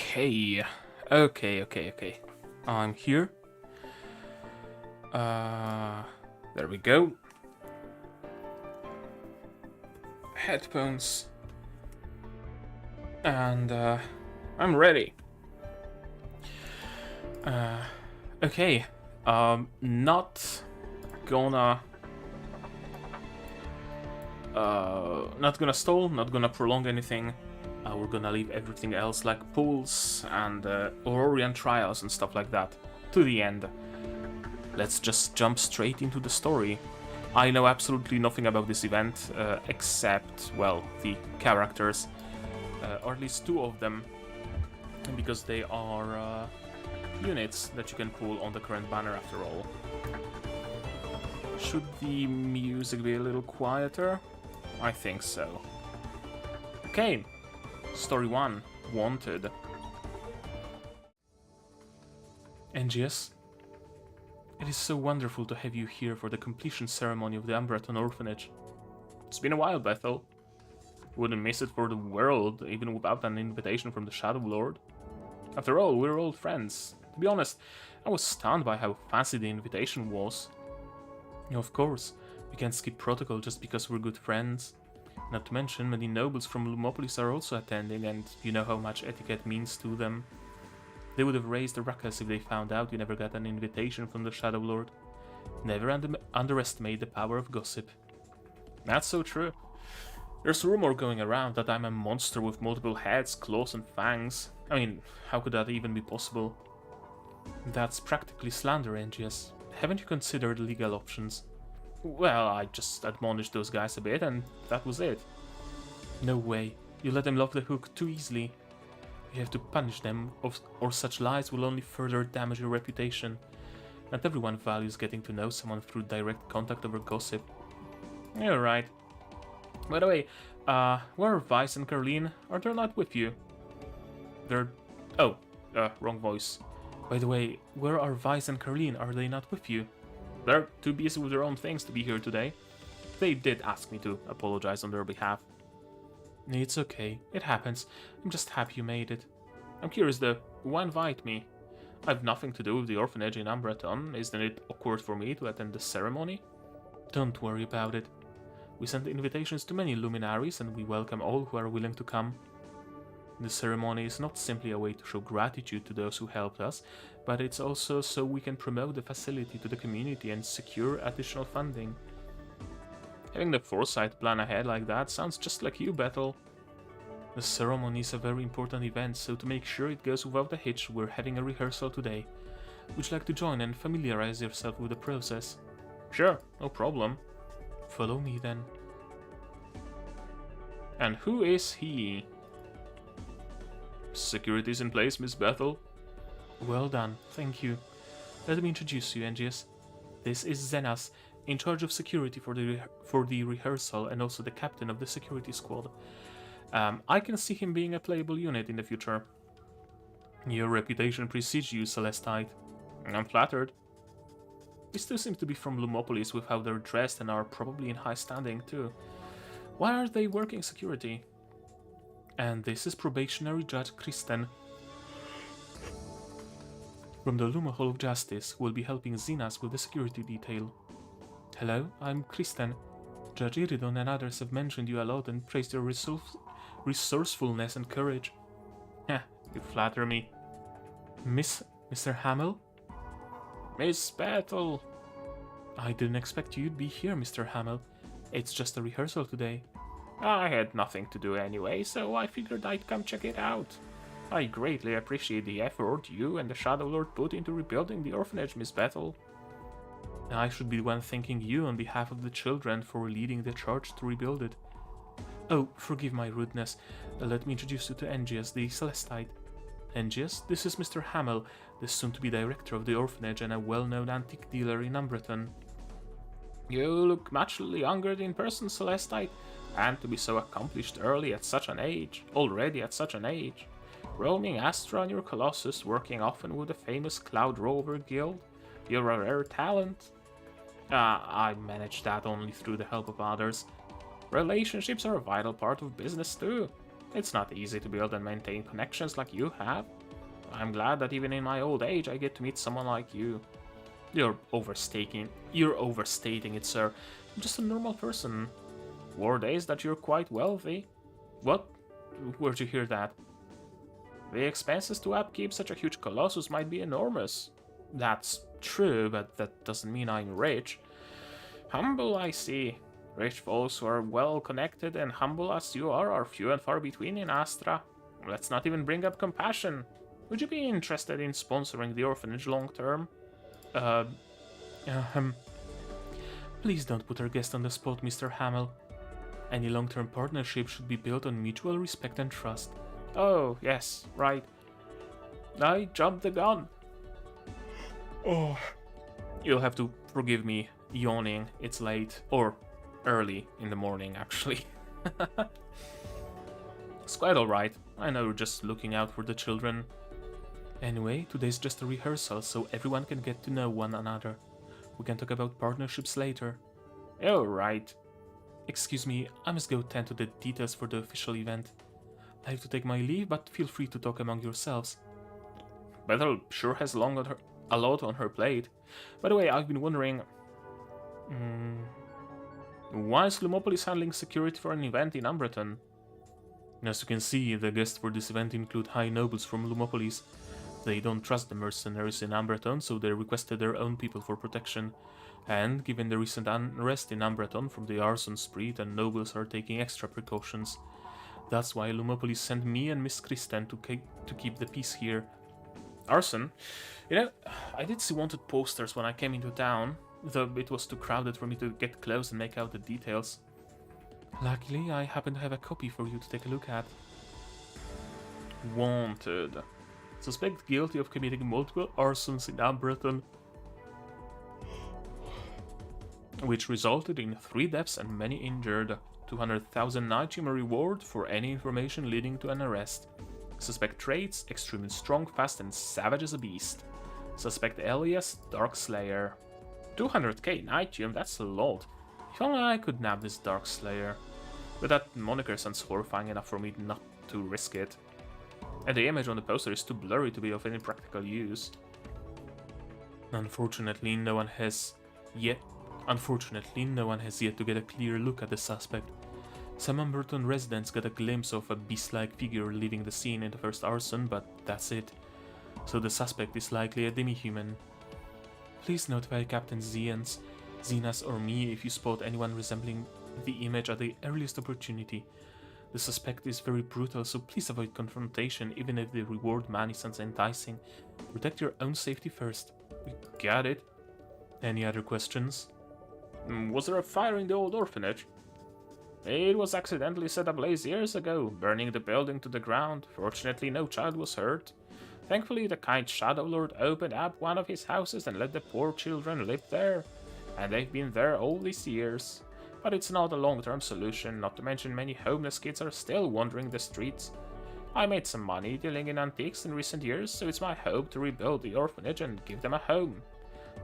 Okay. Okay. I'm here. There we go. Headphones. And, I'm ready. Okay. Not gonna... not gonna stall, not gonna prolong anything. We're gonna leave everything else like pools and Aurorian trials and stuff like that to the end. Let's just jump straight into the story. I know absolutely nothing about this event except, well, the characters, or at least two of them, because they are units that you can pull on the current banner after all. Should the music be a little quieter? I think so. Okay. Story 1. Wanted. NGS, it is so wonderful to have you here for the completion ceremony of the Umbreton orphanage. It's been a while, Bethel. Wouldn't miss it for the world, even without an invitation from the Shadow Lord. After all, we're old friends. To be honest, I was stunned by how fancy the invitation was. Of course, we can't skip protocol just because we're good friends. Not to mention, many nobles from Lumopolis are also attending, and you know how much etiquette means to them. They would have raised a ruckus if they found out you never got an invitation from the Shadow Lord. Never underestimate the power of gossip. That's so true. There's rumor going around that I'm a monster with multiple heads, claws and fangs. I mean, how could that even be possible? That's practically slander, NGS. Haven't you considered legal options? Well, I just admonished those guys a bit, and that was it. No way. You let them off the hook too easily. You have to punish them, or such lies will only further damage your reputation. Not everyone values getting to know someone through direct contact over gossip. You're right. By the way, where are Vice and Carleen? Are they not with you? They're... Oh, wrong voice. By the way, where are Vice and Carleen? Are they not with you? They're too busy with their own things to be here today. They did ask me to apologize on their behalf. It's okay, it happens. I'm just happy you made it. I'm curious though, why invite me? I've nothing to do with the orphanage in Umbreton. Isn't it awkward for me to attend the ceremony? Don't worry about it. We send invitations to many luminaries and we welcome all who are willing to come. The ceremony is not simply a way to show gratitude to those who helped us, but it's also so we can promote the facility to the community and secure additional funding. Having the foresight to plan ahead like that sounds just like you, Bethel. The ceremony is a very important event, so to make sure it goes without a hitch, we're having a rehearsal today. Would you like to join and familiarize yourself with the process? Sure, no problem. Follow me then. And who is he? Security's in place, Miss Bethel. Well done, thank you. Let me introduce you, NGS. This is Zenas, in charge of security for the rehearsal and also the captain of the security squad. I can see him being a playable unit in the future. Your reputation precedes you, Celestite. I'm flattered. These two seem to be from Lumopolis with how they're dressed and are probably in high standing too. Why are they working security? And this is probationary Judge Kristen from the Luma Hall of Justice, who will be helping Zenas with the security detail. Hello, I'm Kristen. Judge Iridon and others have mentioned you a lot and praised your resourcefulness and courage. Heh, you flatter me. Mr. Hamill? Miss Bethel! I didn't expect you'd be here, Mr. Hamill. It's just a rehearsal today. I had nothing to do anyway, so I figured I'd come check it out. I greatly appreciate the effort you and the Shadow Lord put into rebuilding the orphanage, Miss Bethel. I should be the one thanking you on behalf of the children for leading the charge to rebuild it. Oh, forgive my rudeness. Let me introduce you to Engius, the Celestite. Engius, this is Mr. Hamill, the soon-to-be director of the orphanage and a well-known antique dealer in Umbreton. You look much younger in person, Celestite, and to be so accomplished already at such an age. Roaming Astra on your Colossus, working often with the famous Cloud Rover Guild. You're a rare talent. I manage that only through the help of others. Relationships are a vital part of business too. It's not easy to build and maintain connections like you have. I'm glad that even in my old age I get to meet someone like you. You're overstating it, sir. I'm just a normal person. Word is that you're quite wealthy. What? Where'd you hear that? The expenses to upkeep such a huge colossus might be enormous. That's true, but that doesn't mean I'm rich. Humble, I see. Rich folks who are well connected and humble as you are few and far between in Astra. Let's not even bring up compassion. Would you be interested in sponsoring the orphanage long term? Please don't put our guest on the spot, Mr. Hamill. Any long-term partnership should be built on mutual respect and trust. Oh, yes, right. I jumped the gun. Oh. You'll have to forgive me yawning. It's late. Or early in the morning, actually. It's quite alright. I know you're just looking out for the children. Anyway, today's just a rehearsal, so everyone can get to know one another. We can talk about partnerships later. Oh, right. Excuse me, I must go tend to the details for the official event. I have to take my leave, but feel free to talk among yourselves. Bethel sure has a lot on her plate. By the way, I've been wondering... why is Lumopolis handling security for an event in Umbreton? As you can see, the guests for this event include high nobles from Lumopolis. They don't trust the mercenaries in Umbreton, so they requested their own people for protection. And, given the recent unrest in Umbreton from the arson spree, the nobles are taking extra precautions. That's why Lumopolis sent me and Miss Kristen to keep the peace here. Arson? You know, I did see wanted posters when I came into town, though it was too crowded for me to get close and make out the details. Luckily, I happen to have a copy for you to take a look at. Wanted. Suspect guilty of committing multiple arsons in Umbreton, which resulted in 3 deaths and many injured. 200,000 Nightingale reward for any information leading to an arrest. Suspect traits: extremely strong, fast, and savage as a beast. Suspect alias: Dark Slayer. 200k Nightingale, that's a lot. If only I could nab this Dark Slayer. But that moniker sounds horrifying enough for me not to risk it. And the image on the poster is too blurry to be of any practical use. Unfortunately, no one has yet to get a clear look at the suspect. Some Umbreton residents got a glimpse of a beast-like figure leaving the scene in the first arson, but that's it. So the suspect is likely a demi-human. Please notify Captain Zenas or me if you spot anyone resembling the image at the earliest opportunity. The suspect is very brutal, so please avoid confrontation even if the reward money sounds enticing. Protect your own safety first. We got it. Any other questions? Was there a fire in the old orphanage? It was accidentally set ablaze years ago, burning the building to the ground. Fortunately, no child was hurt. Thankfully, the kind Shadow Lord opened up one of his houses and let the poor children live there. And they've been there all these years. But it's not a long-term solution, not to mention many homeless kids are still wandering the streets. I made some money dealing in antiques in recent years, so it's my hope to rebuild the orphanage and give them a home.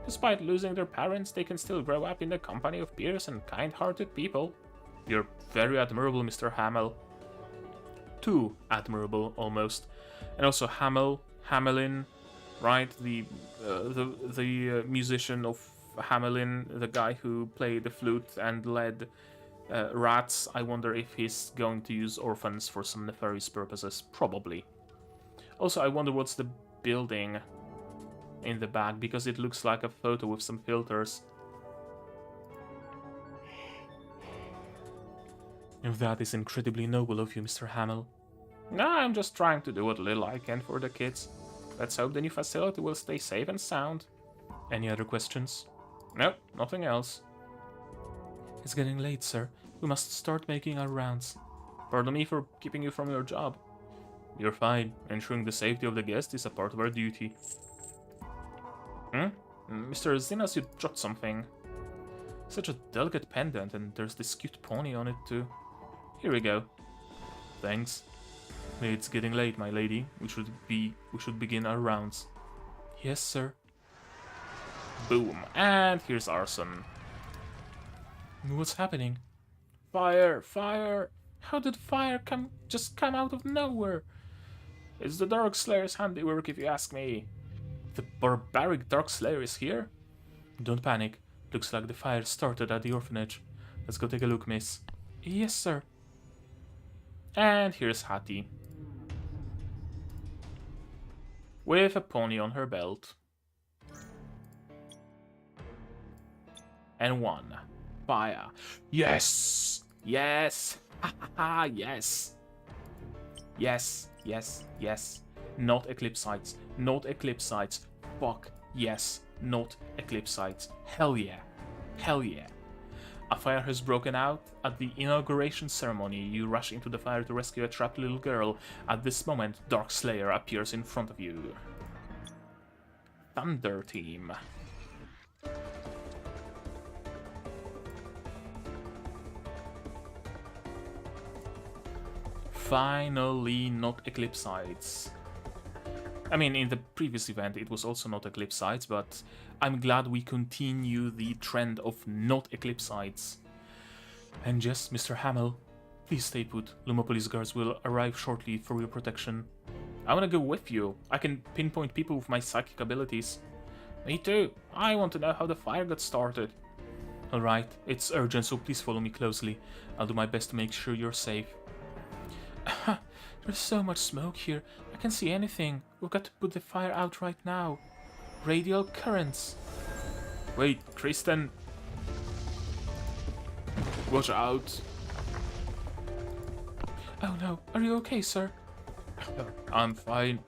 Despite losing their parents, they can still grow up in the company of peers and kind-hearted people. You're very admirable, Mr. Hamill. Too admirable, almost. And also Hamelin, right? The musician of Hamelin, the guy who played the flute and led rats. I wonder if he's going to use orphans for some nefarious purposes. Probably. Also, I wonder what's the building in the back, because it looks like a photo with some filters. That is incredibly noble of you, Mr. Hamill. Nah, I'm just trying to do what little I can for the kids. Let's hope the new facility will stay safe and sound. Any other questions? Nope, nothing else. It's getting late, sir. We must start making our rounds. Pardon me for keeping you from your job. You're fine. Ensuring the safety of the guest is a part of our duty. Mr. Zenas, you dropped something. Such a delicate pendant, and there's this cute pony on it too. Here we go. Thanks. It's getting late, my lady. We should begin our rounds. Yes, sir. Boom. And here's arson. What's happening? Fire! Fire! How did fire just come out of nowhere? It's the Dark Slayer's handiwork, if you ask me. The barbaric Dark Slayer is here? Don't panic. Looks like the fire started at the orphanage. Let's go take a look, miss. Yes, sir. And here's Hattie. With a pony on her belt. And one. Fire. Yes! Yes! Ha ha ha! Yes! Yes, yes, yes. Not Eclipsites. Not Eclipsites. Fuck yes. Not Eclipsites. Hell yeah. Hell yeah. A fire has broken out. At the inauguration ceremony, you rush into the fire to rescue a trapped little girl. At this moment, Dark Slayer appears in front of you. Thunder Team. Finally, not Eclipsites. I mean, in the previous event it was also not Eclipsites, but I'm glad we continue the trend of not Eclipsites. And yes, Mr. Hamill, please stay put. Lumopolis guards will arrive shortly for your protection. I wanna go with you. I can pinpoint people with my psychic abilities. Me too. I want to know how the fire got started. Alright, it's urgent, so please follow me closely. I'll do my best to make sure you're safe. There's so much smoke here. I can't see anything. We've got to put the fire out right now. Radial currents. Wait, Kristen. Watch out. Oh no, are you okay, sir? I'm fine.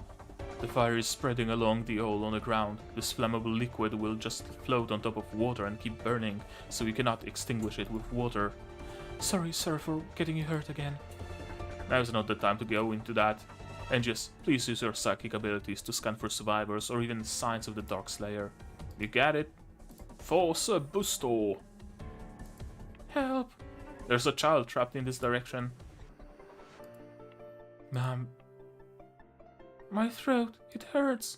The fire is spreading along the hole on the ground. This flammable liquid will just float on top of water and keep burning, so we cannot extinguish it with water. Sorry, sir, for getting you hurt again. Now's not the time to go into that. And just please use your psychic abilities to scan for survivors or even signs of the Dark Slayer. You got it? Force Busto! Help! There's a child trapped in this direction. Ma'am. My throat, it hurts.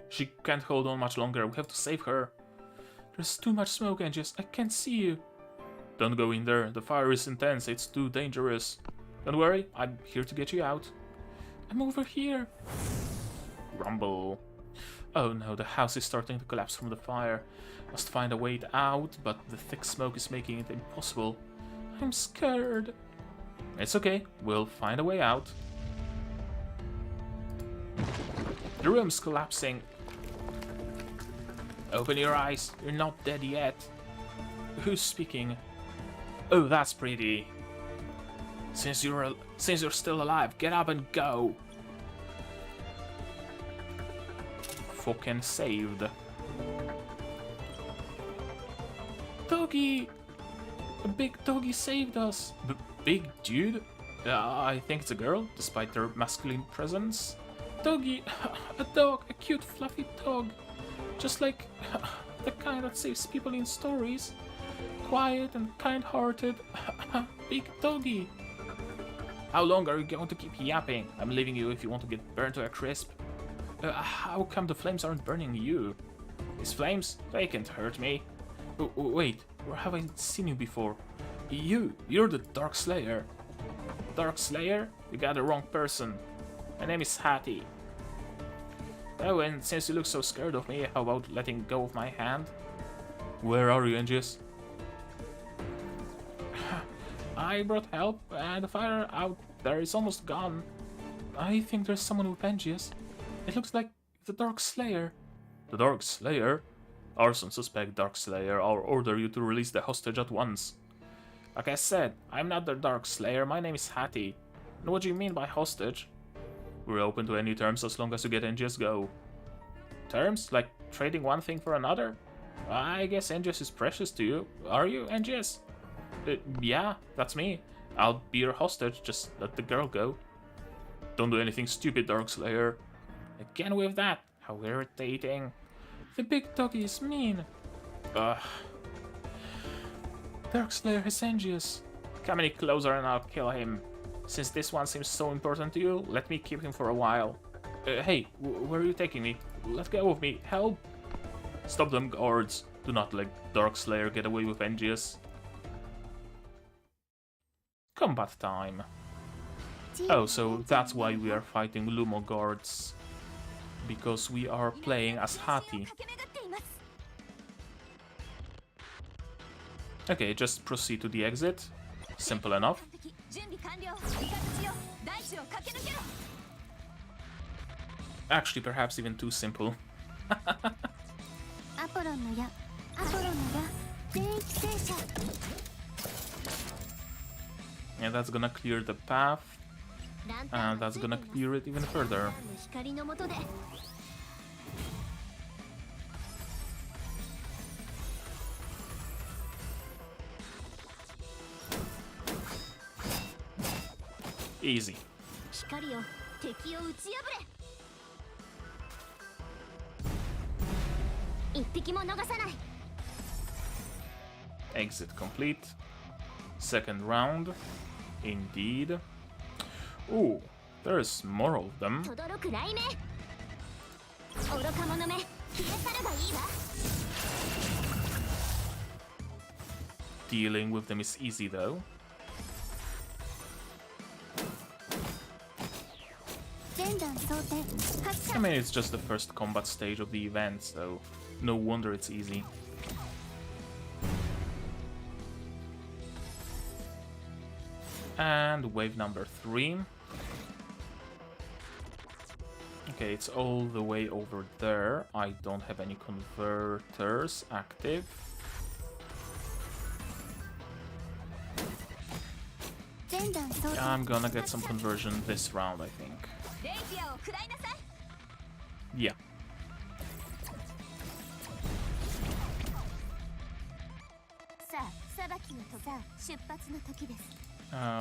She can't hold on much longer, we have to save her. There's too much smoke, Angus, I can't see you. Don't go in there, the fire is intense, it's too dangerous. Don't worry, I'm here to get you out. I'm over here. Rumble. Oh no, the house is starting to collapse from the fire. Must find a way out, but the thick smoke is making it impossible. I'm scared. It's okay, we'll find a way out. The room's collapsing. Open your eyes, you're not dead yet. Who's speaking? Oh, that's pretty. Since you're still alive, get up and go. Fucking saved. Doggy! A big doggy saved us. Big dude? I think it's a girl, despite their masculine presence. Doggy! A dog! A cute fluffy dog! Just like the kind that saves people in stories. Quiet and kind-hearted. Big doggy! How long are you going to keep yapping? I'm leaving you if you want to get burned to a crisp. How come the flames aren't burning you? These flames? They can't hurt me. Wait, where have I seen you before? You're the Dark Slayer. Dark Slayer? You got the wrong person. My name is Hattie. Oh, and since you look so scared of me, how about letting go of my hand? Where are you, Angus? I brought help, and the fire out there is almost gone. I think there's someone with Angus. It looks like the Dark Slayer. The Dark Slayer? Arson suspect Dark Slayer. I'll order you to release the hostage at once. Like I said, I'm not the Dark Slayer, my name is Hattie. And what do you mean by hostage? We're open to any terms as long as you get Angus go. Terms? Like trading one thing for another? I guess Angus is precious to you. Are you, Angus? Yeah, that's me. I'll be your hostage, just let the girl go. Don't do anything stupid, Dark Slayer. Again with that, how irritating. The big doggy is mean. Ugh. Dark Slayer has Angus. Come any closer and I'll kill him. Since this one seems so important to you, let me keep him for a while. Hey, where are you taking me? Let go of me, help! Stop them guards. Do not let Dark Slayer get away with Angus. combat time. Oh, so that's why we are fighting Lumo guards. Because we are playing as Hati. Okay, just proceed to the exit. Simple enough. Actually, perhaps even too simple. Yeah, that's gonna clear the path. And that's gonna clear it even further. Easy. Exit complete. Second round. Indeed. Ooh, there's more of them. Dealing with them is easy though. I mean, it's just the first combat stage of the event, so no wonder it's easy. And wave number 3. Okay, it's all the way over there. I don't have any converters active. I'm gonna get some conversion this round, I think. Yeah.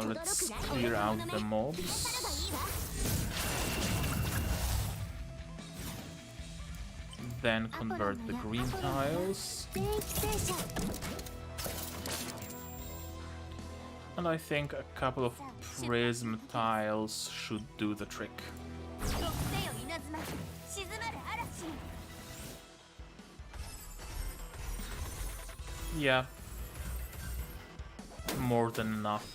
Let's clear out the mobs. Then convert the green tiles. And I think a couple of prism tiles should do the trick. Yeah. More than enough.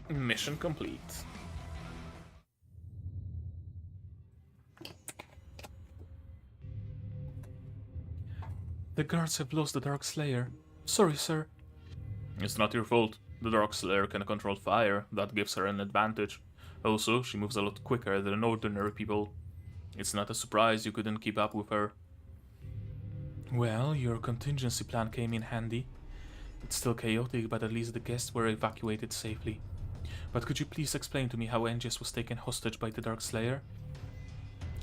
Mission complete. The guards have lost the Dark Slayer. Sorry, sir. It's not your fault. The Dark Slayer can control fire. That gives her an advantage. Also, she moves a lot quicker than ordinary people. It's not a surprise you couldn't keep up with her. Well, your contingency plan came in handy. It's still chaotic, but at least the guests were evacuated safely. But could you please explain to me how Angius was taken hostage by the Dark Slayer?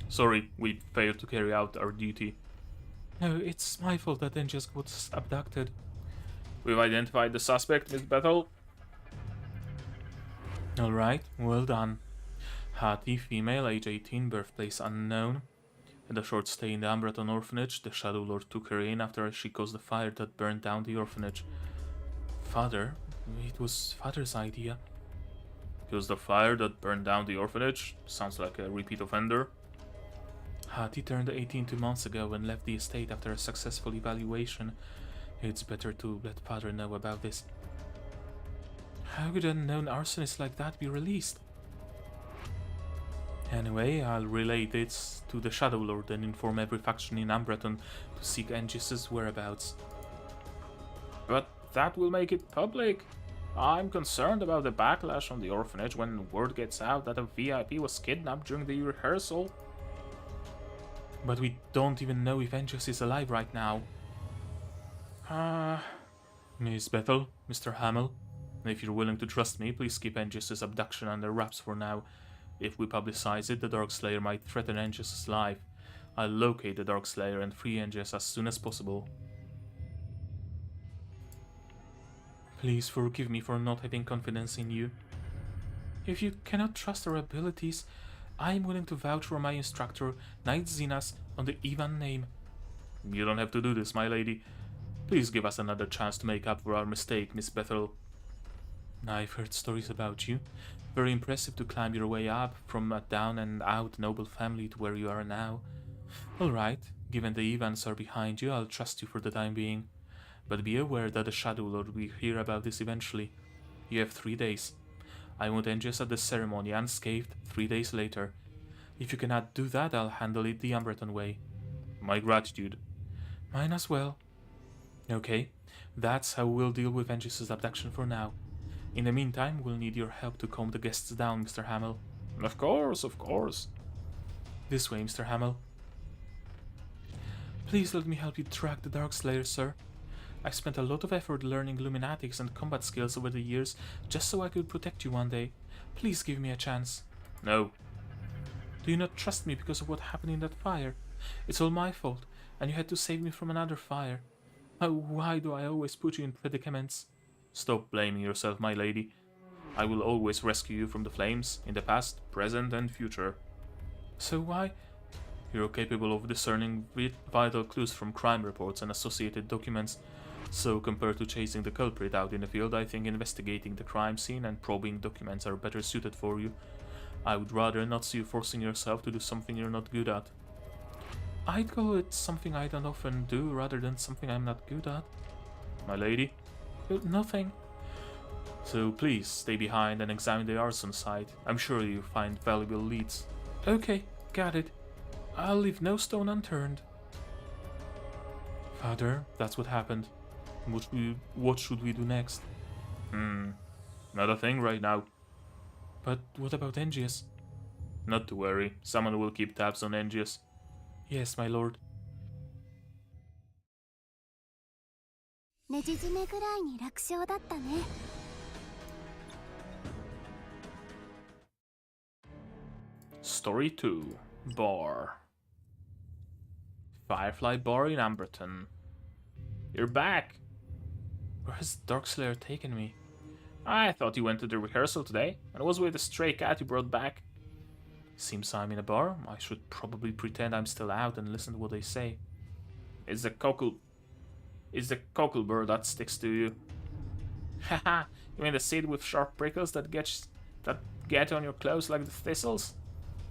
Sorry, we failed to carry out our duty. No, it's my fault that Angius was abducted. We've identified the suspect, Miss Bethel. Alright, well done. Hati, female, age 18, birthplace unknown. Had a short stay in the Umbreton orphanage. The Shadow Lord took her in after she caused the fire that burned down the orphanage. Father? It was Father's idea. It was the fire that burned down the orphanage? Sounds like a repeat offender. Hati turned 18 2 months ago and left the estate after a successful evaluation. It's better to let Father know about this. How could a known arsonist like that be released? Anyway, I'll relay this to the Shadow Lord and inform every faction in Umbreton to seek Angius's whereabouts. But that will make it public. I'm concerned about the backlash on the orphanage when word gets out that a VIP was kidnapped during the rehearsal. But we don't even know if Angius is alive right now. Miss Bethel, Mr. Hamill, if you're willing to trust me, please keep Angius's abduction under wraps for now. If we publicize it, the Dark Slayer might threaten Angius's life. I'll locate the Dark Slayer and free Angius as soon as possible. Please forgive me for not having confidence in you. If you cannot trust our abilities, I am willing to vouch for my instructor, Knight Zenas, on the Ivan name. You don't have to do this, my lady. Please give us another chance to make up for our mistake, Miss Bethel. I've heard stories about you. Very impressive to climb your way up from a down and out noble family to where you are now. Alright, given the events are behind you, I'll trust you for the time being. But be aware that the Shadow Lord will hear about this eventually. You have 3 days. I want Engius at the ceremony unscathed 3 days later. If you cannot do that, I'll handle it the Umbreton way. My gratitude. Mine as well. Okay, that's how we'll deal with Engius' abduction for now. In the meantime, we'll need your help to calm the guests down, Mr. Hamill. Of course, of course. This way, Mr. Hamill. Please let me help you track the Darkslayer, sir. I've spent a lot of effort learning Luminatics and combat skills over the years, just so I could protect you one day. Please give me a chance. No. Do you not trust me because of what happened in that fire? It's all my fault, and you had to save me from another fire. Why do I always put you in predicaments? Stop blaming yourself, my lady. I will always rescue you from the flames, in the past, present, and future. So why? You're capable of discerning vital clues from crime reports and associated documents. So compared to chasing the culprit out in the field, I think investigating the crime scene and probing documents are better suited for you. I would rather not see you forcing yourself to do something you're not good at. I'd call it something I don't often do rather than something I'm not good at. My lady? Nothing. So please, stay behind and examine the arson site. I'm sure you'll find valuable leads. Okay, got it. I'll leave no stone unturned. Father, that's what happened. What should we do next? Not a thing right now. But what about Engius? Not to worry, someone will keep tabs on Engius. Yes, my lord. ねじ締めくらいに楽勝だったね。Story 2. Bar. Firefly Bar in Amberton. You're back! Where has Darkslayer taken me? I thought you went to the rehearsal today, and was with the stray cat you brought back. Seems I'm in a bar. I should probably pretend I'm still out and listen to what they say. It's the cocklebur that sticks to you. Haha, you mean the seed with sharp prickles that get on your clothes like the thistles?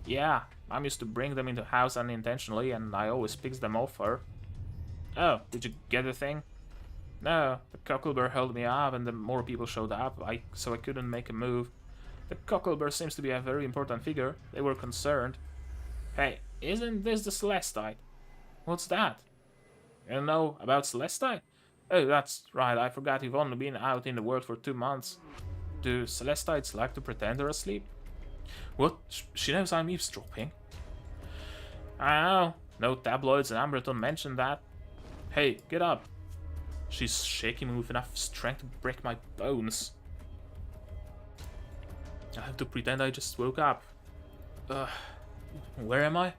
Yeah, Mom used to bring them into the house unintentionally, and I always picks them off her. Oh, did you get the thing? No, the cocklebur held me up, and the more people showed up, so I couldn't make a move. The cocklebur seems to be a very important figure. They were concerned. Hey, isn't this the Celestite? What's that? You know about Celestite? Oh, that's right, I forgot you've only been out in the world for 2 months. Do Celestites like to pretend they're asleep? What? She knows I'm eavesdropping? I know. No tabloids in Amberton mentioned that. Hey, get up. She's shaking me with enough strength to break my bones. I have to pretend I just woke up. Where am I?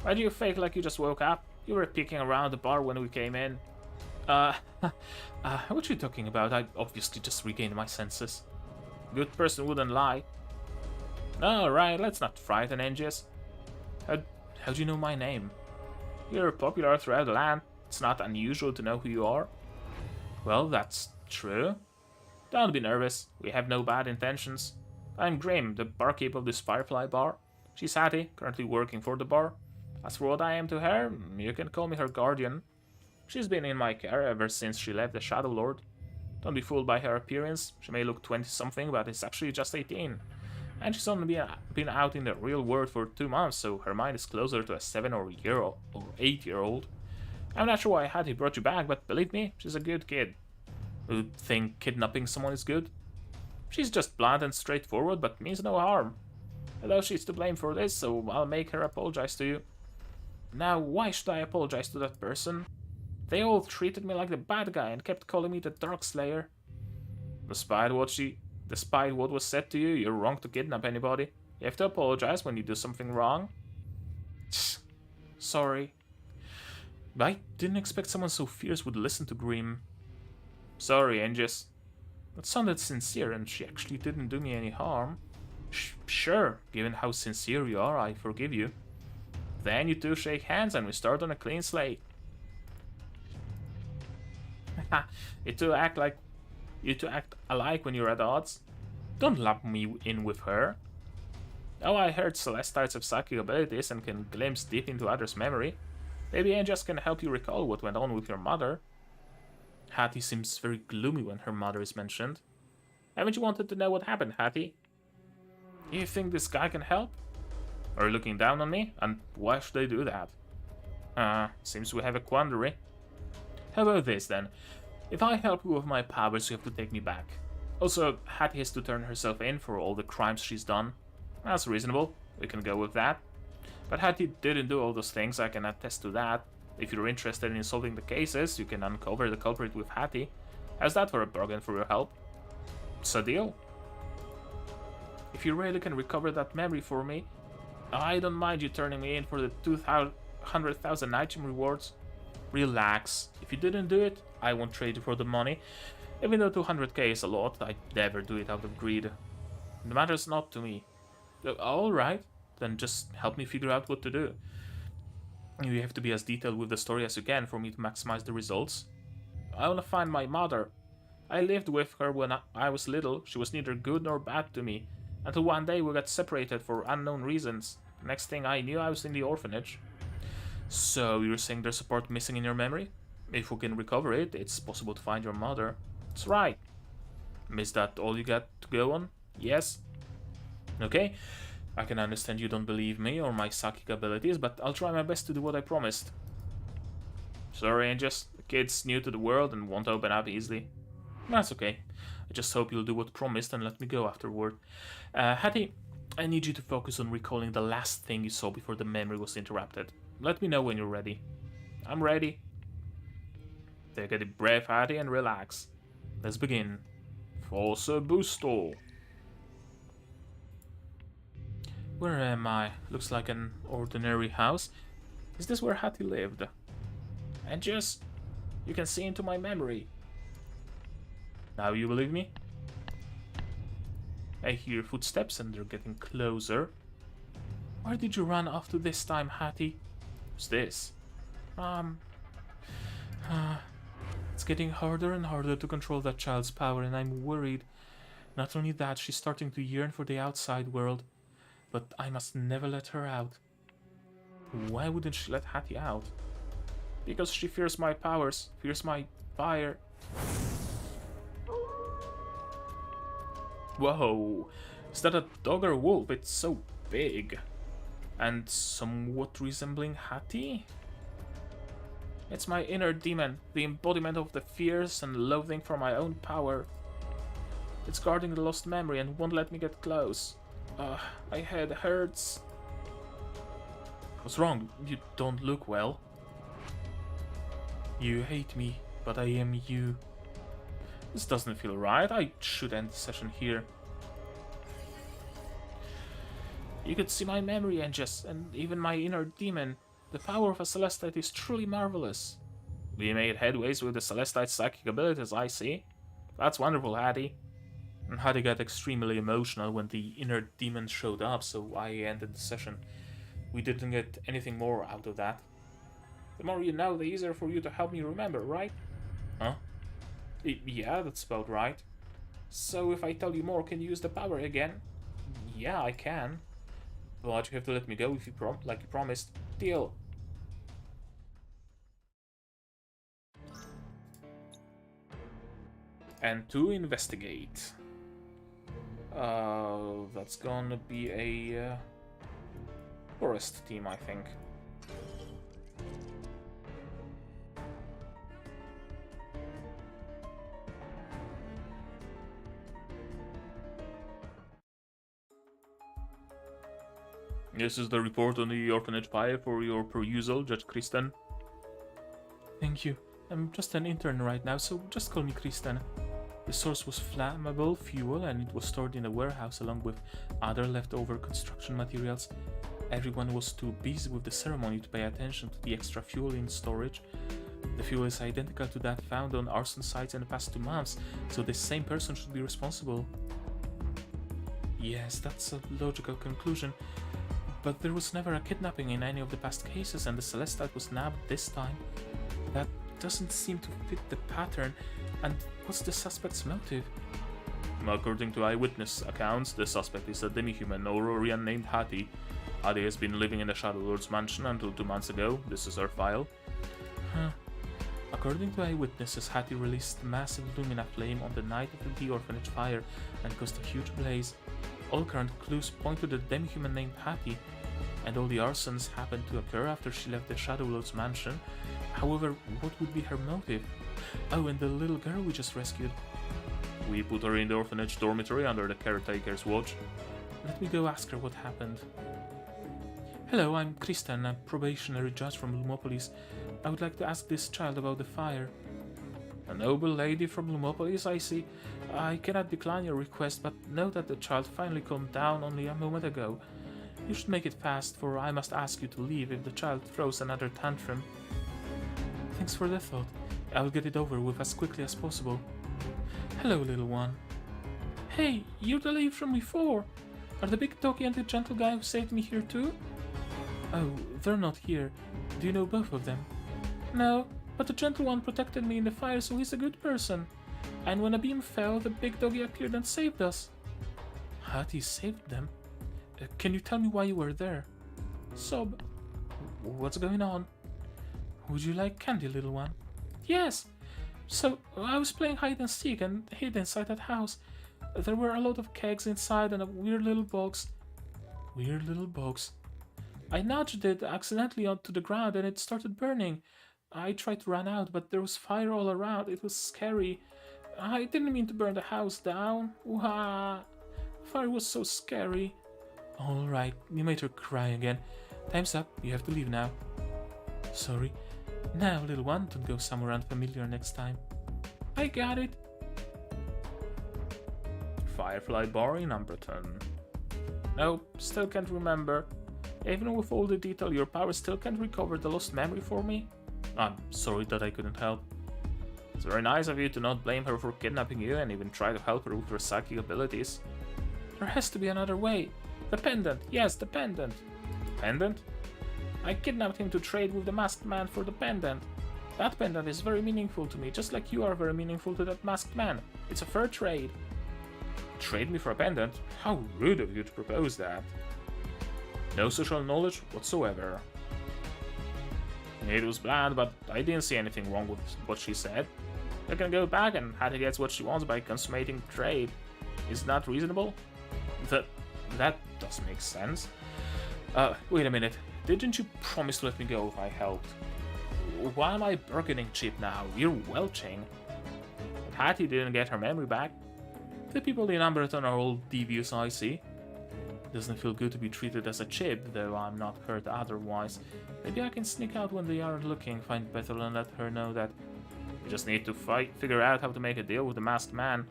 Why do you fake like you just woke up? You were peeking around the bar when we came in. What you talking about? I obviously just regained my senses. Good person wouldn't lie. Alright, let's not frighten Engius. How do you know my name? You're popular throughout the land. It's not unusual to know who you are. Well, that's true. Don't be nervous. We have no bad intentions. I'm Grim, the barkeep of this Firefly bar. She's Hattie, currently working for the bar. As for what I am to her, you can call me her guardian. She's been in my care ever since she left the Shadow Lord. Don't be fooled by her appearance. She may look 20-something, but is actually just 18. And she's only been out in the real world for 2 months, so her mind is closer to a 7 or 8-year-old. I'm not sure why Hattie brought you back, but believe me, she's a good kid. You think kidnapping someone is good? She's just blunt and straightforward, but means no harm. Although she's to blame for this, so I'll make her apologize to you. Now, why should I apologize to that person? They all treated me like the bad guy and kept calling me the Darkslayer. Despite what was said to you, you're wrong to kidnap anybody. You have to apologize when you do something wrong. Sorry. But I didn't expect someone so fierce would listen to Grim. Sorry, Engius. That sounded sincere, and she actually didn't do me any harm. Sure, given how sincere you are, I forgive you. Then you two shake hands and we start on a clean slate. You two act like You two act alike when you're at odds. Don't lump me in with her. Oh, I heard Caelestites have psychic abilities and can glimpse deep into others' memory. Maybe angels can help you recall what went on with your mother. Hattie seems very gloomy when her mother is mentioned. Haven't you wanted to know what happened, Hattie? You think this guy can help? Are you looking down on me? And why should I do that? Seems we have a quandary. How about this then? If I help you with my powers, you have to take me back. Also, Hattie has to turn herself in for all the crimes she's done. That's reasonable. We can go with that. But Hattie didn't do all those things, I can attest to that. If you're interested in solving the cases, you can uncover the culprit with Hattie. How's that for a bargain for your help? It's a deal. If you really can recover that memory for me, I don't mind you turning me in for the 200,000 item rewards. Relax. If you didn't do it, I won't trade you for the money. Even though 200k is a lot, I'd never do it out of greed. The matter's not to me. Alright, then just help me figure out what to do. You have to be as detailed with the story as you can for me to maximize the results. I want to find my mother. I lived with her when I was little. She was neither good nor bad to me. Until one day we got separated for unknown reasons. Next thing I knew, I was in the orphanage. So you're saying there's a part missing in your memory? If we can recover it, it's possible to find your mother. That's right. Is that all you got to go on? Yes? Okay. I can understand you don't believe me or my psychic abilities, but I'll try my best to do what I promised. Sorry, Angels. The kid's new to the world and won't open up easily. That's okay. I just hope you'll do what promised and let me go afterward. Hattie, I need you to focus on recalling the last thing you saw before the memory was interrupted. Let me know when you're ready. I'm ready. Take a deep breath, Hattie, and relax. Let's begin. Force Busto. Where am I? Looks like an ordinary house. Is this where Hattie lived? And just... you can see into my memory. Now you believe me? I hear footsteps and they're getting closer. Where did you run off to this time, Hattie? Who's this? It's getting harder and harder to control that child's power, and I'm worried. Not only that, she's starting to yearn for the outside world, but I must never let her out. Why wouldn't she let Hattie out? Because she fears my powers, fears my fire. Whoa, is that a dog or a wolf? It's so big. And somewhat resembling Hattie? It's my inner demon, the embodiment of the fears and loathing for my own power. It's guarding the lost memory and won't let me get close. My head hurts. What's wrong? You don't look well. You hate me, but I am you. This doesn't feel right. I should end the session here. You could see my memory engines and even my inner demon. The power of a Caelestite is truly marvelous. We made headways with the Caelestite's psychic abilities, I see. That's wonderful, Hattie. And Hattie got extremely emotional when the inner demon showed up, so I ended the session. We didn't get anything more out of that. The more you know, the easier for you to help me remember, right? Huh? Yeah, that's about right. So if I tell you more, can you use the power again? Yeah, I can. But you have to let me go if you like you promised. Deal. And to investigate. That's gonna be a forest team, I think. This is the report on the orphanage fire for your perusal, Judge Kristen. Thank you. I'm just an intern right now, so just call me Kristen. The source was flammable fuel and it was stored in a warehouse along with other leftover construction materials. Everyone was too busy with the ceremony to pay attention to the extra fuel in storage. The fuel is identical to that found on arson sites in the past 2 months, so the same person should be responsible. Yes, that's a logical conclusion. But there was never a kidnapping in any of the past cases, and the Caelestite was nabbed this time. That doesn't seem to fit the pattern. And what's the suspect's motive? According to eyewitness accounts, the suspect is a demi-human Aurorian named Hattie. Hattie has been living in the Shadow Lord's mansion until 2 months ago. This is her file. Huh. According to eyewitnesses, Hattie released massive lumina flame on the night of the orphanage fire and caused a huge blaze. All current clues point to the demi-human named Hattie, and all the arsons happened to occur after she left the Shadow Lord's mansion. However, what would be her motive? Oh, and the little girl we just rescued. We put her in the orphanage dormitory under the caretaker's watch. Let me go ask her what happened. Hello, I'm Kristen, a probationary judge from Lumopolis. I would like to ask this child about the fire. A noble lady from Lumopolis, I see. I cannot decline your request, but note that the child finally calmed down only a moment ago. You should make it fast, for I must ask you to leave if the child throws another tantrum. Thanks for the thought. I will get it over with as quickly as possible. Hello, little one. Hey, you're the lady from before. Are the big doggy and the gentle guy who saved me here too? Oh, they're not here. Do you know both of them? No, but the gentle one protected me in the fire, so he's a good person. And when a beam fell, the big doggy appeared and saved us. Hattie saved them? Can you tell me why you were there? Sob. What's going on? Would you like candy, little one? Yes! So, I was playing hide and seek and hid inside that house. There were a lot of kegs inside and a weird little box. Weird little box. I nudged it accidentally onto the ground and it started burning. I tried to run out, but there was fire all around. It was scary. I didn't mean to burn the house down. Wah! Fire was so scary. Alright, you made her cry again. Time's up, you have to leave now. Sorry. Now, little one, don't go somewhere unfamiliar next time. I got it. Firefly Bar in Umberton. Nope, still can't remember. Even with all the detail, your power still can't recover the lost memory for me? I'm sorry that I couldn't help. It's very nice of you to not blame her for kidnapping you and even try to help her with her psychic abilities. There has to be another way. The pendant, yes, the pendant. The pendant? I kidnapped him to trade with the masked man for the pendant. That pendant is very meaningful to me, just like you are very meaningful to that masked man. It's a fair trade. Trade me for a pendant? How rude of you to propose that. No social knowledge whatsoever. It was bland, but I didn't see anything wrong with what she said. I can go back and Hattie gets what she wants by consummating trade. Is that reasonable? That does make sense. Wait a minute. Didn't you promise to let me go if I helped? Why am I bargaining cheap now? You're welching. But Hattie didn't get her memory back. The people in Umberton are all devious, I see. Doesn't feel good to be treated as a chip, though I'm not hurt otherwise. Maybe I can sneak out when they aren't looking, find Bethel and let her know that we just need to figure out how to make a deal with the masked man.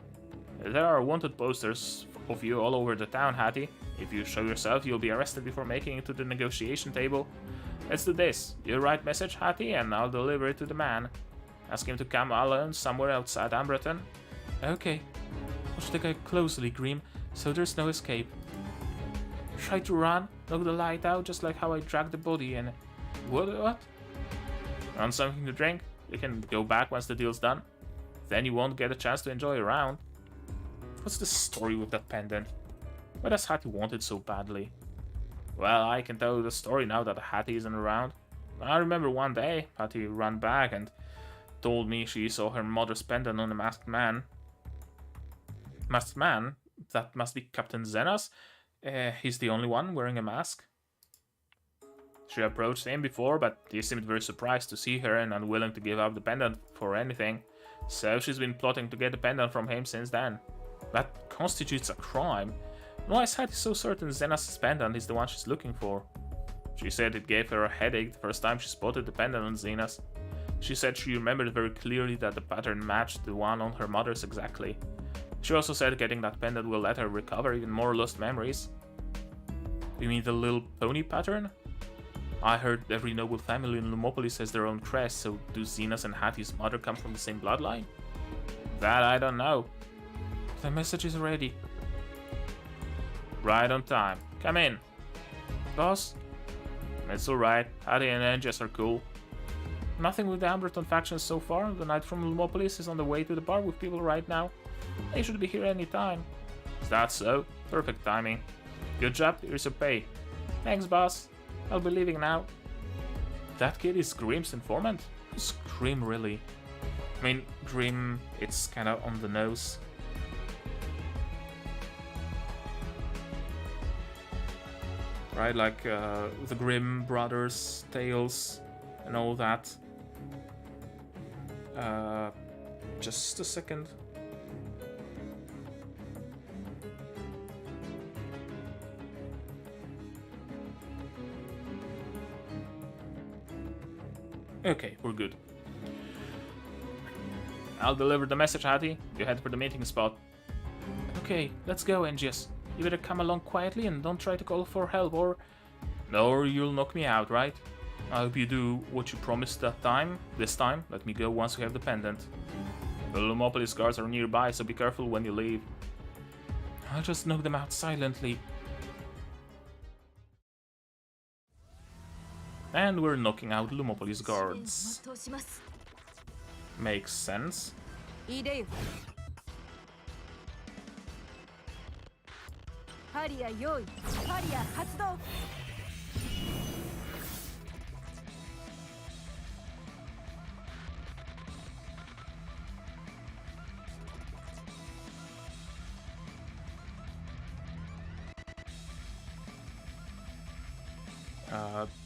There are wanted posters of you all over the town, Hattie. If you show yourself, you'll be arrested before making it to the negotiation table. Let's do this. You write message, Hattie, and I'll deliver it to the man. Ask him to come alone somewhere outside Umberton. Okay. Watch the guy closely, Grim, so there's no escape. Try to run, knock the light out, just like how I dragged the body in. What? Want something to drink? You can go back once the deal's done. Then you won't get a chance to enjoy a round. What's the story with that pendant? Why does Hattie want it so badly? Well, I can tell you the story now that Hattie isn't around. I remember one day, Hattie ran back and told me she saw her mother's pendant on a masked man. Masked man? That must be Captain Zenas? He's the only one wearing a mask. She approached him before, but he seemed very surprised to see her and unwilling to give up the pendant for anything. So she's been plotting to get the pendant from him since then. That constitutes a crime. Why is Hattie so certain Zenas' pendant is the one she's looking for? She said it gave her a headache the first time she spotted the pendant on Zenas. She said she remembered very clearly that the pattern matched the one on her mother's exactly. She also said getting that pendant will let her recover even more lost memories. You mean the little pony pattern? I heard every noble family in Lumopolis has their own crest, so do Zenas and Hattie's mother come from the same bloodline? That I don't know. The message is ready. Right on time. Come in. Boss? It's alright. Hattie and Angus are cool. Nothing with the Ambreton faction so far. The knight from Lumopolis is on the way to the bar with people right now. They should be here any time. Is that so? Perfect timing. Good job, here's your pay. Thanks, boss. I'll be leaving now. That kid is Grimm's informant? Who's Grimm, really? I mean, Grimm, it's kinda on the nose. Right, like the Grimm brothers' tales and all that. Just a second. Okay, we're good. I'll deliver the message, Hattie. You head for the meeting spot. Okay, let's go, Angius. You better come along quietly and don't try to call for help, or you'll knock me out, right? I hope you do what you promised that time. This time, let me go once we have the pendant. The Lumopolis guards are nearby, so be careful when you leave. I'll just knock them out silently. And we're knocking out Lumopolis guards. Makes sense.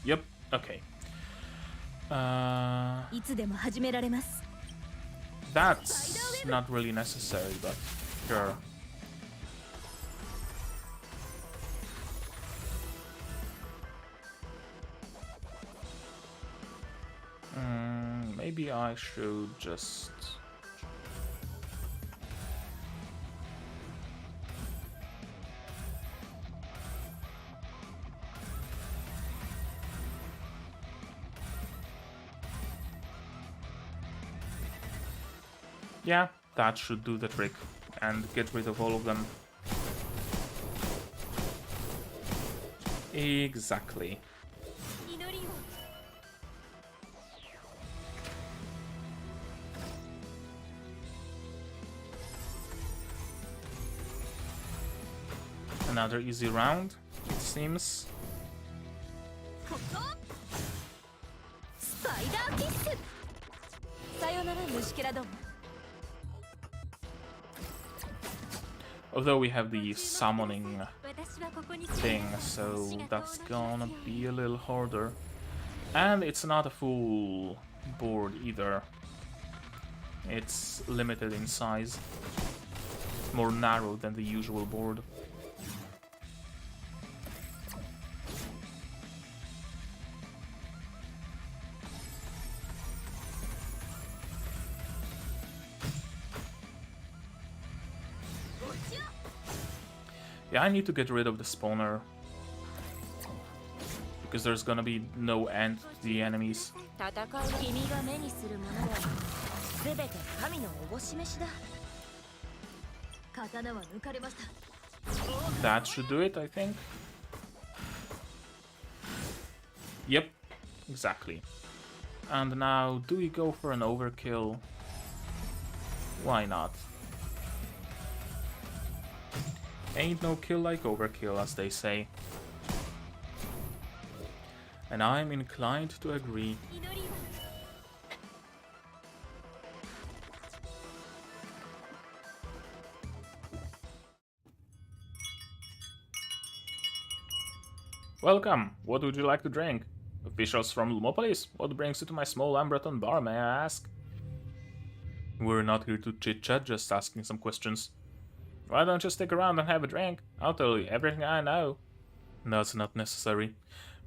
Yep, okay. That's not really necessary, but sure. Maybe I should just... Yeah, that should do the trick and get rid of all of them. Exactly. Another easy round, it seems. Although we have the summoning thing, so that's gonna be a little harder. And it's not a full board either. It's limited in size. It's more narrow than the usual board. Yeah, I need to get rid of the spawner, because there's gonna be no end to the enemies. That should do it, I think. Yep, exactly. And now, do we go for an overkill? Why not? Ain't no kill like overkill, as they say. And I'm inclined to agree. Welcome! What would you like to drink? Officials from Lumopolis? What brings you to my small Ambreton bar, may I ask? We're not here to chit-chat, just asking some questions. Why don't you stick around and have a drink? I'll tell you everything I know. That's not necessary.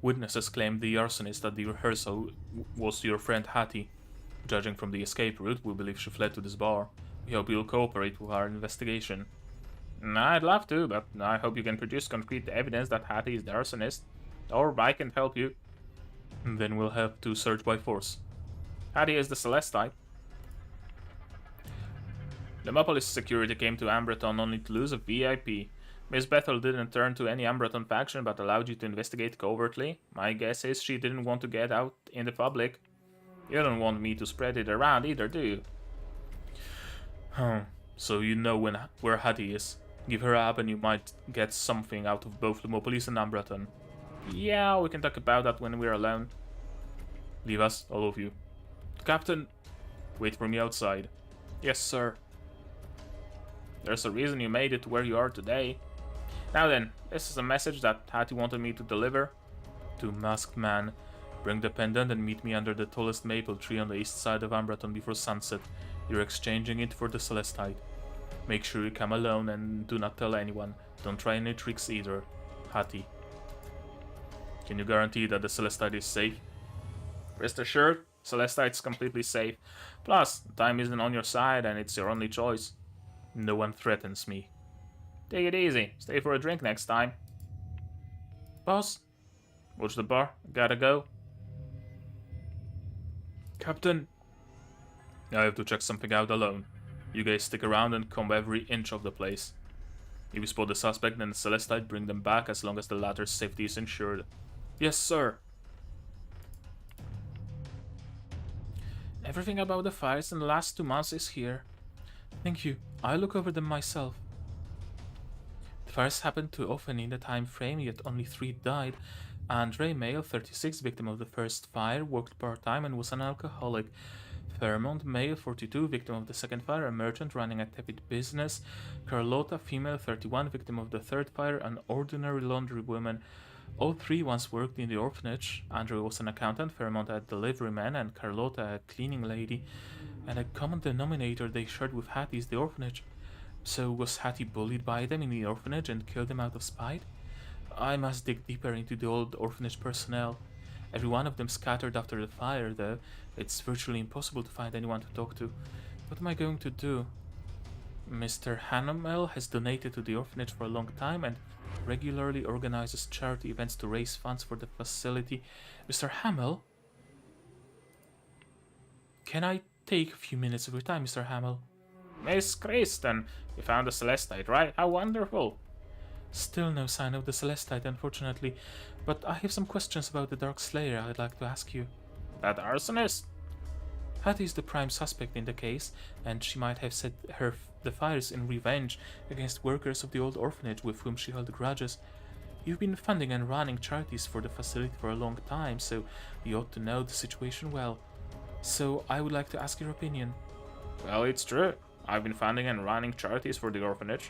Witnesses claim the arsonist at the rehearsal was your friend Hattie. Judging from the escape route, we believe she fled to this bar. We hope you'll cooperate with our investigation. I'd love to, but I hope you can produce concrete evidence that Hattie is the arsonist. Or I can help you. Then we'll have to search by force. Hattie is the Caelestite. Lumopolis security came to Ambreton only to lose a VIP. Miss Bethel didn't turn to any Ambreton faction but allowed you to investigate covertly. My guess is she didn't want to get out in the public. You don't want me to spread it around either, do you? So you know where Hattie is. Give her up and you might get something out of both Lumopolis and Ambraton. Yeah, we can talk about that when we're alone. Leave us, all of you. Captain! Wait for me outside. Yes, sir. There's a reason you made it to where you are today. Now then, this is a message that Hattie wanted me to deliver. To Masked Man, bring the pendant and meet me under the tallest maple tree on the east side of Ambraton before sunset. You're exchanging it for the Caelestite. Make sure you come alone and do not tell anyone. Don't try any tricks either. Hattie. Can you guarantee that the Caelestite is safe? Rest assured, Caelestite's completely safe. Plus, time isn't on your side and it's your only choice. No one threatens me. Take it easy. Stay for a drink next time. Boss? Watch the bar. Gotta go. Captain. I have to check something out alone. You guys stick around and comb every inch of the place. If you spot the suspect and the Caelestite, bring them back as long as the latter's safety is ensured. Yes, sir. Everything about the fires in the last 2 months is here. Thank you. I'll look over them myself. The fires happened too often in the time frame, yet only 3 died. Andre, male, 36, victim of the first fire, worked part-time and was an alcoholic. Fairmont, male, 42, victim of the second fire, a merchant running a tepid business. Carlotta, female, 31, victim of the third fire, an ordinary laundry woman. All 3 once worked in the orphanage. Andre was an accountant, Fairmont a deliveryman, and Carlotta a cleaning lady. And a common denominator they shared with Hattie is the orphanage. So was Hattie bullied by them in the orphanage and killed them out of spite? I must dig deeper into the old orphanage personnel. Every one of them scattered after the fire, though. It's virtually impossible to find anyone to talk to. What am I going to do? Mr. Hanamel has donated to the orphanage for a long time and regularly organizes charity events to raise funds for the facility. Mr. Hamel? Can I take a few minutes of your time, Mr. Hamel? Miss Kristen, you found the Caelestite, right? How wonderful! Still no sign of the Caelestite, unfortunately, but I have some questions about the Dark Slayer I'd like to ask you. That arsonist? Hattie is the prime suspect in the case, and she might have set the fires in revenge against workers of the old orphanage with whom she held grudges. You've been funding and running charities for the facility for a long time, so you ought to know the situation well. So I would like to ask your opinion. Well, it's true. I've been funding and running charities for the orphanage,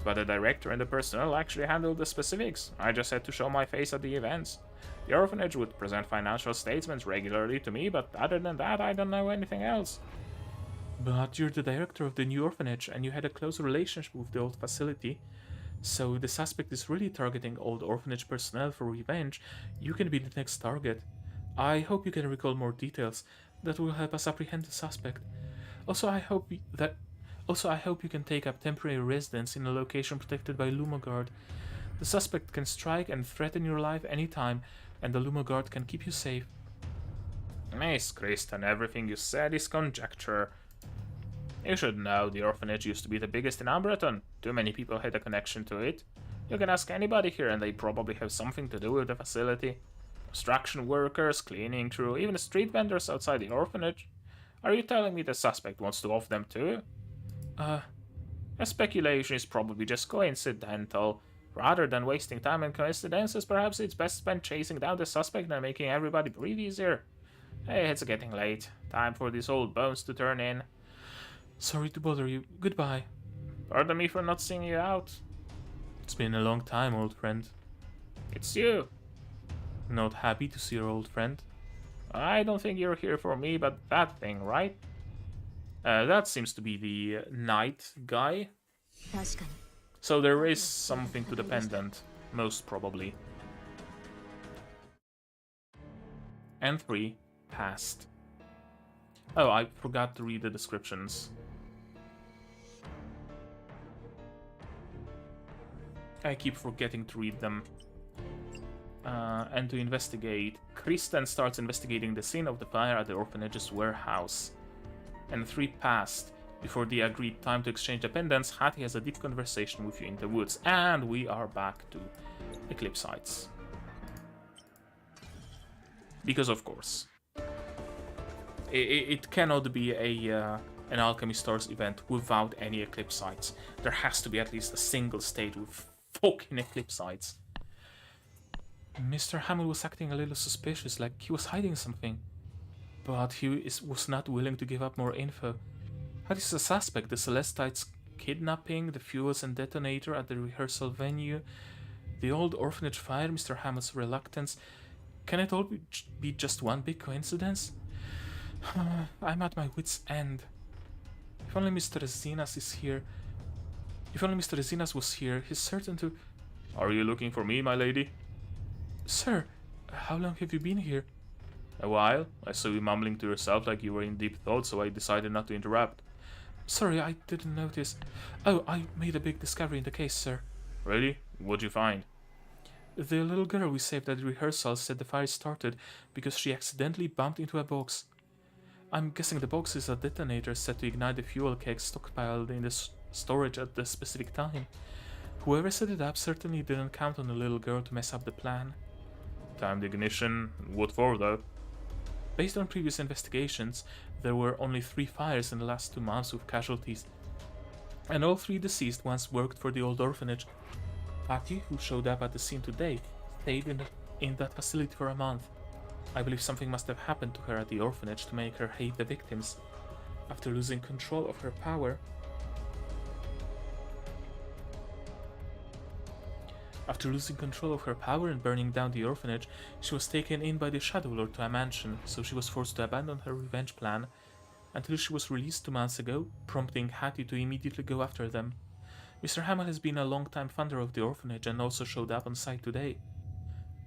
but the director and the personnel actually handled the specifics. I just had to show my face at the events. The orphanage would present financial statements regularly to me, but other than that, I don't know anything else. But you're the director of the new orphanage, and you had a close relationship with the old facility. So the suspect is really targeting old orphanage personnel for revenge. You can be the next target. I hope you can recall more details that will help us apprehend the suspect. Also, I hope you can take up temporary residence in a location protected by Lumogard. The suspect can strike and threaten your life anytime, and the Lumogard can keep you safe. Miss Kristen, everything you said is conjecture. You should know the orphanage used to be the biggest in Ambraton. Too many people had a connection to it. You can ask anybody here and they probably have something to do with the facility. Construction workers, cleaning crew, even street vendors outside the orphanage. Are you telling me the suspect wants to off them too? A speculation is probably just coincidental. Rather than wasting time on coincidences, perhaps it's best spent chasing down the suspect and making everybody breathe easier. Hey, it's getting late. Time for these old bones to turn in. Sorry to bother you. Goodbye. Pardon me for not seeing you out. It's been a long time, old friend. It's you. Not happy to see your old friend? I don't think you're here for me, but that thing, right? That seems to be the knight guy. So there is something to the pendant, most probably. And 3 passed. Oh, I forgot to read the descriptions. I keep forgetting to read them. And to investigate. Kristen starts investigating the scene of the fire at the orphanage's warehouse. And 3 passed. Before the agreed time to exchange the pendants, Hattie has a deep conversation with you in the woods. And we are back to Eclipsites. Because of course. It cannot be an Alchemy Stars event without any Eclipsites. There has to be at least a single stage with fucking Eclipsites. Mr. Hamill was acting a little suspicious, like he was hiding something. But was not willing to give up more info. How is a suspect? The Caelestites kidnapping, the fuels and detonator at the rehearsal venue, the old orphanage fire, Mr. Hamill's reluctance. Can it all be just one big coincidence? I'm at my wit's end. If only Mr. Zenas is here. If only Mr. Zenas was here, he's certain to... Are you looking for me, my lady? Sir, how long have you been here? A while. I saw you mumbling to yourself like you were in deep thought, so I decided not to interrupt. Sorry, I didn't notice. Oh, I made a big discovery in the case, sir. Really? What'd you find? The little girl we saved at rehearsal said the fire started because she accidentally bumped into a box. I'm guessing the box is a detonator set to ignite the fuel kegs stockpiled in the storage at the specific time. Whoever set it up certainly didn't count on the little girl to mess up the plan. Timed ignition? What for, though? Based on previous investigations, there were only 3 fires in the last 2 months with casualties, and all 3 deceased ones worked for the old orphanage. Patty, who showed up at the scene today, stayed in that facility for a month. I believe something must have happened to her at the orphanage to make her hate the victims. After losing control of her power... and burning down the orphanage, she was taken in by the Shadow Lord to a mansion, so she was forced to abandon her revenge plan, until she was released 2 months ago, prompting Hattie to immediately go after them. Mr. Hamill has been a long-time funder of the orphanage and also showed up on site today.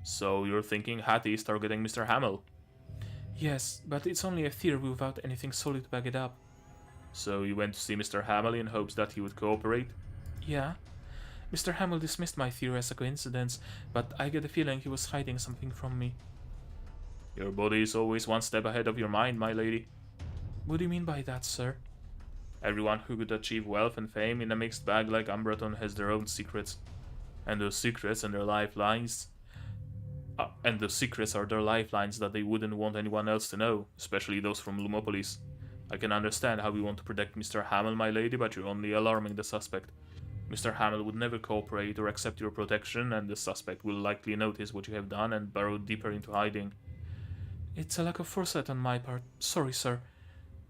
So you're thinking Hattie is targeting Mr. Hamill? Yes, but it's only a theory without anything solid to back it up. So you went to see Mr. Hamill in hopes that he would cooperate? Yeah. Mr. Hamill dismissed my theory as a coincidence, but I get the feeling he was hiding something from me. Your body is always one step ahead of your mind, my lady. What do you mean by that, sir? Everyone who could achieve wealth and fame in a mixed bag like Umbraton has their own secrets. And those secrets and their lifelines... and those secrets are their lifelines that they wouldn't want anyone else to know, especially those from Lumopolis. I can understand how you want to protect Mr. Hamill, my lady, but you're only alarming the suspect. Mr. Hamill would never cooperate or accept your protection, and the suspect will likely notice what you have done and burrow deeper into hiding. It's a lack of foresight on my part. Sorry, sir.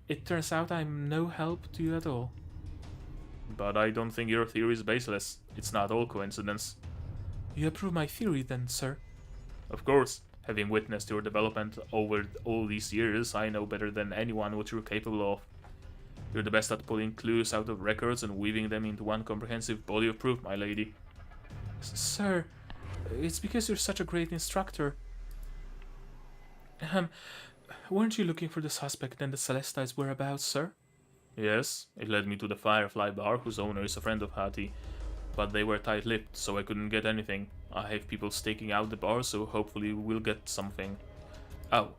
It turns out I'm no help to you at all. But I don't think your theory is baseless. It's not all coincidence. You approve my theory then, sir? Of course. Having witnessed your development over all these years, I know better than anyone what you're capable of. You're the best at pulling clues out of records and weaving them into one comprehensive body of proof, my lady. Sir, it's because you're such a great instructor. Weren't you looking for the suspect and the Caelestites' whereabouts, sir? Yes, it led me to the Firefly Bar, whose owner is a friend of Hattie. But they were tight-lipped, so I couldn't get anything. I have people staking out the bar, so hopefully we'll get something. Oh.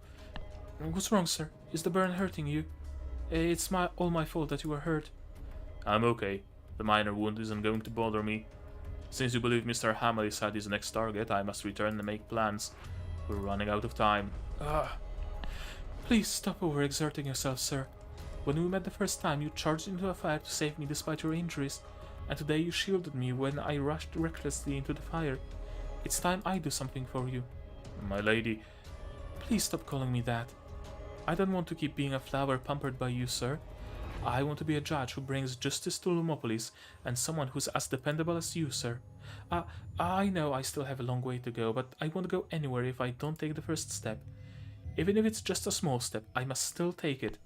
What's wrong, sir? Is the burn hurting you? It's all my fault that you were hurt. I'm okay. The minor wound isn't going to bother me. Since you believe Mr. Hamill is Hattie's next target, I must return and make plans. We're running out of time. Please stop overexerting yourself, sir. When we met the first time, you charged into a fire to save me despite your injuries, and today you shielded me when I rushed recklessly into the fire. It's time I do something for you. My lady... Please stop calling me that. I don't want to keep being a flower pampered by you, sir. I want to be a judge who brings justice to Lumopolis, and someone who's as dependable as you, sir. I know I still have a long way to go, but I won't go anywhere if I don't take the first step. Even if it's just a small step, I must still take it.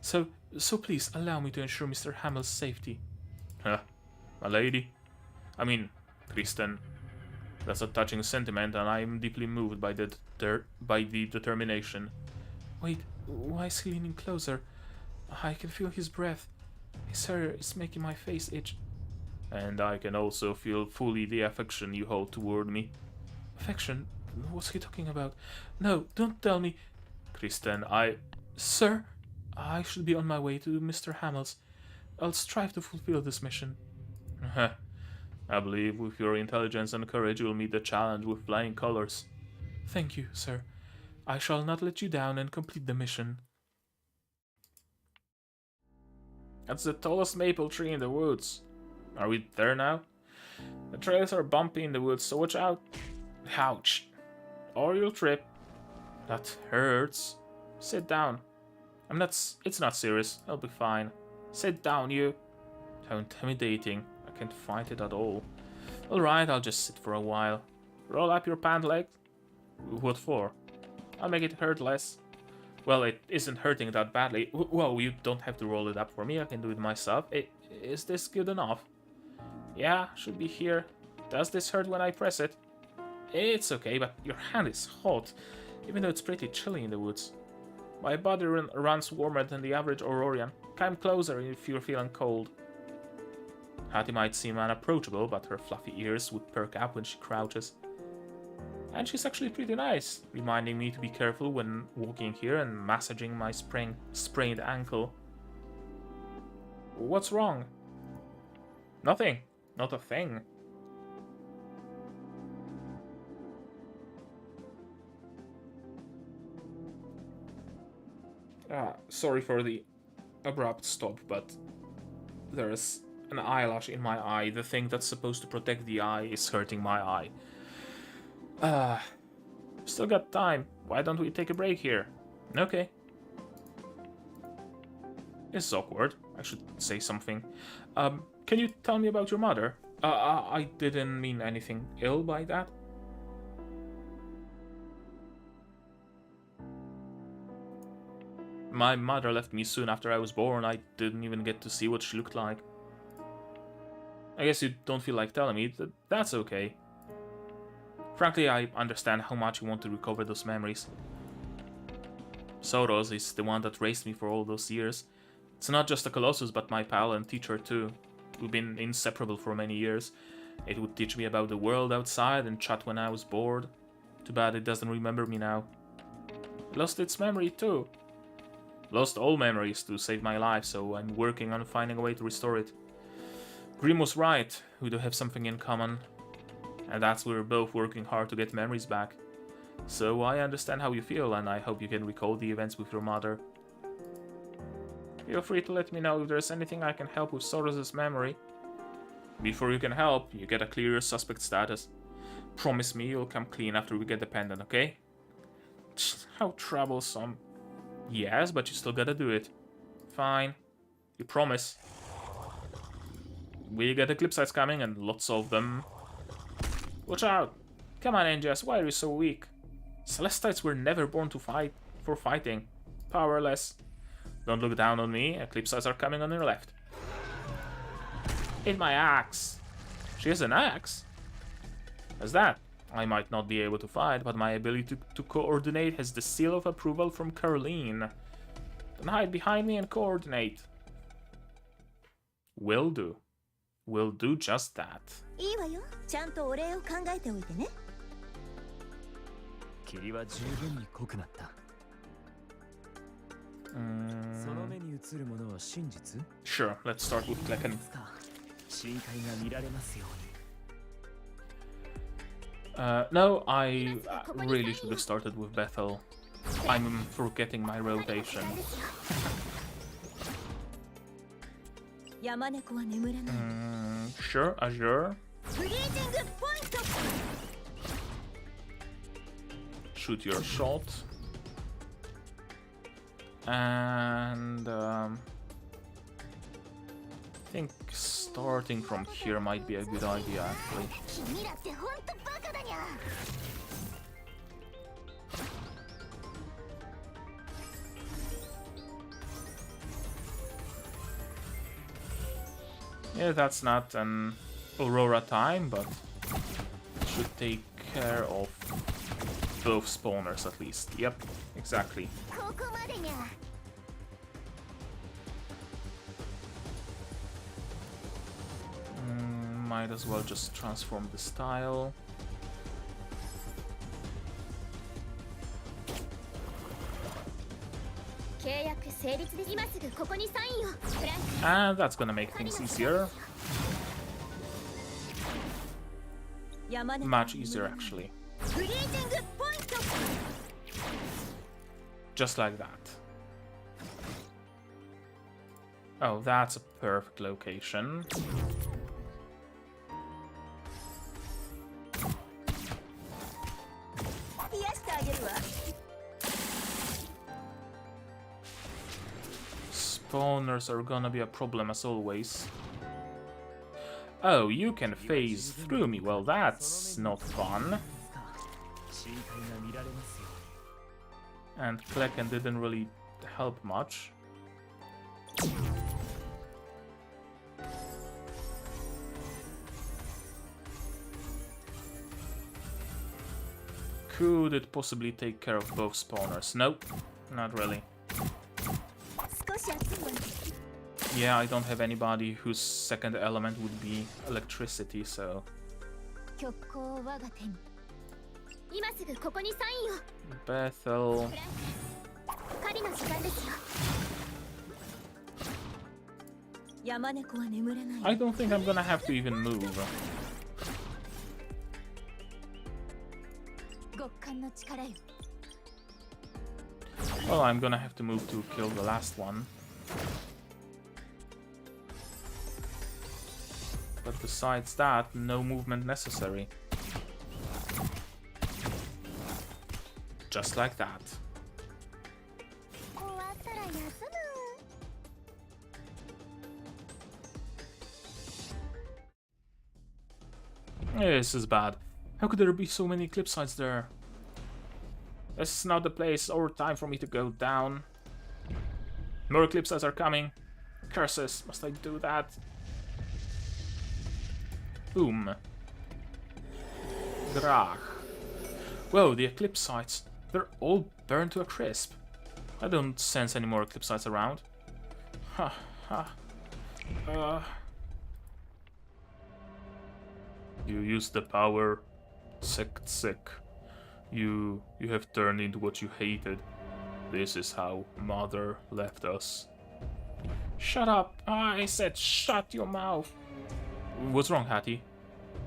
So please allow me to ensure Mr. Hamill's safety. Huh, my lady? I mean, Kristen. That's a touching sentiment, and I am deeply moved by the determination. Wait, why is he leaning closer? I can feel his breath. His hair is making my face itch. And I can also feel fully the affection you hold toward me. Affection? What's he talking about? No, don't tell me. Kristen, Sir, I should be on my way to Mr. Hamill's. I'll strive to fulfill this mission. I believe with your intelligence and courage you'll meet the challenge with flying colors. Thank you, sir. I shall not let you down and complete the mission. That's the tallest maple tree in the woods. Are we there now? The trails are bumpy in the woods, so watch out. Ouch. Or you'll trip. That hurts. Sit down. It's not serious. I'll be fine. Sit down, you. How intimidating. I can't fight it at all. Alright, I'll just sit for a while. Roll up your pant leg. What for? I'll make it hurt less. Well, it isn't hurting that badly. Well, you don't have to roll it up for me. I can do it myself. Is this good enough? Yeah, should be here. Does this hurt when I press it? It's okay, but your hand is hot, even though it's pretty chilly in the woods. My body runs warmer than the average Aurorian. Come closer if you're feeling cold. Hattie might seem unapproachable, but her fluffy ears would perk up when she crouches. And she's actually pretty nice, reminding me to be careful when walking here and massaging my sprained ankle. What's wrong? Nothing. Not a thing. Sorry for the abrupt stop, but there's an eyelash in my eye. The thing that's supposed to protect the eye is hurting my eye. Still got time. Why don't we take a break here? Okay. This is awkward. I should say something. Can you tell me about your mother? I didn't mean anything ill by that. My mother left me soon after I was born. I didn't even get to see what she looked like. I guess you don't feel like telling me. That's okay. Frankly, I understand how much you want to recover those memories. Soros is the one that raised me for all those years. It's not just a Colossus, but my pal and teacher too. We've been inseparable for many years. It would teach me about the world outside and chat when I was bored. Too bad it doesn't remember me now. Lost its memory too. Lost all memories to save my life, so I'm working on finding a way to restore it. Grimm was right, we do have something in common. And that's we're both working hard to get memories back. So I understand how you feel, and I hope you can recall the events with your mother. Feel free to let me know if there's anything I can help with Soros' memory. Before you can help, you get a clear suspect status. Promise me you'll come clean after we get the pendant, okay? How troublesome. Yes, but you still gotta do it. Fine. You promise. We get Eclipsites coming, and lots of them. Watch out! Come on, Angias, why are you so weak? Caelestites were never born to fight for fighting. Powerless. Don't look down on me. Eclipsites are coming on your left. Hit my axe. She has an axe? How's that? I might not be able to fight, but my ability to coordinate has the seal of approval from Caroline. Then hide behind me and coordinate. Will do. Will do just that. いいわよ。ちゃんとお礼を考えておいてね。霧は十分に濃くなった。その目に映るものは真実？ Sure, let's start with Klecken. 深海が見られますように。No, I really should have started with Bethel. I'm forgetting my rotation. Sure, Azure. Shoot your shot. And I think starting from here might be a good idea, actually. Yeah, that's not an Aurora time, but it should take care of both spawners at least. Yep, exactly. Might as well just transform the style. And that's gonna make things easier. Much easier, actually. Just like that. Oh, that's a perfect location. Spawners are gonna be a problem as always. Oh, you can phase through me. Well, that's not fun. And Klecken didn't really help much. Could it possibly take care of both spawners? Nope, not really. Yeah, I don't have anybody whose second element would be electricity, so... Bethel... I don't think I'm gonna have to even move. Well, I'm gonna have to move to kill the last one. But besides that, no movement necessary. Just like that. This is bad. How could there be so many Eclipsites there? This is not the place or time for me to go down. More Eclipsites are coming. Curses, must I do that? Boom. Grach. Whoa, the Eclipsites. They're all burned to a crisp. I don't sense any more Eclipsites around. Ha ha. You used the power. Sick. You have turned into what you hated. This is how Mother left us. Shut up! I said shut your mouth! What's wrong, Hattie?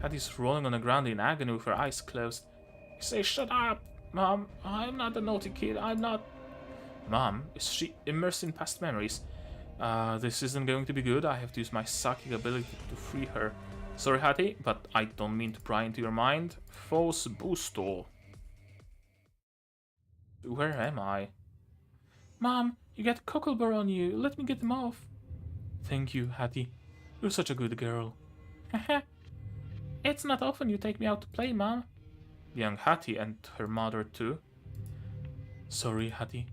Hattie's rolling on the ground in agony with her eyes closed. You say shut up! Mom, I'm not a naughty kid, I'm not... Mom, is she immersed in past memories? This isn't going to be good. I have to use my psychic ability to free her. Sorry, Hattie, but I don't mean to pry into your mind. False boosto. Where am I? Mom, you got Cocklebur on you. Let me get them off. Thank you, Hattie. You're such a good girl. Haha. It's not often you take me out to play, Mom. Young Hattie and her mother too. Sorry, Hattie.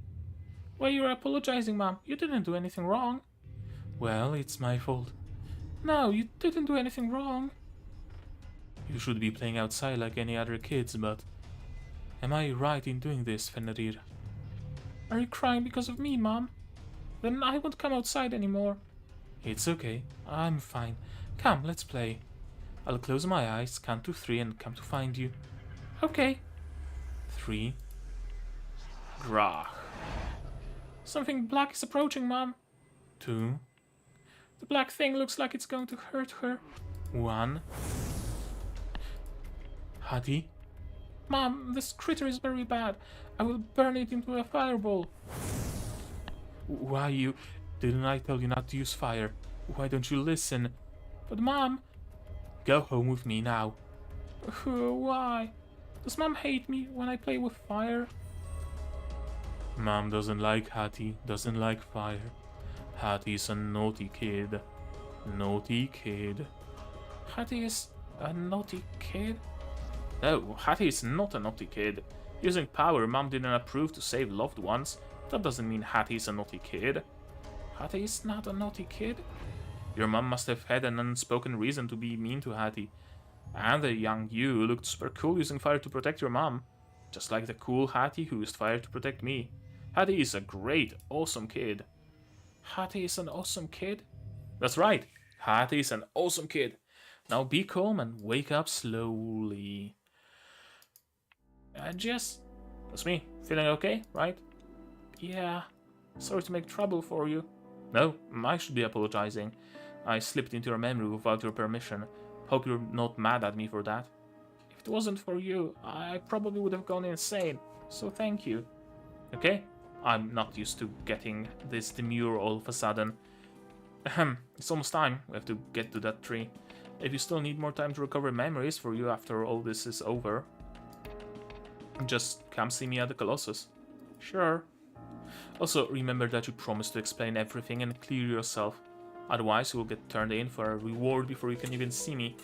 Why you're apologizing, Mom? You didn't do anything wrong. Well, it's my fault. No, you didn't do anything wrong. You should be playing outside like any other kids, but... Am I right in doing this, Fenrir? Are you crying because of me, Mom? Then I won't come outside anymore. It's okay. I'm fine. Come, let's play. I'll close my eyes, count to 3 and come to find you. Okay. 3. Grach. Something black is approaching, Mom. 2. The black thing looks like it's going to hurt her. 1. Hattie? Mom, this critter is very bad. I will burn it into a fireball. Why you... Didn't I tell you not to use fire? Why don't you listen? But Mom... Go home with me now. Why? Does Mom hate me when I play with fire? Mom doesn't like Hattie, doesn't like fire. Hattie's a naughty kid. Naughty kid. Hattie is a naughty kid? No, Hattie is not a naughty kid. Using power Mom didn't approve to save loved ones. That doesn't mean Hattie is a naughty kid. Hattie is not a naughty kid? Your mom must have had an unspoken reason to be mean to Hattie. And the young you looked super cool using fire to protect your mom. Just like the cool Hattie who used fire to protect me. Hattie is a great, awesome kid. Hattie is an awesome kid? That's right, Hattie is an awesome kid. Now be calm and wake up slowly. Jess, that's me. Feeling okay, right? Yeah. Sorry to make trouble for you. No, I should be apologizing. I slipped into your memory without your permission. Hope you're not mad at me for that. If it wasn't for you, I probably would have gone insane. So thank you. Okay? I'm not used to getting this demure all of a sudden. It's almost time. We have to get to that tree. If you still need more time to recover memories for you after all this is over, just come see me at the Colossus. Sure. Also, remember that you promised to explain everything and clear yourself. Otherwise, you will get turned in for a reward before you can even see me.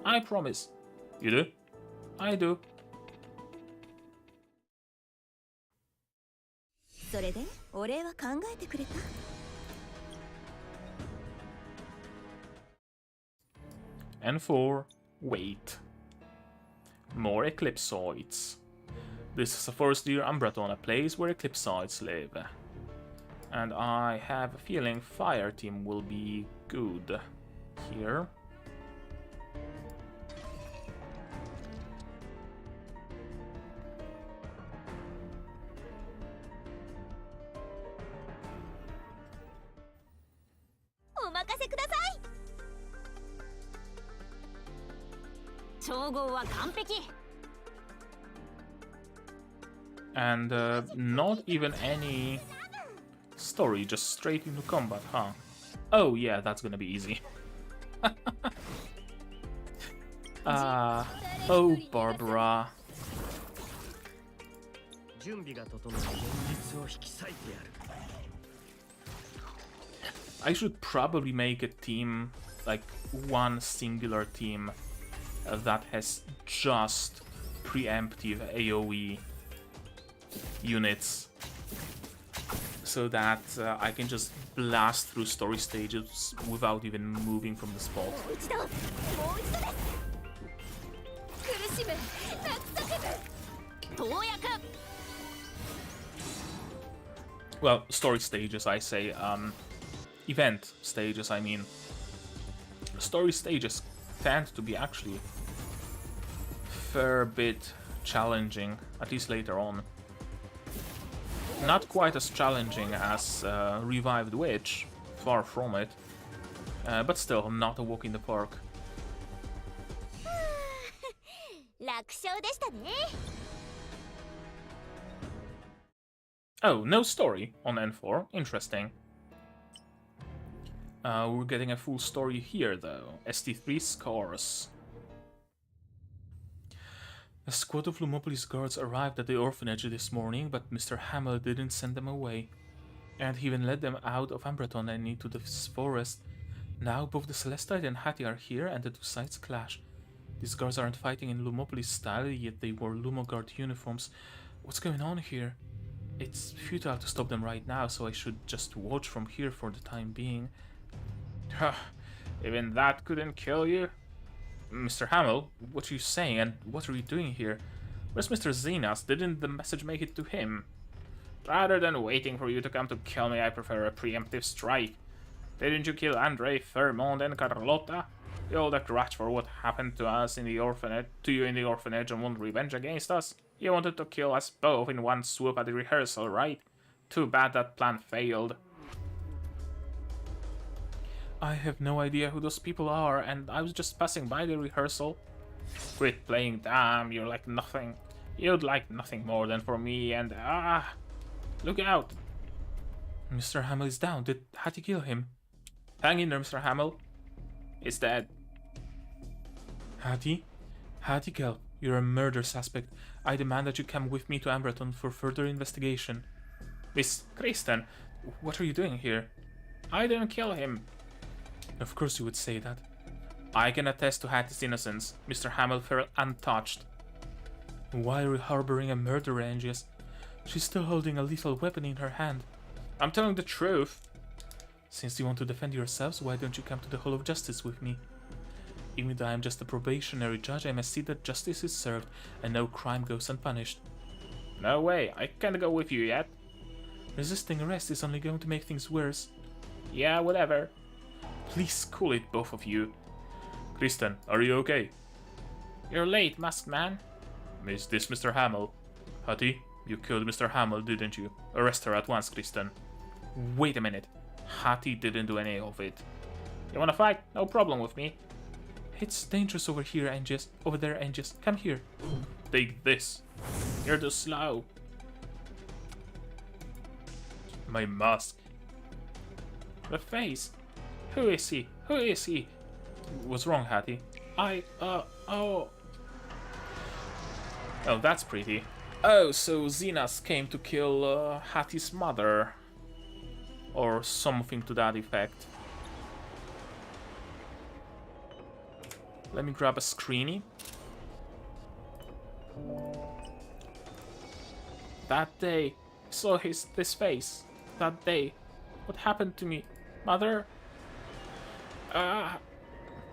I promise. You do? I do. それでお礼は考えてくれた？ And for wait. More Eclipsites. This is the first year Umbraton, a place where Eclipsites live. And I have a feeling Fire Team will be good here. And not even any story, just straight into combat, huh? Oh yeah, that's gonna be easy. Oh Barbara. I should probably make a team, like one singular team that has just preemptive AoE units, so that I can just blast through story stages without even moving from the spot. Well, story stages, I say. Event stages, I mean. Story stages tend to be actually fair bit challenging, at least later on. Not quite as challenging as Revived Witch, far from it, but still not a walk in the park. Oh, no story on N4, interesting. We're getting a full story here though. ST3 scars. A squad of Lumopolis guards arrived at the orphanage this morning, but Mr. Hamill didn't send them away. And he even led them out of Umbraton and into the forest. Now both the Caelestite and Hattie are here, and the two sides clash. These guards aren't fighting in Lumopolis style, yet they wore Lumoguard uniforms. What's going on here? It's futile to stop them right now, so I should just watch from here for the time being. Even that couldn't kill you? Mr. Hamill, what are you saying, and what are you doing here? Where's Mr. Zenas? Didn't the message make it to him? Rather than waiting for you to come to kill me, I prefer a preemptive strike. Didn't you kill Andre, Fairmont, and Carlotta? You hold a grudge for what happened to us in the orphanage, and want revenge against us? You wanted to kill us both in one swoop at the rehearsal, right? Too bad that plan failed. I have no idea who those people are, and I was just passing by the rehearsal. Quit playing dumb, you're like nothing. You'd like nothing more than for me, and look out! Mr. Hamill is down. Did Hattie kill him? Hang in there, Mr. Hamill. He's dead. Hattie? Hattie Kelp, you're a murder suspect. I demand that you come with me to Umbraton for further investigation. Miss Kristen, what are you doing here? I didn't kill him. Of course you would say that. I can attest to Hattie's innocence. Mr. Hamill felt untouched. Why are you harboring a murderer, Angius? She's still holding a lethal weapon in her hand. I'm telling the truth. Since you want to defend yourselves, why don't you come to the Hall of Justice with me? Even though I'm just a probationary judge, I must see that justice is served and no crime goes unpunished. No way, I can't go with you yet. Resisting arrest is only going to make things worse. Yeah, whatever. Please cool it, both of you. Kristen, are you okay? You're late, masked man. Is this Mr. Hamill? Hattie, you killed Mr. Hamill, didn't you? Arrest her at once, Kristen. Wait a minute. Hattie didn't do any of it. You wanna fight? No problem with me. It's dangerous over here, Angius. Over there, Angius. Come here. Take this. You're too slow. My mask. The face. Who is he? Who is he? What's wrong, Hattie? Oh, that's pretty. Oh, so Zenas came to kill Hattie's mother. Or something to that effect. Let me grab a screeny. That day, I saw this face. That day. What happened to me? Mother?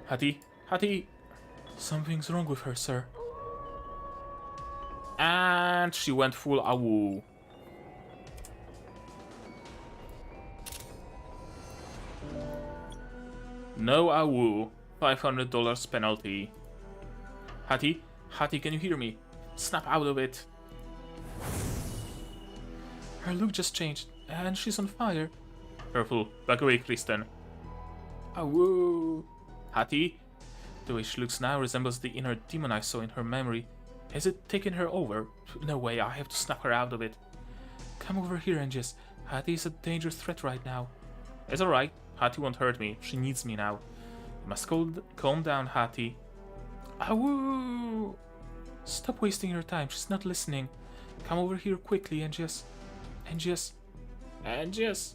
Hattie? Hattie? Something's wrong with her, sir. And she went full awoo. No awoo. $500 penalty. Hattie? Hattie, can you hear me? Snap out of it. Her look just changed, and she's on fire. Careful. Back away, Kristen. Awoo. Hattie? The way she looks now resembles the inner demon I saw in her memory. Has it taken her over? No way, I have to snap her out of it. Come over here, Angus. Hattie is a dangerous threat right now. It's alright. Hattie won't hurt me. She needs me now. You must calm down, Hattie. Awoo! Stop wasting your time. She's not listening. Come over here quickly, Angus. Angus. Angus.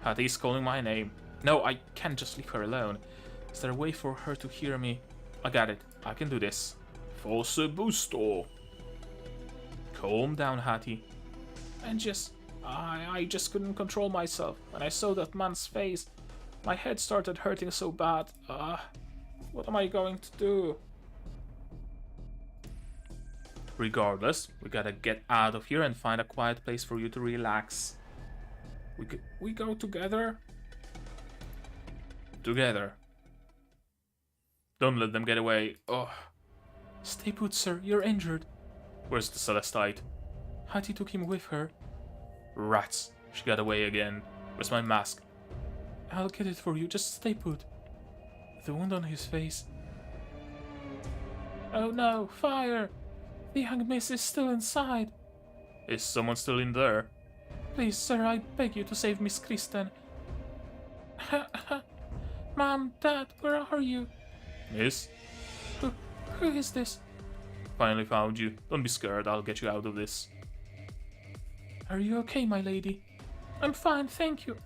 Hattie's calling my name. No, I can't just leave her alone. Is there a way for her to hear me? I got it. I can do this. Force boosto. Calm down, Hattie. Angus. I just couldn't control myself. When I saw that man's face, my head started hurting so bad. What am I going to do? Regardless, we gotta get out of here and find a quiet place for you to relax. We go together? Together. Don't let them get away. Oh. Stay put, sir. You're injured. Where's the Celestite? Hattie took him with her. Rats. She got away again. Where's my mask? I'll get it for you. Just stay put. The wound on his face. Oh no, fire! The young miss is still inside. Is someone still in there? Please, sir, I beg you to save Miss Kristen. Mom, Dad, where are you? Miss? Who is this? Finally found you. Don't be scared, I'll get you out of this. Are you okay, my lady? I'm fine, thank you.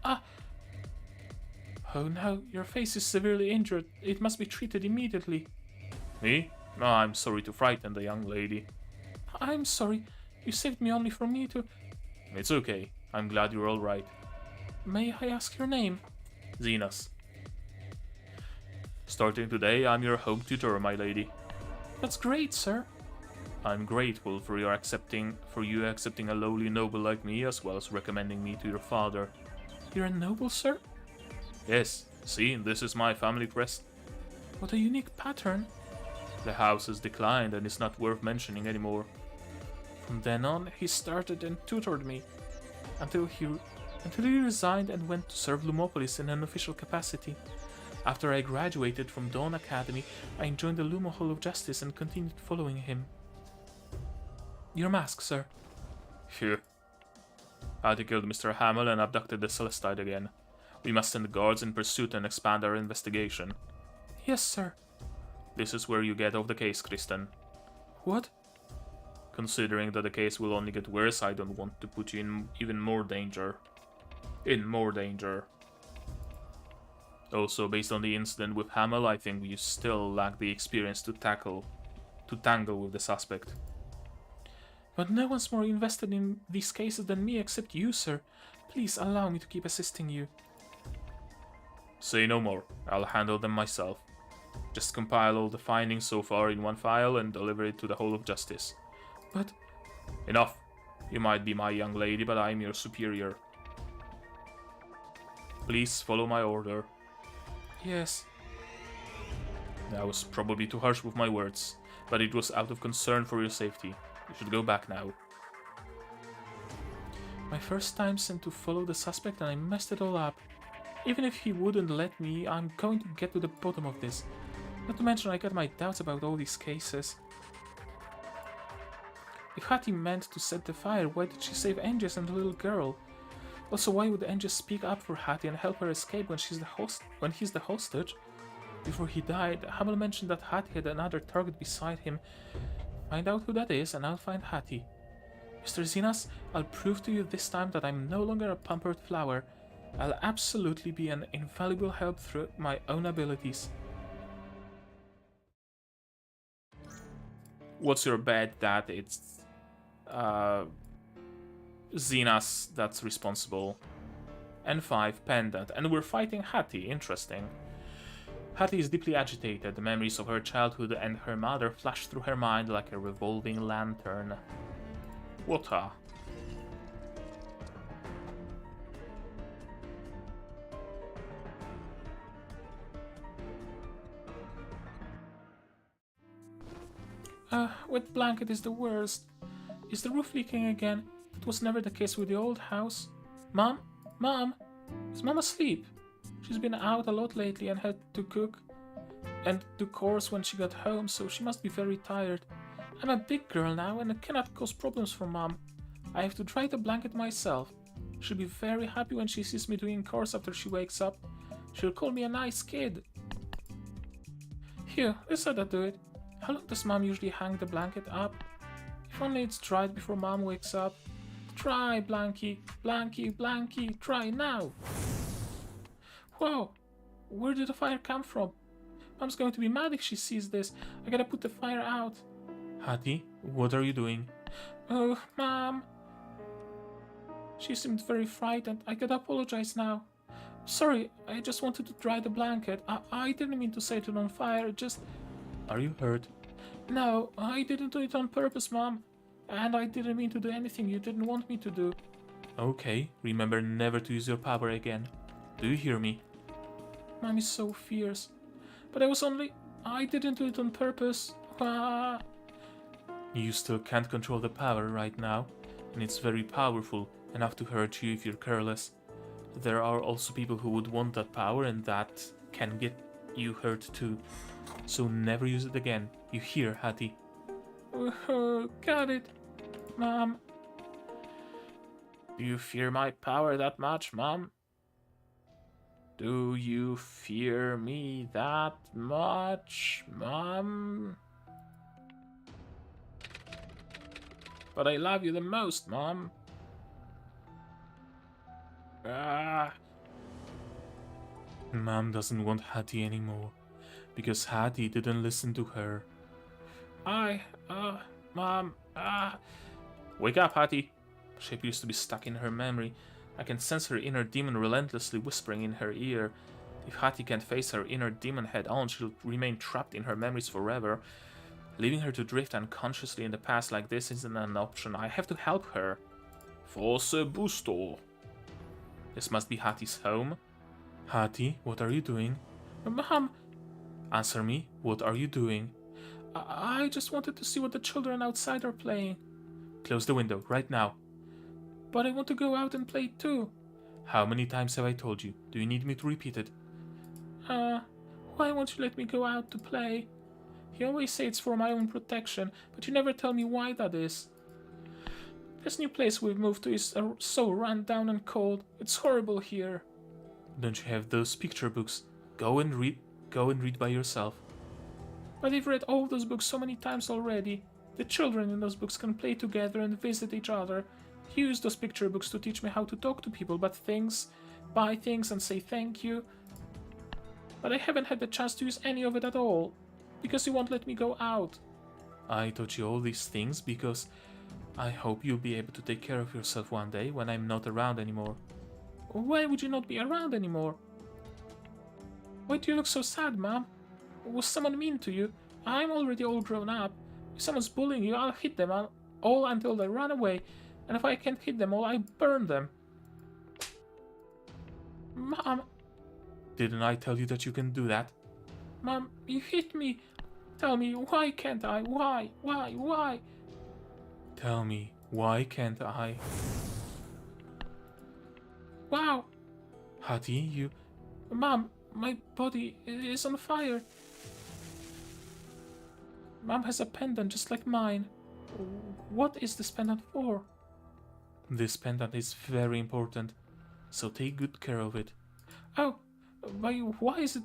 Oh no, your face is severely injured. It must be treated immediately. Me? No, I'm sorry to frighten the young lady. I'm sorry. You saved me only for me to... It's okay. I'm glad you're alright. May I ask your name? Zenas. Starting today, I'm your home tutor, my lady. That's great, sir. I'm grateful for you accepting a lowly noble like me, as well as recommending me to your father. You're a noble, sir? Yes. See, this is my family crest. What a unique pattern. The house has declined and is not worth mentioning anymore. From then on, he started and tutored me, until he resigned and went to serve Lumopolis in an official capacity. After I graduated from Dawn Academy, I joined the Lumo Hall of Justice and continued following him. Your mask, sir. Phew. Hattie killed Mr. Hamill and abducted the Celestite again. We must send guards in pursuit and expand our investigation. Yes, sir. This is where you get off the case, Kristen. What? Considering that the case will only get worse, I don't want to put you in even more danger. Also, based on the incident with Hamill, I think you still lack the experience to tangle with the suspect. But no one's more invested in these cases than me except you, sir. Please allow me to keep assisting you. Say no more. I'll handle them myself. Just compile all the findings so far in one file and deliver it to the Hall of Justice. But... Enough. You might be my young lady, but I'm your superior. Please follow my order. Yes. I was probably too harsh with my words, but it was out of concern for your safety. You should go back now. My first time sent to follow the suspect and I messed it all up. Even if he wouldn't let me, I'm going to get to the bottom of this. Not to mention I got my doubts about all these cases. If Hattie meant to set the fire, why did she save Angus and the little girl? Also, why would Angie speak up for Hattie and help her escape when he's the hostage? Before he died, Hamel mentioned that Hattie had another target beside him. Find out who that is, and I'll find Hattie. Mr. Zenas, I'll prove to you this time that I'm no longer a pampered flower. I'll absolutely be an invaluable help through my own abilities. What's your bet that it's Zenas that's responsible? N5, Pendant, and we're fighting Hattie, interesting. Hattie is deeply agitated. The memories of her childhood and her mother flash through her mind like a revolving lantern. Water. Wet blanket is the worst. Is the roof leaking again? That was never the case with the old house. Mom? Mom? Is Mom asleep? She's been out a lot lately and had to cook and do chores when she got home, so she must be very tired. I'm a big girl now and I cannot cause problems for Mom. I have to dry the blanket myself. She'll be very happy when she sees me doing chores after she wakes up. She'll call me a nice kid. Here, let's let her do it. How long does Mom usually hang the blanket up? If only it's dried before Mom wakes up. Try, Blanky, Blanky, Blanky, try now! Whoa! Where did the fire come from? Mom's going to be mad if she sees this. I gotta put the fire out. Hattie, what are you doing? Oh, Mom! She seemed very frightened. I gotta apologize now. Sorry, I just wanted to dry the blanket. I didn't mean to set it on fire, just... Are you hurt? No, I didn't do it on purpose, Mom. And I didn't mean to do anything you didn't want me to do. Okay, remember never to use your power again. Do you hear me? Mom is so fierce. But I didn't do it on purpose. Ah. You still can't control the power right now, and it's very powerful, enough to hurt you if you're careless. There are also people who would want that power, and that can get you hurt too. So never use it again. You hear, Hattie? Got it, Mom. Do you fear my power that much, Mom? Do you fear me that much, Mom? But I love you the most, Mom. Mom doesn't want Hattie anymore, because Hattie didn't listen to her. Mom, Wake up, Hattie! She appears to be stuck in her memory. I can sense her inner demon relentlessly whispering in her ear. If Hattie can't face her inner demon head-on, she'll remain trapped in her memories forever. Leaving her to drift unconsciously in the past like this isn't an option. I have to help her. Force busto. This must be Hattie's home. Hattie, what are you doing? Mom! Answer me, what are you doing? I just wanted to see what the children outside are playing. Close the window, right now. But I want to go out and play too. How many times have I told you? Do you need me to repeat it? Why won't you let me go out to play? You always say it's for my own protection, but you never tell me why that is. This new place we've moved to is so run down and cold. It's horrible here. Don't you have those picture books? Go and read by yourself. But I've read all those books so many times already. The children in those books can play together and visit each other. Use those picture books to teach me how to talk to people about things, buy things and say thank you. But I haven't had the chance to use any of it at all, because you won't let me go out. I taught you all these things because I hope you'll be able to take care of yourself one day when I'm not around anymore. Why would you not be around anymore? Why do you look so sad, Mom? Was someone mean to you? I'm already all grown up. If someone's bullying you, I'll hit them all until they run away. And if I can't hit them all, I burn them. Mom! Didn't I tell you that you can do that? Mom, you hit me. Tell me, why can't I? Why? Tell me, why can't I? Wow! Hattie, you... Mom, my body is on fire. Mom has a pendant just like mine. What is this pendant for? This pendant is very important. So take good care of it. Oh, why is it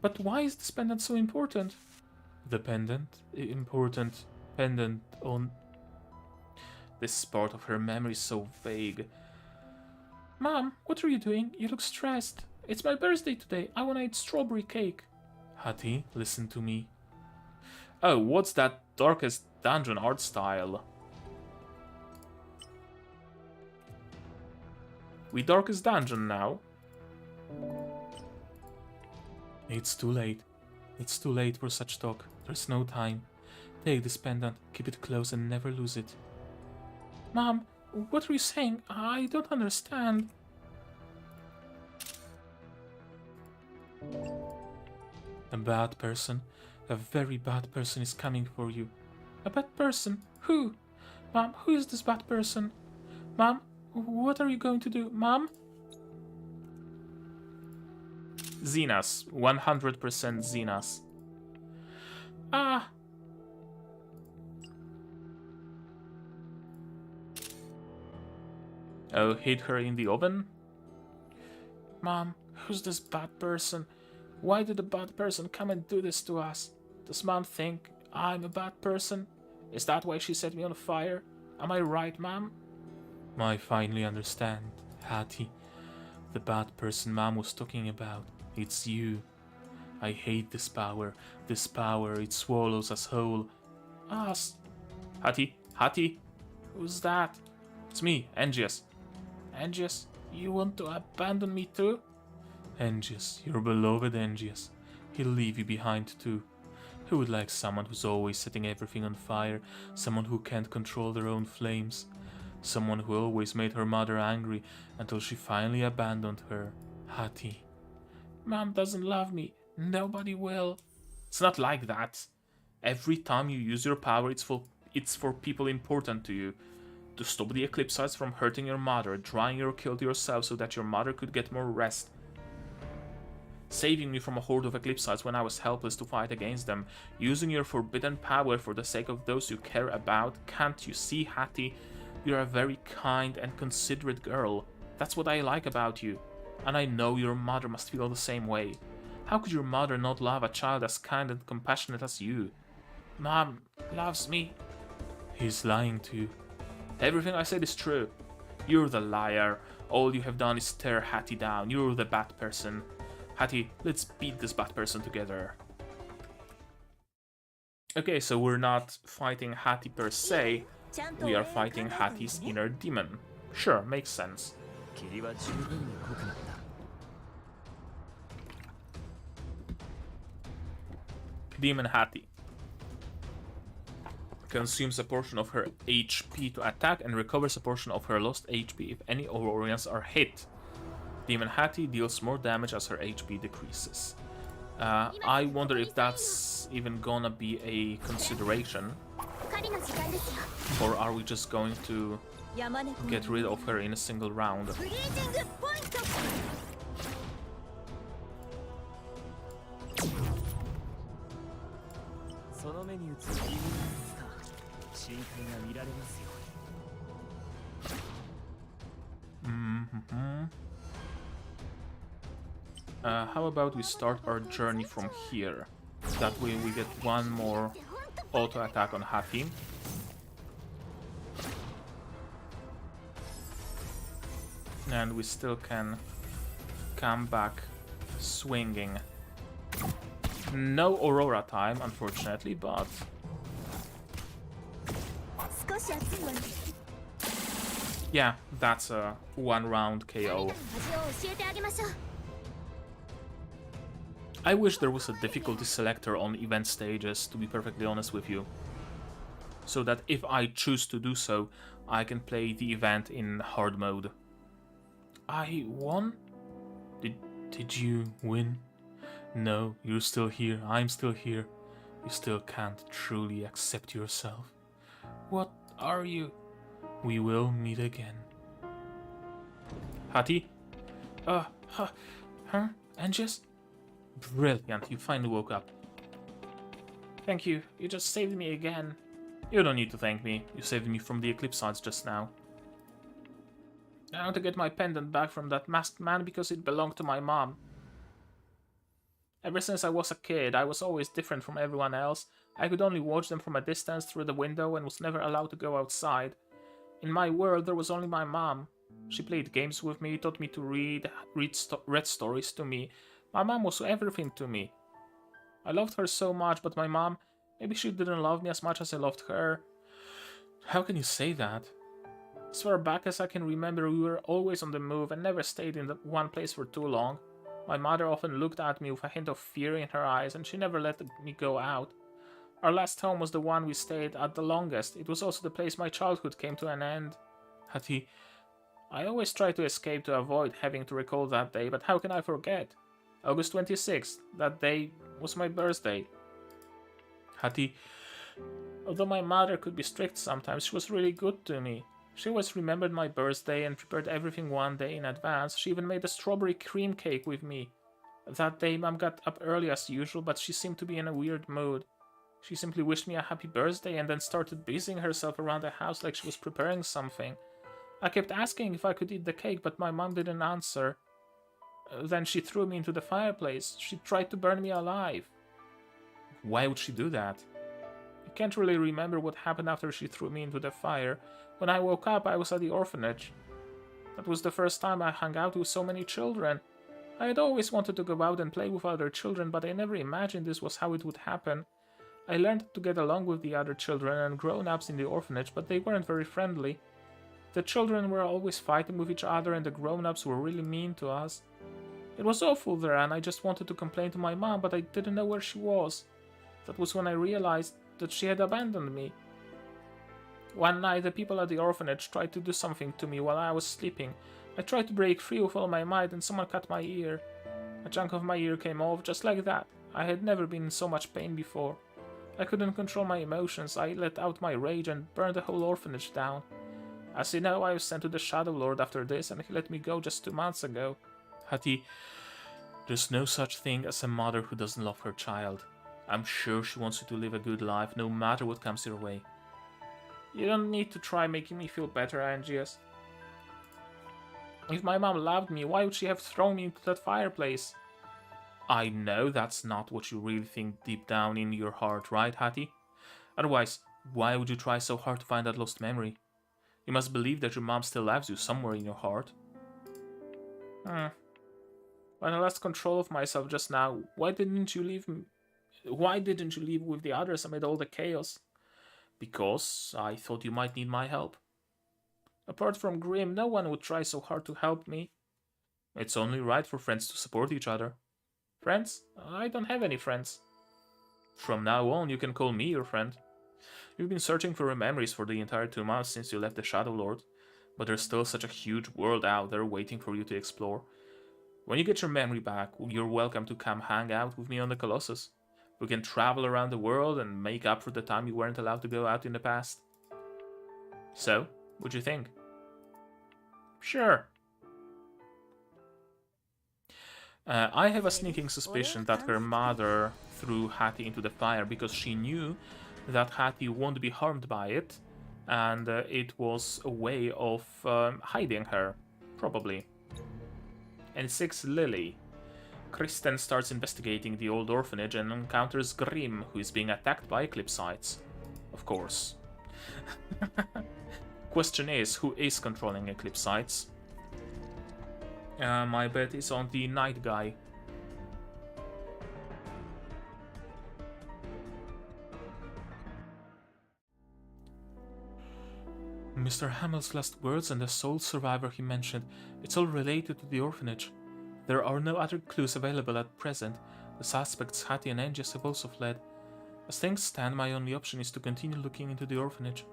But why is this pendant so important? The pendant? Important pendant on... This part of her memory is so vague. Mom, what are you doing? You look stressed. It's my birthday today. I wanna eat strawberry cake. Hattie, listen to me. Oh, what's that darkest dungeon art style? We darkest dungeon now. It's too late. It's too late for such talk. There's no time. Take this pendant, keep it close and never lose it. Mom, what are you saying? I don't understand. A bad person, a very bad person is coming for you. A bad person? Who? Mom, who is this bad person? Mom, what are you going to do? Mom? Xenas. 100% Xenas. Ah! Oh, hid her in the oven? Mom, who's this bad person? Why did the bad person come and do this to us? Does Mom think I'm a bad person? Is that why she set me on fire? Am I right, Mom? I finally understand, Hattie. The bad person Mom was talking about. It's you. I hate this power. This power, it swallows us whole. Us? Hattie? Hattie? Who's that? It's me, Angius. Angius, you want to abandon me too? Angius, your beloved Angius. He'll leave you behind too. Who would like someone who's always setting everything on fire? Someone who can't control their own flames? Someone who always made her mother angry until she finally abandoned her? Hattie. Mom doesn't love me. Nobody will. It's not like that. Every time you use your power, it's for people important to you. To stop the Eclipsites from hurting your mother, trying or killed yourself so that your mother could get more rest. Saving me from a horde of Eclipsites when I was helpless to fight against them. Using your forbidden power for the sake of those you care about. Can't you see, Hattie? You're a very kind and considerate girl. That's what I like about you. And I know your mother must feel the same way. How could your mother not love a child as kind and compassionate as you? Mom loves me. He's lying to you. Everything I said is true. You're the liar. All you have done is tear Hattie down. You're the bad person. Hattie, let's beat this bad person together. Okay, so we're not fighting Hattie per se. We are fighting Hattie's inner demon. Sure, makes sense. Demon Hattie consumes a portion of her HP to attack and recovers a portion of her lost HP if any Aurorians are hit. Demon Hattie deals more damage as her HP decreases. I wonder if that's even gonna be a consideration. Or are we just going to get rid of her in a single round? How about we start our journey from here? That way we get one more auto attack on Hattie. And we still can come back swinging. No Aurora time, unfortunately, but... yeah, that's a one-round KO. I wish there was a difficulty selector on event stages, to be perfectly honest with you. So that if I choose to do so, I can play the event in hard mode. I won? Did you win? No, you're still here, I'm still here. You still can't truly accept yourself. What are you? We will meet again. Hattie? Huh? Angius? Brilliant, you finally woke up. Thank you, you just saved me again. You don't need to thank me, you saved me from the Eclipsites just now. I want to get my pendant back from that masked man because it belonged to my mom. Ever since I was a kid, I was always different from everyone else. I could only watch them from a distance through the window and was never allowed to go outside. In my world, there was only my mom. She played games with me, taught me to read stories to me. My mom was everything to me. I loved her so much, but my mom, maybe she didn't love me as much as I loved her. How can you say that? As far back as I can remember, we were always on the move and never stayed in one place for too long. My mother often looked at me with a hint of fear in her eyes, and she never let me go out. Our last home was the one we stayed at the longest. It was also the place my childhood came to an end. Hattie, I always try to escape to avoid having to recall that day, but how can I forget? August 26th, that day was my birthday. Hattie, although my mother could be strict sometimes, she was really good to me. She always remembered my birthday and prepared everything one day in advance. She even made a strawberry cream cake with me. That day, Mom got up early as usual, but she seemed to be in a weird mood. She simply wished me a happy birthday and then started busying herself around the house like she was preparing something. I kept asking if I could eat the cake, but my mom didn't answer. Then she threw me into the fireplace. She tried to burn me alive. Why would she do that? I can't really remember what happened after she threw me into the fire. When I woke up, I was at the orphanage. That was the first time I hung out with so many children. I had always wanted to go out and play with other children, but I never imagined this was how it would happen. I learned to get along with the other children and grown-ups in the orphanage, but they weren't very friendly. The children were always fighting with each other and the grown-ups were really mean to us. It was awful there, and I just wanted to complain to my mom, but I didn't know where she was. That was when I realized that she had abandoned me. One night, the people at the orphanage tried to do something to me while I was sleeping. I tried to break free with all my might and someone cut my ear. A chunk of my ear came off just like that. I had never been in so much pain before. I couldn't control my emotions. I let out my rage and burned the whole orphanage down. As you know, I was sent to the Shadow Lord after this, and he let me go just 2 months ago. Hattie, there's no such thing as a mother who doesn't love her child. I'm sure she wants you to live a good life, no matter what comes your way. You don't need to try making me feel better, Angius. If my mom loved me, why would she have thrown me into that fireplace? I know that's not what you really think deep down in your heart, right, Hattie? Otherwise, why would you try so hard to find that lost memory? You must believe that your mom still loves you somewhere in your heart. When I lost control of myself just now, why didn't you leave me? Why didn't you leave with the others amid all the chaos? Because I thought you might need my help. Apart from Grimm, no one would try so hard to help me. It's only right for friends to support each other. Friends? I don't have any friends. From now on, you can call me your friend. You've been searching for your memories for the entire 2 months since you left the Shadow Lord, but there's still such a huge world out there waiting for you to explore. When you get your memory back, you're welcome to come hang out with me on the Colossus. We can travel around the world and make up for the time you weren't allowed to go out in the past. So, what'd you think? Sure. I have a sneaking suspicion that her mother threw Hattie into the fire because she knew that Hattie won't be harmed by it, and it was a way of hiding her, probably. And 6 Lily. Kristen starts investigating the old orphanage and encounters Grimm, who is being attacked by Eclipsites. Of course. Question is, who is controlling Eclipsites? My bet is on the night guy. Mr. Hamill's last words and the sole survivor he mentioned, it's all related to the orphanage. There are no other clues available at present. The suspects, Hattie and Angius, have also fled. As things stand, my only option is to continue looking into the orphanage.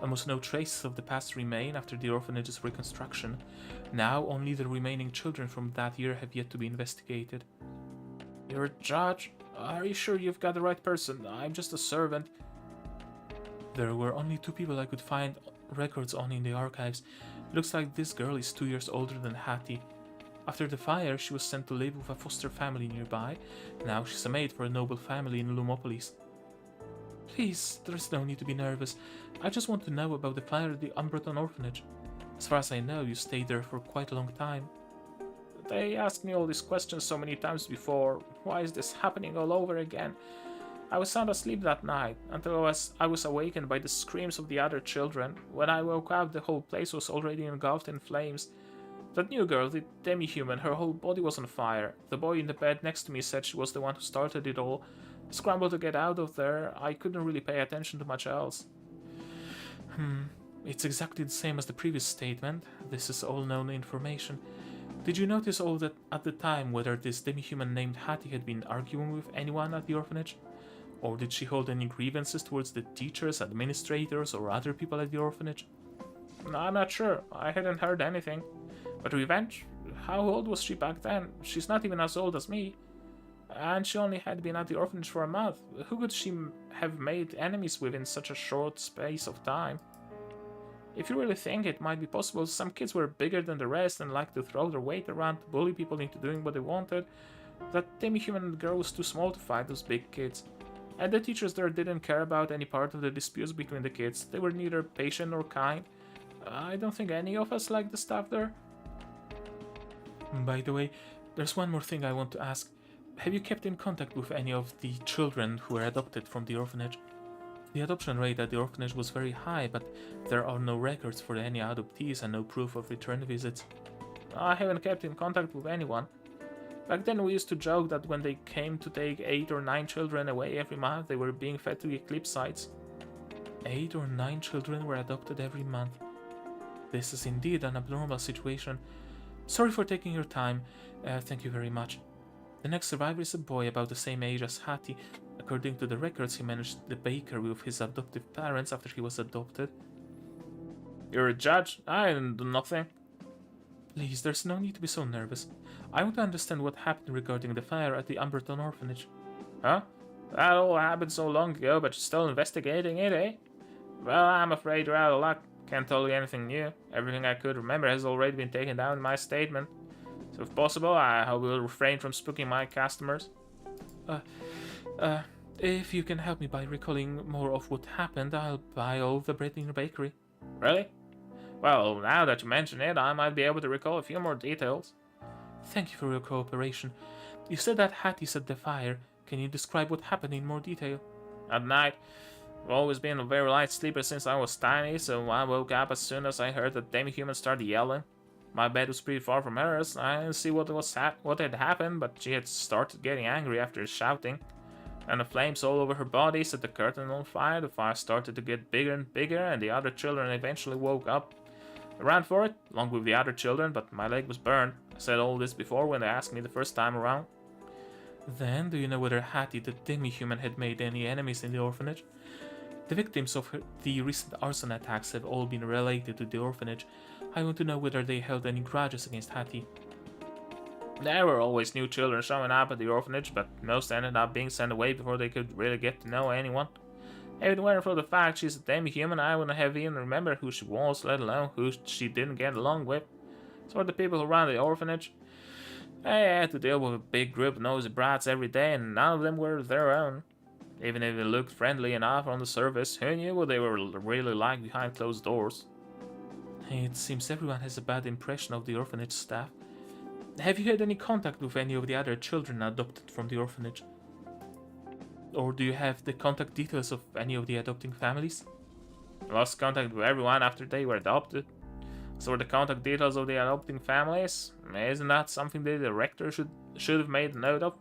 Almost no traces of the past remain after the orphanage's reconstruction. Now only the remaining children from that year have yet to be investigated. You're a judge? Are you sure you've got the right person? I'm just a servant. There were only 2 people I could find records on in the archives. Looks like this girl is 2 years older than Hattie. After the fire, she was sent to live with a foster family nearby. Now she's a maid for a noble family in Lumopolis. Please, there's no need to be nervous. I just want to know about the fire at the Umbreton orphanage. As far as I know, you stayed there for quite a long time. They asked me all these questions so many times before. Why is this happening all over again? I was sound asleep that night, until I was awakened by the screams of the other children. When I woke up, the whole place was already engulfed in flames. That new girl, the demi-human, her whole body was on fire. The boy in the bed next to me said she was the one who started it all. I scrambled to get out of there. I couldn't really pay attention to much else. It's exactly the same as the previous statement. This is all known information. Did you notice all that at the time whether this demi-human named Hattie had been arguing with anyone at the orphanage? Or did she hold any grievances towards the teachers, administrators, or other people at the orphanage? I'm not sure. I hadn't heard anything. But revenge? How old was she back then? She's not even as old as me. And she only had been at the orphanage for a month. Who could she have made enemies with in such a short space of time? If you really think it might be possible, some kids were bigger than the rest and liked to throw their weight around to bully people into doing what they wanted. That demi-human girl was too small to fight those big kids. And the teachers there didn't care about any part of the disputes between the kids. They were neither patient nor kind. I don't think any of us liked the staff there. By the way, there's one more thing I want to ask. Have you kept in contact with any of the children who were adopted from the orphanage? The adoption rate at the orphanage was very high, but there are no records for any adoptees and no proof of return visits. I haven't kept in contact with anyone. Back then we used to joke that when they came to take 8 or 9 children away every month, they were being fed to Eclipsites. 8 or 9 children were adopted every month. This is indeed an abnormal situation. Sorry for taking your time. Thank you very much. The next survivor is a boy about the same age as Hattie. According to the records, he managed the bakery with his adoptive parents after he was adopted. You're a judge? I didn't do nothing. Please, there's no need to be so nervous. I want to understand what happened regarding the fire at the Umberton orphanage. Huh? That all happened so long ago, but you're still investigating it, eh? Well, I'm afraid you're out of luck. Can't tell you anything new. Everything I could remember has already been taken down in my statement. So if possible, I hope you'll refrain from spooking my customers. If you can help me by recalling more of what happened, I'll buy all the bread in your bakery. Really? Well, now that you mention it, I might be able to recall a few more details. Thank you for your cooperation. You said that Hattie set the fire. Can you describe what happened in more detail? At night, I've always been a very light sleeper since I was tiny, so I woke up as soon as I heard the demi-human start yelling. My bed was pretty far from hers. I didn't see what had happened, but she had started getting angry after shouting. And the flames all over her body set the curtain on fire. The fire started to get bigger and bigger, and the other children eventually woke up. I ran for it, along with the other children, but my leg was burned. I said all this before when they asked me the first time around. Then, do you know whether Hattie, the demi-human, had made any enemies in the orphanage? The victims of the recent arson attacks have all been related to the orphanage. I want to know whether they held any grudges against Hattie. There were always new children showing up at the orphanage, but most ended up being sent away before they could really get to know anyone. If it weren't for the fact she's a demi-human, I wouldn't have even remembered who she was, let alone who she didn't get along with. So are the people who ran the orphanage. I had to deal with a big group of nosy brats every day, and none of them were their own. Even if they looked friendly enough on the surface, who knew what they were really like behind closed doors? It seems everyone has a bad impression of the orphanage staff. Have you had any contact with any of the other children adopted from the orphanage? Or do you have the contact details of any of the adopting families? I lost contact with everyone after they were adopted. So the contact details of the adopting families? Isn't that something the director should have made note of?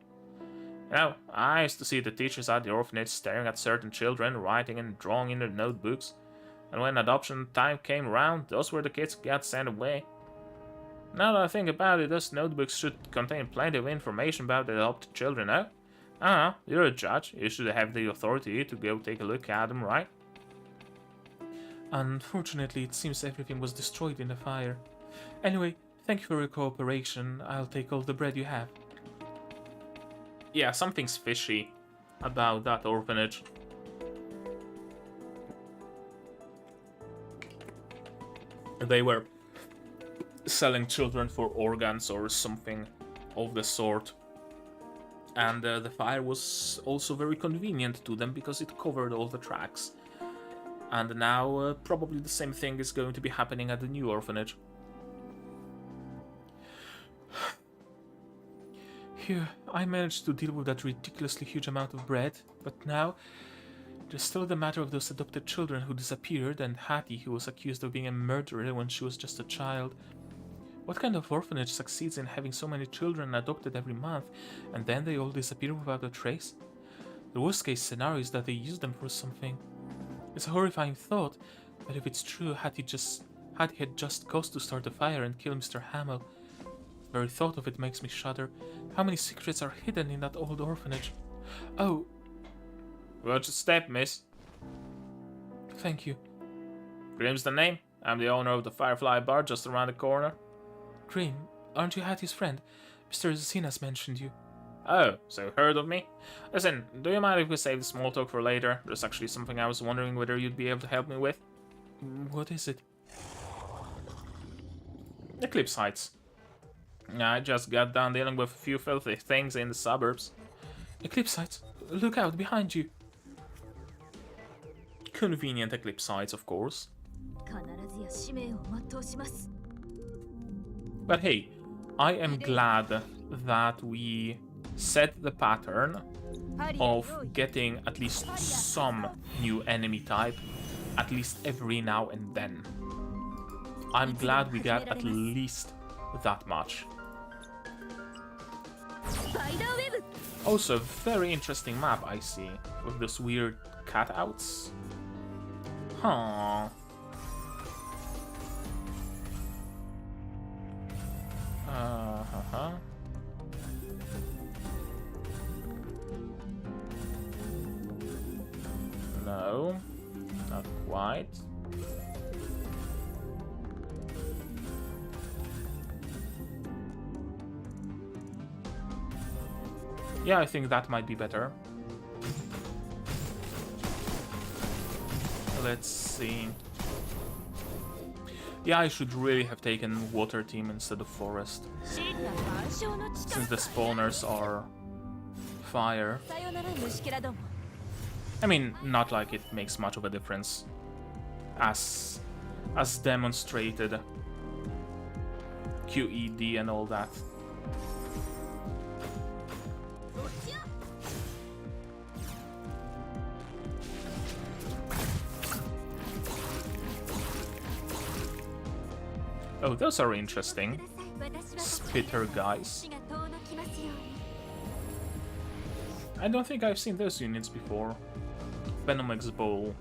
You know, I used to see the teachers at the orphanage staring at certain children, writing and drawing in their notebooks. And when adoption time came around, those were the kids who got sent away. Now that I think about it, those notebooks should contain plenty of information about the adopted children, eh? You're a judge. You should have the authority to go take a look at them, right? Unfortunately, it seems everything was destroyed in the fire. Anyway, thank you for your cooperation. I'll take all the bread you have. Yeah, something's fishy about that orphanage. They were selling children for organs or something of the sort. And the fire was also very convenient to them because it covered all the tracks. And now probably the same thing is going to be happening at the new orphanage. Phew, I managed to deal with that ridiculously huge amount of bread, but now there's still the matter of those adopted children who disappeared, and Hattie, who was accused of being a murderer when she was just a child. What kind of orphanage succeeds in having so many children adopted every month, and then they all disappear without a trace? The worst case scenario is that they use them for something. It's a horrifying thought, but if it's true, Hattie had just cause to start a fire and kill Mr. Hamill. The very thought of it makes me shudder. How many secrets are hidden in that old orphanage? Oh, watch your step, miss. thank you. Grimm's the name. I'm the owner of the Firefly Bar just around the corner. Grimm, aren't you Hattie's friend? Mr. Zenas mentioned you. Oh, so heard of me? Listen, do you mind if we save the small talk for later? There's actually something I was wondering whether you'd be able to help me with. What is it? Eclipsites. I just got done dealing with a few filthy things in the suburbs. Eclipsites? Look out, behind you. Convenient Eclipsites, of course. 必ずや使命を全うします But hey, I am glad that we set the pattern of getting at least some new enemy type, at least every now and then. I'm glad we got at least that much. Also, very interesting map I see, with those weird cutouts. Huh. No, not quite. Yeah, I think that might be better. Let's see. Yeah, I should really have taken water team instead of forest, since the spawners are fire. I mean, not like it makes much of a difference, as demonstrated. QED and all that. Oh, those are interesting. Spitter guys. I don't think I've seen those units before. Venomix Bowl.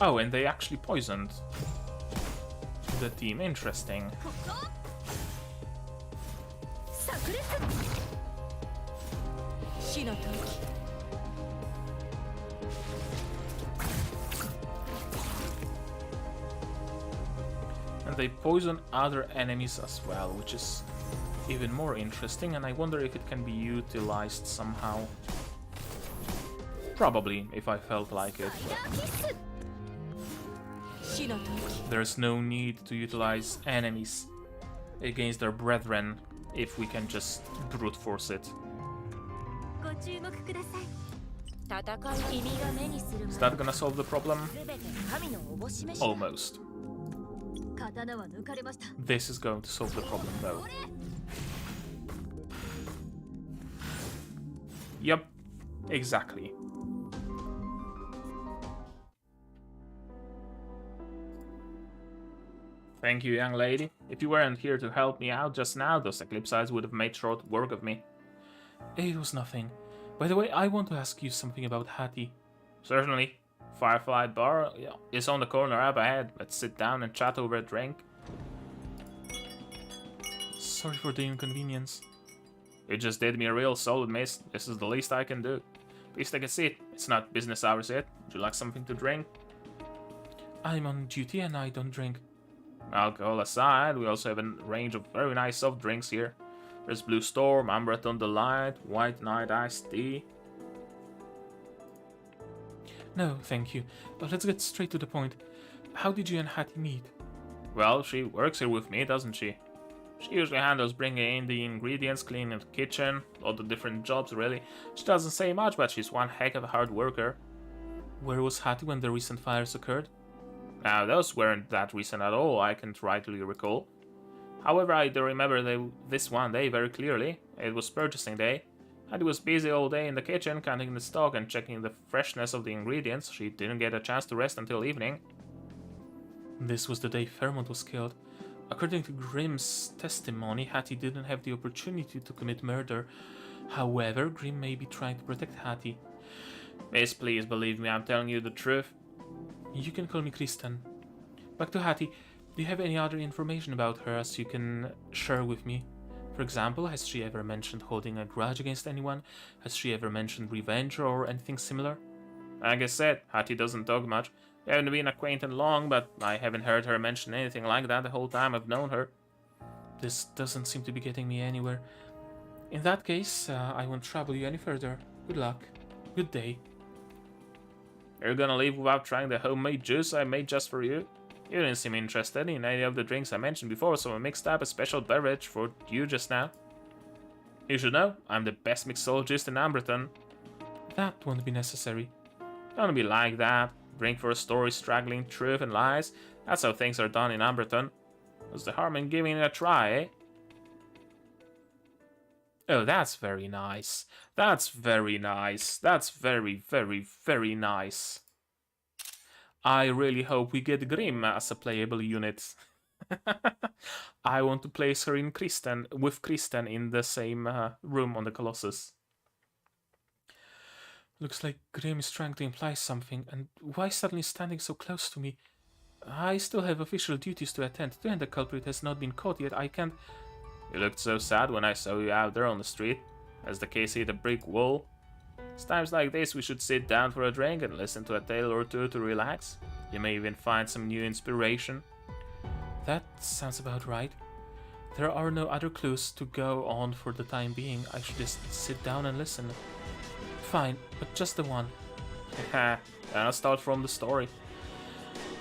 Oh, and they actually poisoned the team. Interesting. And they poison other enemies as well, which is even more interesting, and I wonder if it can be utilized somehow. Probably, if I felt like it. There's no need to utilize enemies against their brethren if we can just brute force it. Is that gonna solve the problem? Almost. This is going to solve the problem though. Yep, exactly. Thank you, young lady. If you weren't here to help me out just now, those Eclipsites would have made short work of me. It was nothing. By the way, I want to ask you something about Hattie. Certainly. Firefly Bar is on the corner up ahead. Let's sit down and chat over a drink. Sorry for the inconvenience. You just did me a real solid, miss. This is the least I can do. Please take a seat. It's not business hours yet. Would you like something to drink? I'm on duty and I don't drink. Alcohol aside, we also have a range of very nice soft drinks here. There's Blue Storm, Umbreton Delight, White Knight Iced Tea. No, thank you. But let's get straight to the point. How did you and Hattie meet? Well, she works here with me, doesn't she? She usually handles bringing in the ingredients, cleaning the kitchen, all the different jobs really. She doesn't say much, but she's one heck of a hard worker. Where was Hattie when the recent fires occurred? Now, those weren't that recent at all, I can't rightly recall. However, I do remember this one day very clearly. It was purchasing day. Hattie was busy all day in the kitchen, counting the stock and checking the freshness of the ingredients. She didn't get a chance to rest until evening. This was the day Fairmont was killed. According to Grimm's testimony, Hattie didn't have the opportunity to commit murder. However, Grimm may be trying to protect Hattie. Miss, please believe me, I'm telling you the truth. You can call me Kristen. Back to Hattie. Do you have any other information about her as you can share with me? For example, has she ever mentioned holding a grudge against anyone? Has she ever mentioned revenge or anything similar? Like I said, Hattie doesn't talk much. We haven't been acquainted long, but I haven't heard her mention anything like that the whole time I've known her. This doesn't seem to be getting me anywhere. In that case, I won't trouble you any further. Good luck. Good day. You're gonna leave without trying the homemade juice I made just for you? You didn't seem interested in any of the drinks I mentioned before, so I mixed up a special beverage for you just now. You should know, I'm the best mixologist in Amberton. That won't be necessary. Don't be like that. Drink for a story straggling truth and lies. That's how things are done in Amberton. What's the harm in giving it a try, eh? Oh, that's very nice. That's very nice. That's very, very, very nice. I really hope we get Grimm as a playable unit. I want to place her with Kristen in the same room on the Colossus. Looks like Grimm is trying to imply something, and why suddenly standing so close to me? I still have official duties to attend to, and the culprit has not been caught yet. I can't... You looked so sad when I saw you out there on the street, as the case hit a brick wall. It's times like this we should sit down for a drink and listen to a tale or two to relax. You may even find some new inspiration. That sounds about right. There are no other clues to go on for the time being. I should just sit down and listen. Fine, but just the one. Haha, then I'll start from the story.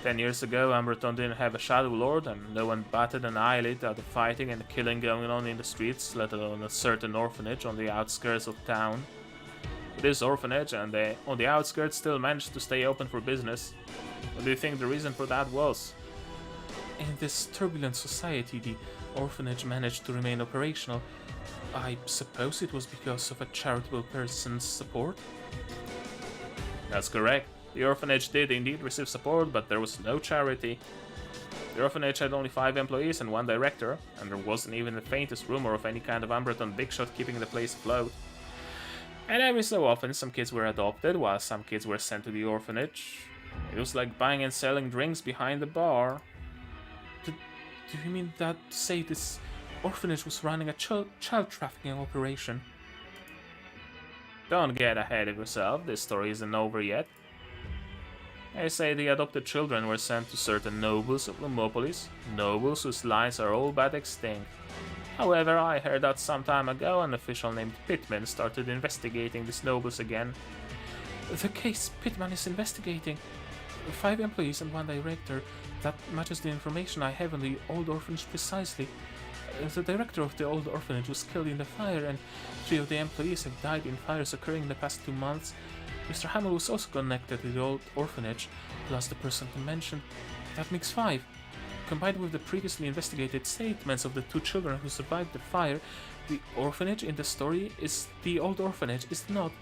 10 years ago, Amberton didn't have a Shadow Lord, and no one batted an eyelid at the fighting and the killing going on in the streets, let alone a certain orphanage on the outskirts of town. This orphanage and on the outskirts still managed to stay open for business. What do you think the reason for that was? In this turbulent society, the orphanage managed to remain operational. I suppose it was because of a charitable person's support? That's correct. The orphanage did indeed receive support, but there was no charity. The orphanage had only 5 employees and 1 director, and there wasn't even the faintest rumor of any kind of Amberton big shot keeping the place afloat. And every so often some kids were adopted, while some kids were sent to the orphanage. It was like buying and selling drinks behind the bar. Do you mean that to say this orphanage was running a child trafficking operation? Don't get ahead of yourself, this story isn't over yet. They say the adopted children were sent to certain nobles of Lumopolis, nobles whose lines are all but extinct. However, I heard that some time ago an official named Pittman started investigating these nobles again. The case Pittman is investigating. 5 employees and 1 director. That matches the information I have on the old orphanage precisely. The director of the old orphanage was killed in the fire, and 3 of the employees have died in fires occurring in the past 2 months. Mr. Hamill was also connected to the old orphanage, plus the person mentioned. That makes 5. Combined with the previously investigated statements of the 2 children who survived the fire, the orphanage in the story is the old orphanage, is not.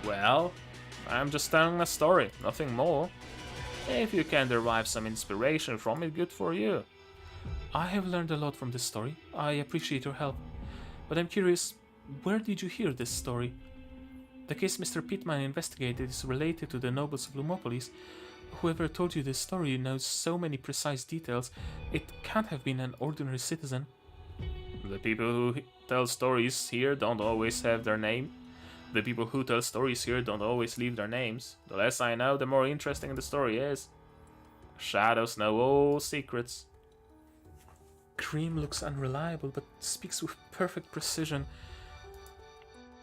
Well, I'm just telling a story, nothing more. If you can derive some inspiration from it, good for you. I have learned a lot from this story. I appreciate your help. But I'm curious, where did you hear this story? The case Mr. Pittman investigated is related to the nobles of Lumopolis. Whoever told you this story knows so many precise details, it can't have been an ordinary citizen. The people who tell stories here don't always have their name. The people who tell stories here don't always leave their names. The less I know, the more interesting the story is. Shadows know all secrets. Cream looks unreliable, but speaks with perfect precision.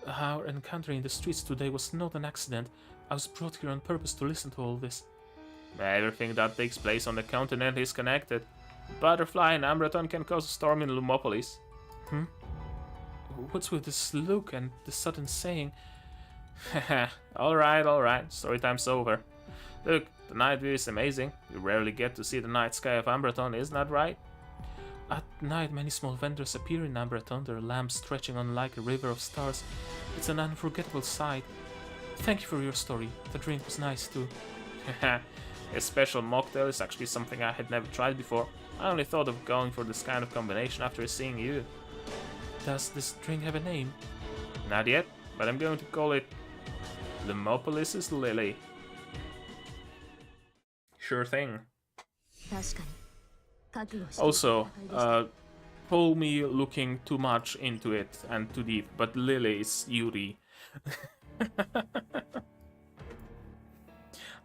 Our encounter in the streets today was not an accident. I was brought here on purpose to listen to all this. Everything that takes place on the continent is connected. Butterfly in Ambreton can cause a storm in Lumopolis. What's with this look and the sudden saying? Alright, story time's over. Look, the night view is amazing. You rarely get to see the night sky of Ambreton, isn't that right? At night, many small vendors appear in Ambreton, their lamps stretching on like a river of stars. It's an unforgettable sight. Thank you for your story. The drink was nice too. A special mocktail is actually something I had never tried before. I only thought of going for this kind of combination after seeing you. Does this drink have a name? Not yet, but I'm going to call it Lumopolis' Lily. Sure thing. 確かに覚悟して Also, pull me looking too much into it and too deep, but Lily is Yuri.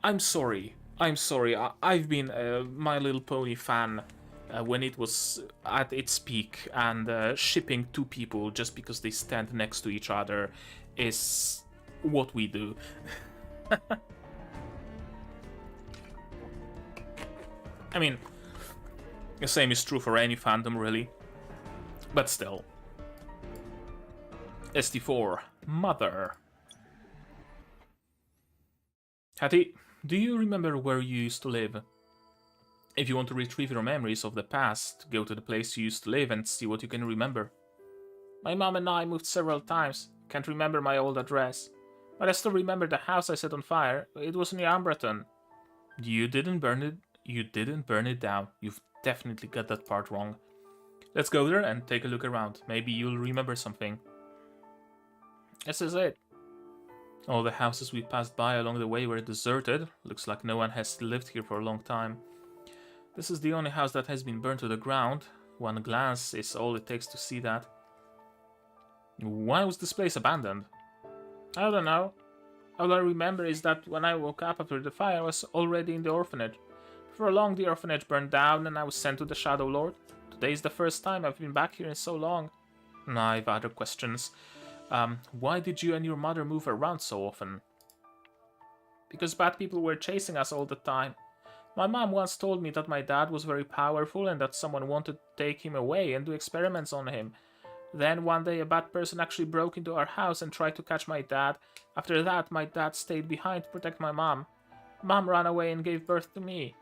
I'm sorry. I've been a My Little Pony fan when it was at its peak, and shipping two people just because they stand next to each other is what we do. I mean, the same is true for any fandom, really. But still. ST4, Mother. Hattie, do you remember where you used to live? If you want to retrieve your memories of the past, go to the place you used to live and see what you can remember. My mom and I moved several times. Can't remember my old address. But I still remember the house I set on fire. It was near Ambreton. You didn't burn it down. You've definitely got that part wrong. Let's go there and take a look around. Maybe you'll remember something. This is it. All the houses we passed by along the way were deserted. Looks like no one has lived here for a long time. This is the only house that has been burned to the ground. One glance is all it takes to see that. Why was this place abandoned? I don't know. All I remember is that when I woke up after the fire, I was already in the orphanage. For long, the orphanage burned down and I was sent to the Shadow Lord. Today is the first time I've been back here in so long. I have other questions. Why did you and your mother move around so often? Because bad people were chasing us all the time. My mom once told me that my dad was very powerful and that someone wanted to take him away and do experiments on him. Then one day a bad person actually broke into our house and tried to catch my dad. After that, my dad stayed behind to protect my mom. Mom ran away and gave birth to me.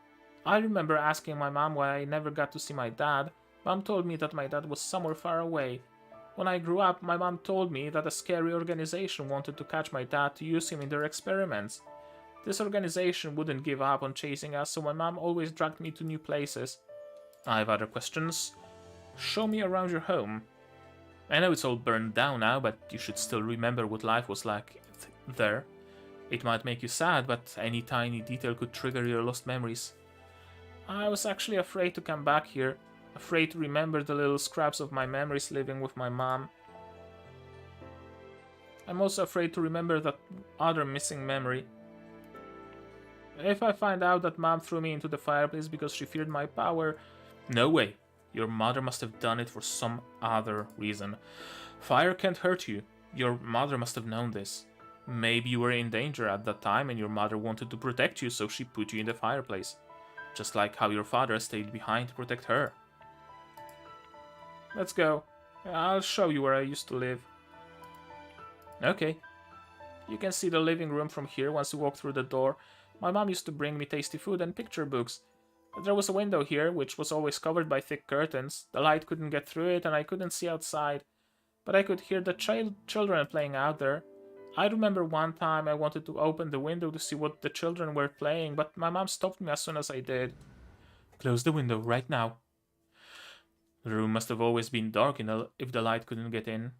I remember asking my mom why I never got to see my dad. Mom told me that my dad was somewhere far away. When I grew up, my mom told me that a scary organization wanted to catch my dad to use him in their experiments. This organization wouldn't give up on chasing us, so my mom always dragged me to new places. I have other questions. Show me around your home. I know it's all burned down now, but you should still remember what life was like there. It might make you sad, but any tiny detail could trigger your lost memories. I was actually afraid to come back here, afraid to remember the little scraps of my memories living with my mom. I'm also afraid to remember that other missing memory. If I find out that Mom threw me into the fireplace because she feared my power... No way. Your mother must have done it for some other reason. Fire can't hurt you. Your mother must have known this. Maybe you were in danger at that time and your mother wanted to protect you, so she put you in the fireplace. Just like how your father stayed behind to protect her. Let's go. I'll show you where I used to live. Okay. You can see the living room from here once you walk through the door. My mom used to bring me tasty food and picture books. There was a window here, which was always covered by thick curtains. The light couldn't get through it and I couldn't see outside. But I could hear the children playing out there. I remember one time I wanted to open the window to see what the children were playing, but my mom stopped me as soon as I did. Close the window right now. The room must have always been dark if the light couldn't get in.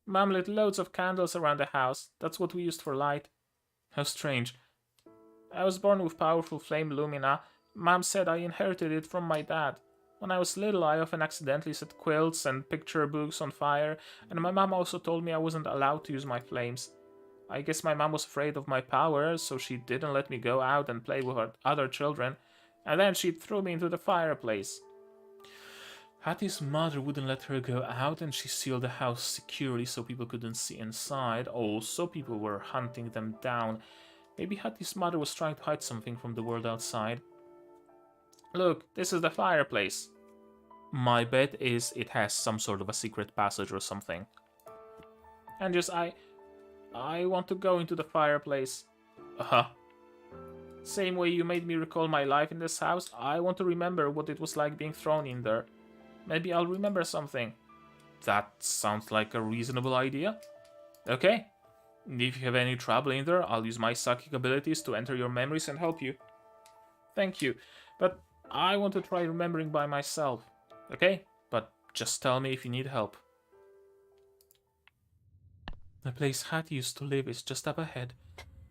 Mom lit loads of candles around the house. That's what we used for light. How strange. I was born with powerful flame lumina. Mom said I inherited it from my dad. When I was little, I often accidentally set quilts and picture books on fire, and my mom also told me I wasn't allowed to use my flames. I guess my mom was afraid of my power, so she didn't let me go out and play with other children, and then she threw me into the fireplace. Hattie's mother wouldn't let her go out, and she sealed the house securely so people couldn't see inside. Also, people were hunting them down. Maybe Hattie's mother was trying to hide something from the world outside. Look, this is the fireplace. My bet is it has some sort of a secret passage or something. And just I want to go into the fireplace. Uh-huh. Same way you made me recall my life in this house, I want to remember what it was like being thrown in there. Maybe I'll remember something. That sounds like a reasonable idea. Okay. If you have any trouble in there, I'll use my psychic abilities to enter your memories and help you. Thank you, but I want to try remembering by myself. Okay? But just tell me if you need help. The place Hattie used to live is just up ahead.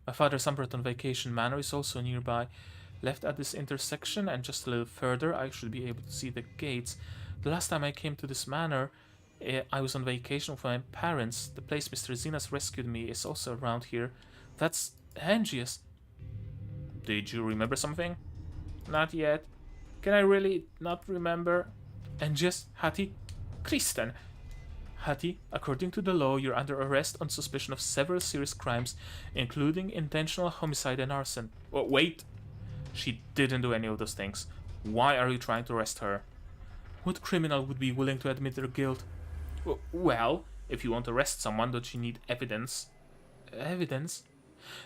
My father's Umbreton vacation manor is also nearby. Left at this intersection and just a little further, I should be able to see the gates. The last time I came to this manor, I was on vacation with my parents. The place Mr. Zenas rescued me is also around here. That's Angius. Did you remember something? Not yet. Can I really not remember? Angius, Hattie, Kristen. Hattie, according to the law, you're under arrest on suspicion of several serious crimes, including intentional homicide and arson. Oh, wait! She didn't do any of those things. Why are you trying to arrest her? What criminal would be willing to admit their guilt? Well, if you want to arrest someone, don't you need evidence? Evidence?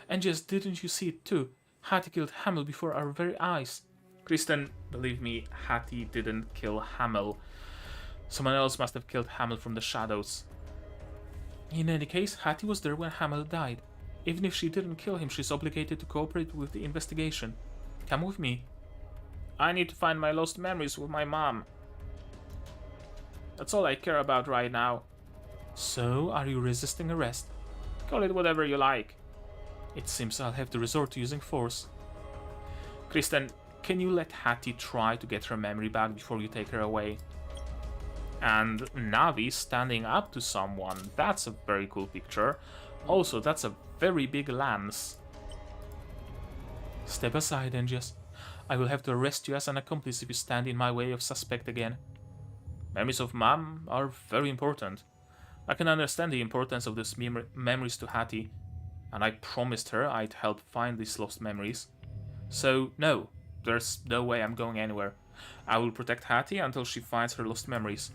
And just didn't you see it too? Hattie killed Hamel before our very eyes. Kristen, believe me, Hattie didn't kill Hamel. Someone else must have killed Hamel from the shadows. In any case, Hattie was there when Hamel died. Even if she didn't kill him, she's obligated to cooperate with the investigation. Come with me. I need to find my lost memories with my mom. That's all I care about right now. So, are you resisting arrest? Call it whatever you like. It seems I'll have to resort to using force. Kristen, can you let Hattie try to get her memory back before you take her away? And Navi standing up to someone. That's a very cool picture. Also, that's a very big lance. Step aside, Angius. I will have to arrest you as an accomplice if you stand in my way of suspect again. Memories of Mom are very important. I can understand the importance of these memories to Hattie, and I promised her I'd help find these lost memories. So, no, there's no way I'm going anywhere. I will protect Hattie until she finds her lost memories.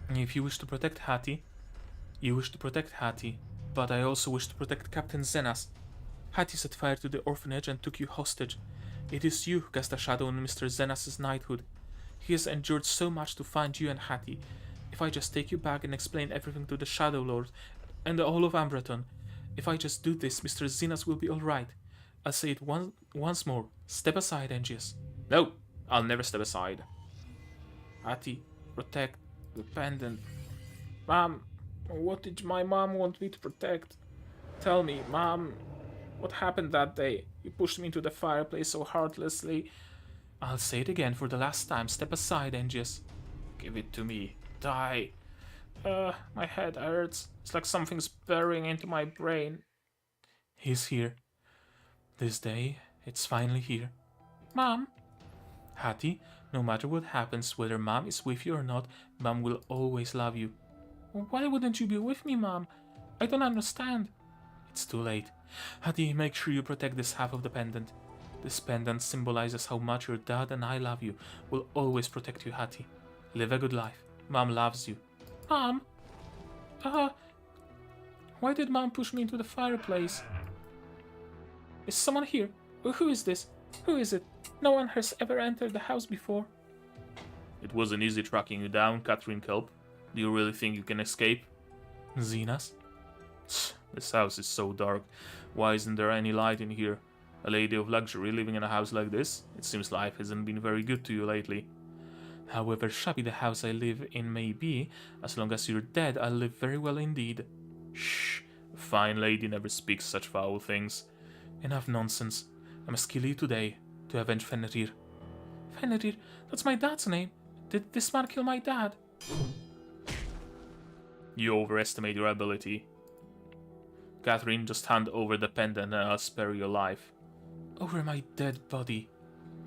If you wish to protect Hattie, you wish to protect Hattie, but I also wish to protect Captain Zenas. Hattie set fire to the orphanage and took you hostage. It is you who cast a shadow on Mr. Zenas' knighthood. He has endured so much to find you and Hattie. If I just take you back and explain everything to the Shadow Lord and all of Umbreton, if I just do this, Mr. Zenas will be alright. I'll say it once more. Step aside, Angius. No, I'll never step aside. Hattie, protect the pendant. Mom, what did my mom want me to protect? Tell me, Mom, what happened that day? You pushed me into the fireplace so heartlessly. I'll say it again for the last time. Step aside, Angius. Give it to me. Die. My head hurts. It's like something's burrowing into my brain. He's here. This day, it's finally here. Mom? Hattie, no matter what happens, whether Mom is with you or not, Mom will always love you. Why wouldn't you be with me, Mom? I don't understand. It's too late. Hattie, make sure you protect this half of the pendant. This pendant symbolizes how much your dad and I love you. We'll always protect you, Hattie. Live a good life. Mom loves you. Mom? Why did Mom push me into the fireplace? Is someone here? Who is this? Who is it? No one has ever entered the house before. It wasn't easy tracking you down, Catherine Kelp. Do you really think you can escape? Zenas? This house is so dark. Why isn't there any light in here? A lady of luxury living in a house like this? It seems life hasn't been very good to you lately. However shabby the house I live in may be, as long as you're dead, I'll live very well indeed. Shh. A fine lady never speaks such foul things. Enough nonsense. I must kill you today, to avenge Fenrir. Fenrir? That's my dad's name. Did this man kill my dad? You overestimate your ability. Catherine, just hand over the pendant and I'll spare your life. Over my dead body.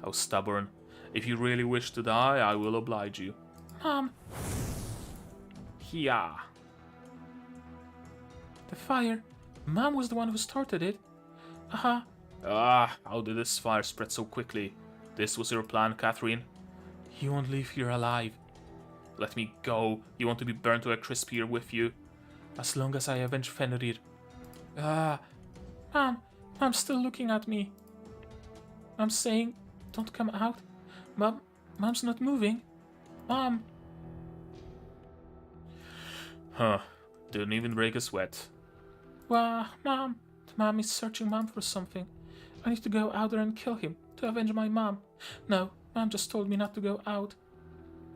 How stubborn. If you really wish to die, I will oblige you. Mom! Yeah. The fire. Mom was the one who started it. How did this fire spread so quickly? This was your plan, Catherine? You won't leave here alive. Let me go. You want to be burned to a crisp here with you? As long as I avenge Fenrir. Ah, Mom, Mom's still looking at me. Mom's saying, don't come out. Mom's not moving. Mom. Huh. Didn't even break a sweat. Wow, Mom. Mom is searching Mom for something. I need to go out there and kill him to avenge my mom. No, Mom just told me not to go out.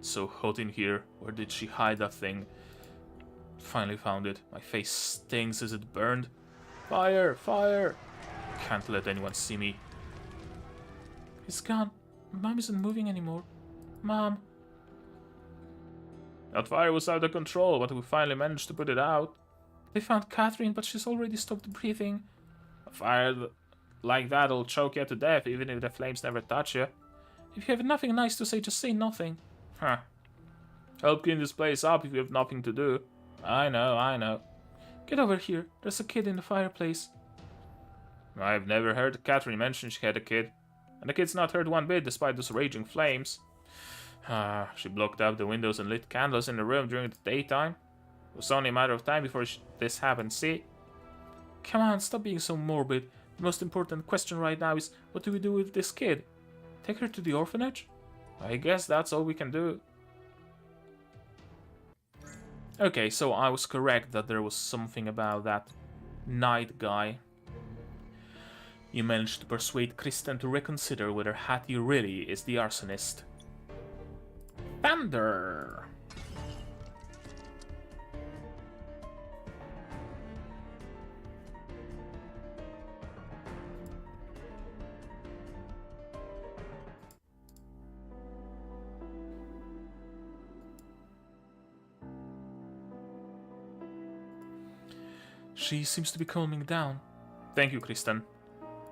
So hot in here. Where did she hide that thing? Finally found it. My face stings. Is it burned? Fire! Fire! Can't let anyone see me. It's gone. Mom isn't moving anymore. Mom. That fire was out of control, but we finally managed to put it out. They found Catherine, but she's already stopped breathing. A fire like that'll choke you to death, even if the flames never touch you. If you have nothing nice to say, just say nothing. Huh. Help clean this place up if you have nothing to do. I know. Get over here. There's a kid in the fireplace. I've never heard Catherine mention she had a kid. And the kid's not hurt one bit despite those raging flames. She blocked up the windows and lit candles in the room during the daytime. It was only a matter of time before this happened, see? Come on, stop being so morbid. The most important question right now is, what do we do with this kid? Take her to the orphanage? I guess that's all we can do. Okay, so I was correct that there was something about that night guy. You managed to persuade Kristen to reconsider whether Hattie really is the arsonist. Thunder! She seems to be calming down. Thank you, Kristen.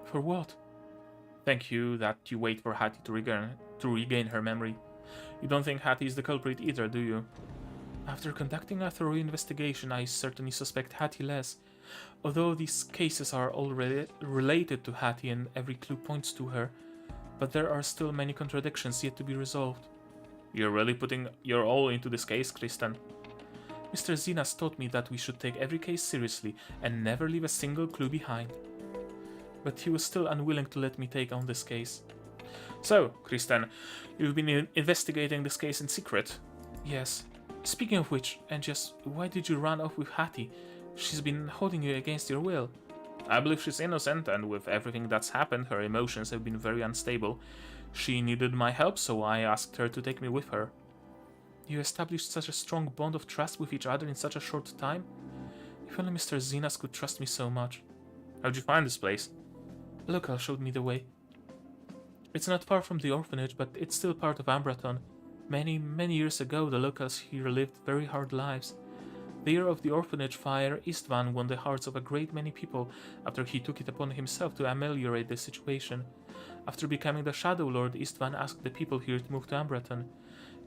For what? Thank you that you wait for Hattie to regain her memory. You don't think Hattie is the culprit either, do you? After conducting a thorough investigation, I certainly suspect Hattie less. Although these cases are already related to Hattie and every clue points to her, but there are still many contradictions yet to be resolved. You're really putting your all into this case, Kristen. Mr. Zenas taught me that we should take every case seriously and never leave a single clue behind. But he was still unwilling to let me take on this case. So, Kristen, you've been investigating this case in secret? Yes. Speaking of which, Angias, why did you run off with Hattie? She's been holding you against your will. I believe she's innocent, and with everything that's happened, her emotions have been very unstable. She needed my help, so I asked her to take me with her. You established such a strong bond of trust with each other in such a short time? If only Mr. Zenas could trust me so much. How'd you find this place? A local showed me the way. It's not far from the orphanage, but it's still part of Ambraton. Many years ago, the locals here lived very hard lives. The year of the orphanage fire, Istvan won the hearts of a great many people after he took it upon himself to ameliorate the situation. After becoming the Shadow Lord, Istvan asked the people here to move to Ambraton.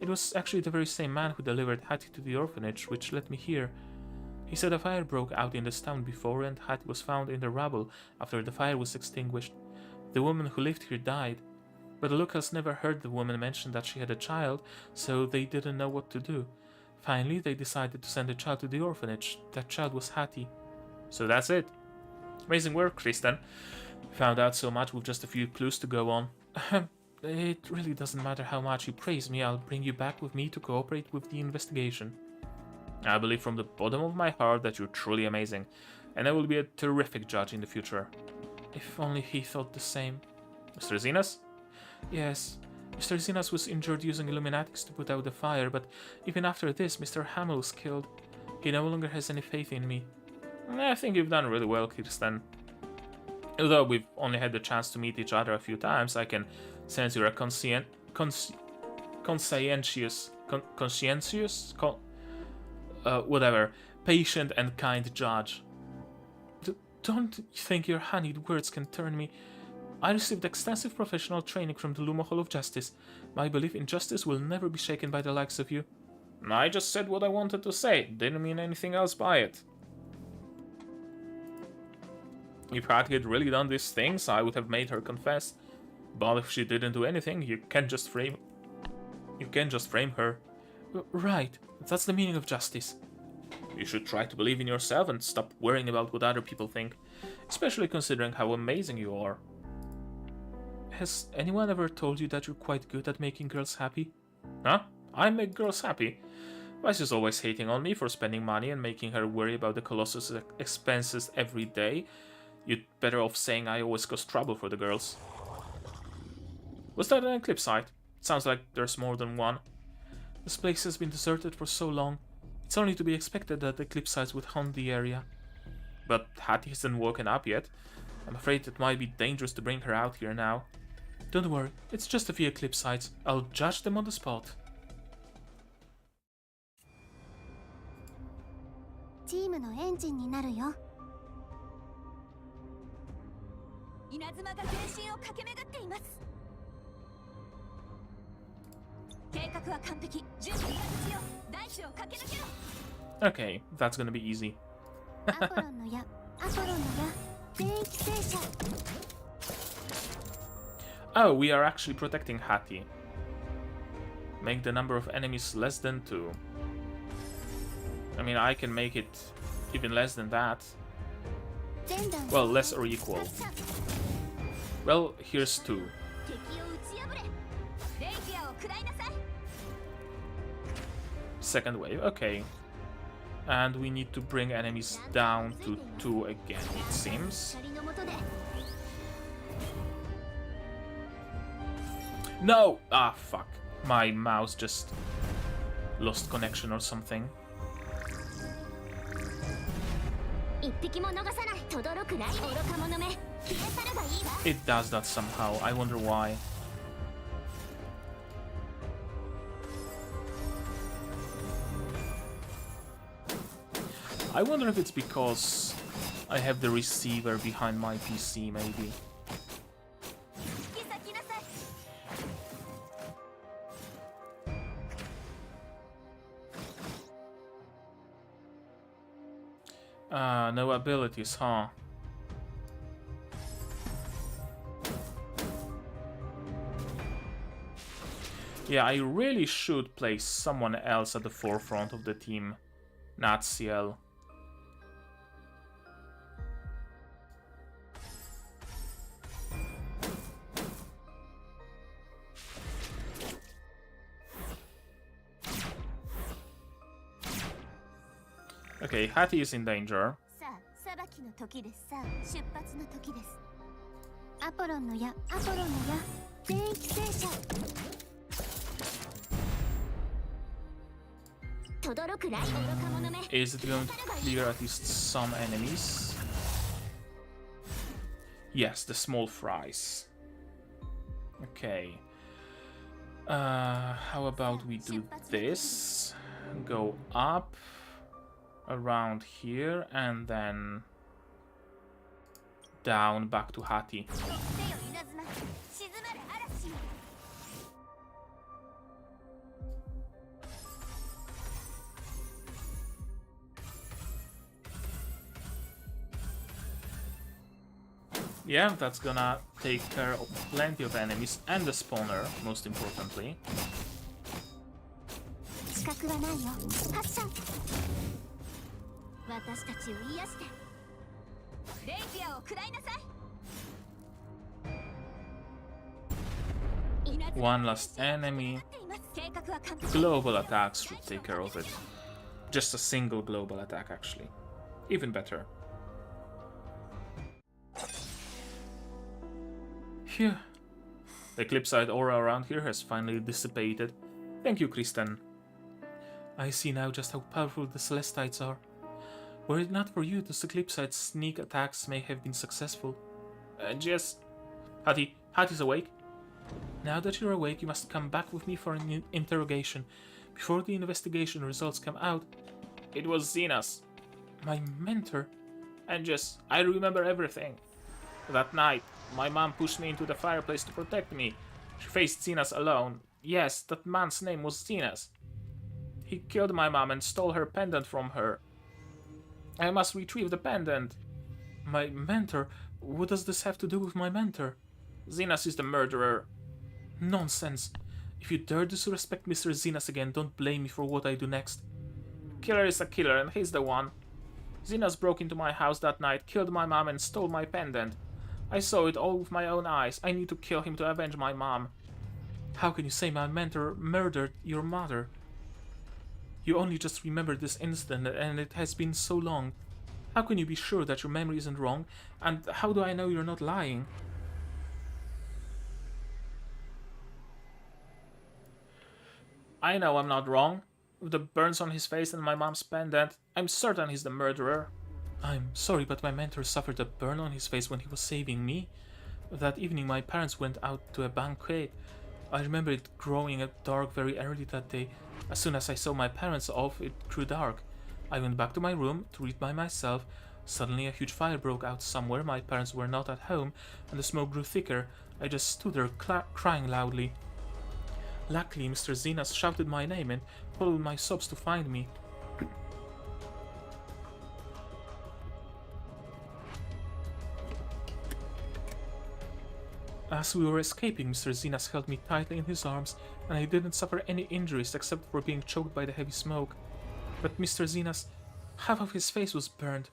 It was actually the very same man who delivered Hattie to the orphanage, which led me here. He said a fire broke out in this town before, and Hattie was found in the rubble after the fire was extinguished. The woman who lived here died, but the locals never heard the woman mention that she had a child, so they didn't know what to do. Finally, they decided to send a child to the orphanage. That child was Hattie. So that's it. Amazing work, Kristen. Found out so much with just a few clues to go on. It really doesn't matter how much you praise me, I'll bring you back with me to cooperate with the investigation. I believe from the bottom of my heart that you're truly amazing, and I will be a terrific judge in the future. If only he thought the same. Mr. Zenas? Yes. Mr. Zenas was injured using Illuminatics to put out the fire, but even after this, Mr. Hamill was killed. He no longer has any faith in me. I think you've done really well, Kirsten. Although we've only had the chance to meet each other a few times, I can sense you're a patient and kind judge. Don't think your honeyed words can turn me. I received extensive professional training from the Luma Hall of Justice. My belief in justice will never be shaken by the likes of you. I just said what I wanted to say, didn't mean anything else by it. If Hattie had really done these things, I would have made her confess. But if she didn't do anything, you can't just frame You can't just frame her. Right, that's the meaning of justice. You should try to believe in yourself and stop worrying about what other people think, especially considering how amazing you are. Has anyone ever told you that you're quite good at making girls happy? Huh? I make girls happy. Vice is always hating on me for spending money and making her worry about the Colossus expenses every day. You'd better off saying I always cause trouble for the girls. Was that an Eclipsite? Sounds like there's more than one. This place has been deserted for so long. It's only to be expected that Eclipsites would haunt the area. But Hattie hasn't woken up yet. I'm afraid it might be dangerous to bring her out here now. Don't worry, it's just a few Eclipsites. I'll judge them on the spot. チームのエンジンになるよ。稲妻が全身を駆け巡っています。計画は完璧。準備が必要。大地を駆け抜けろ。 Okay, that's gonna be easy. アポロンの矢、アポロンの矢、全域戦車。 Oh, we are actually protecting Hattie. Make the number of enemies less than 2. I mean, I can make it even less than that. Well, less or equal. Well, here's 2. Second wave, okay. And we need to bring enemies down to 2 again, it seems. No! Ah, fuck. My mouse just lost connection or something. It does that somehow. I wonder why. I wonder if it's because I have the receiver behind my PC, maybe. No abilities, huh? Yeah, I really should place someone else at the forefront of the team, not CL. Okay, Hattie is in danger. 裁きの時です。さあ、出発の時です。アポロンの矢、アポロンの矢、全域戦車。轟くライオ愚か者め。Is it going to clear at least some enemies? Yes, the small fries. Okay. How about we do this? Go up around here and then down back to Hattie. Yeah, that's gonna take care of plenty of enemies and the spawner, most importantly. One last enemy. Global attacks should take care of it. Just a single global attack, actually. Even better. Phew. The Eclipsite aura around here has finally dissipated. Thank you, Kristen. I see now just how powerful the Caelestites are. Were it not for you, the Eclipsite sneak attacks may have been successful. Yes. Hattie's awake. Now that you're awake, you must come back with me for an interrogation. Before the investigation results come out... It was Zenas. My mentor? And yes, I remember everything. That night, my mom pushed me into the fireplace to protect me. She faced Zenas alone. Yes, that man's name was Zenas. He killed my mom and stole her pendant from her. I must retrieve the pendant. My mentor? What does this have to do with my mentor? Zenas is the murderer. Nonsense. If you dare disrespect Mr. Zenas again, don't blame me for what I do next. Killer is a killer, and he's the one. Zenas broke into my house that night, killed my mom, and stole my pendant. I saw it all with my own eyes. I need to kill him to avenge my mom. How can you say my mentor murdered your mother? You only just remembered this incident, and it has been so long. How can you be sure that your memory isn't wrong? And how do I know you're not lying? I know I'm not wrong. With the burns on his face and my mom's pendant, I'm certain he's the murderer. I'm sorry, but my mentor suffered a burn on his face when he was saving me. That evening my parents went out to a banquet. I remember it growing dark very early that day. As soon as I saw my parents off, it grew dark. I went back to my room to read by myself. Suddenly a huge fire broke out somewhere. My parents were not at home, and the smoke grew thicker. I just stood there crying loudly. Luckily, Mr. Zenas shouted my name and followed my sobs to find me. As we were escaping, Mr. Zenas held me tightly in his arms, and I didn't suffer any injuries except for being choked by the heavy smoke. But Mr. Zenas, half of his face was burned.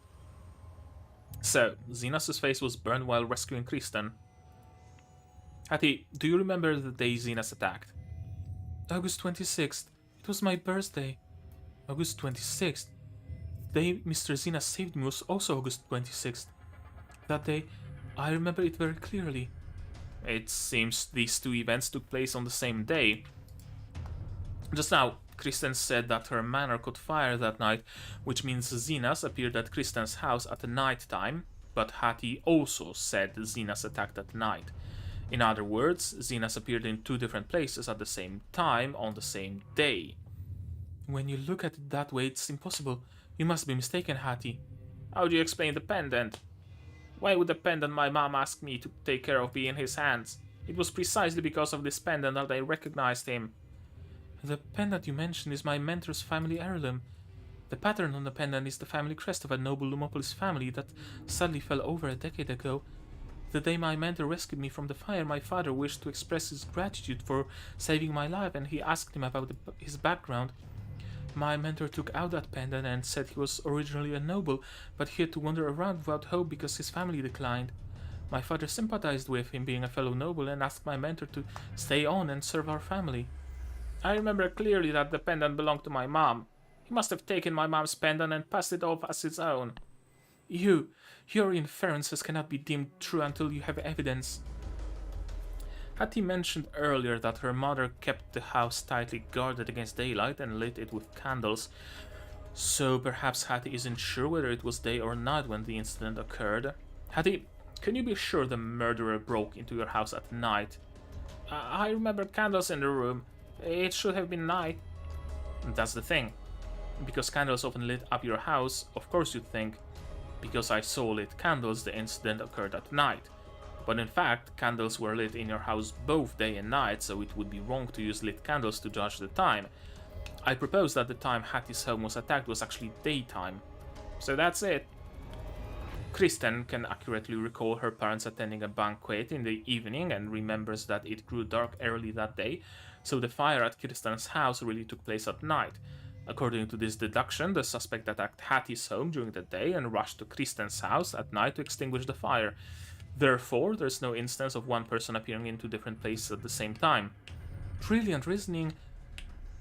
So, Zenas' face was burned while rescuing Kristen. Hattie, do you remember the day Zenas attacked? August 26th. It was my birthday. August 26th. The day Mr. Zenas saved me was also August 26th. That day, I remember it very clearly. It seems these two events took place on the same day. Just now, Kristen said that her manor caught fire that night, which means Zenas appeared at Kristen's house at night time, but Hattie also said Zenas attacked at night. In other words, Zenas appeared in two different places at the same time on the same day. When you look at it that way, it's impossible. You must be mistaken, Hattie. How do you explain the pendant? Why would the pendant my mom ask me to take care of be in his hands? It was precisely because of this pendant that I recognized him. The pendant you mentioned is my mentor's family heirloom. The pattern on the pendant is the family crest of a noble Lumopolis family that sadly fell over a decade ago. The day my mentor rescued me from the fire, my father wished to express his gratitude for saving my life, and he asked him about his background. My mentor took out that pendant and said he was originally a noble, but he had to wander around without hope because his family declined. My father sympathized with him being a fellow noble and asked my mentor to stay on and serve our family. I remember clearly that the pendant belonged to my mom. He must have taken my mom's pendant and passed it off as his own. Your inferences cannot be deemed true until you have evidence. Hattie mentioned earlier that her mother kept the house tightly guarded against daylight and lit it with candles, so perhaps Hattie isn't sure whether it was day or night when the incident occurred. Hattie, can you be sure the murderer broke into your house at night? I remember candles in the room. It should have been night. That's the thing. Because candles often lit up your house, of course you'd think, because I saw lit candles, the incident occurred at night. But in fact, candles were lit in your house both day and night, so it would be wrong to use lit candles to judge the time. I propose that the time Hattie's home was attacked was actually daytime. So that's it. Kristen can accurately recall her parents attending a banquet in the evening and remembers that it grew dark early that day, so the fire at Kristen's house really took place at night. According to this deduction, the suspect attacked Hattie's home during the day and rushed to Kristen's house at night to extinguish the fire. Therefore, there's no instance of one person appearing in two different places at the same time. Brilliant reasoning.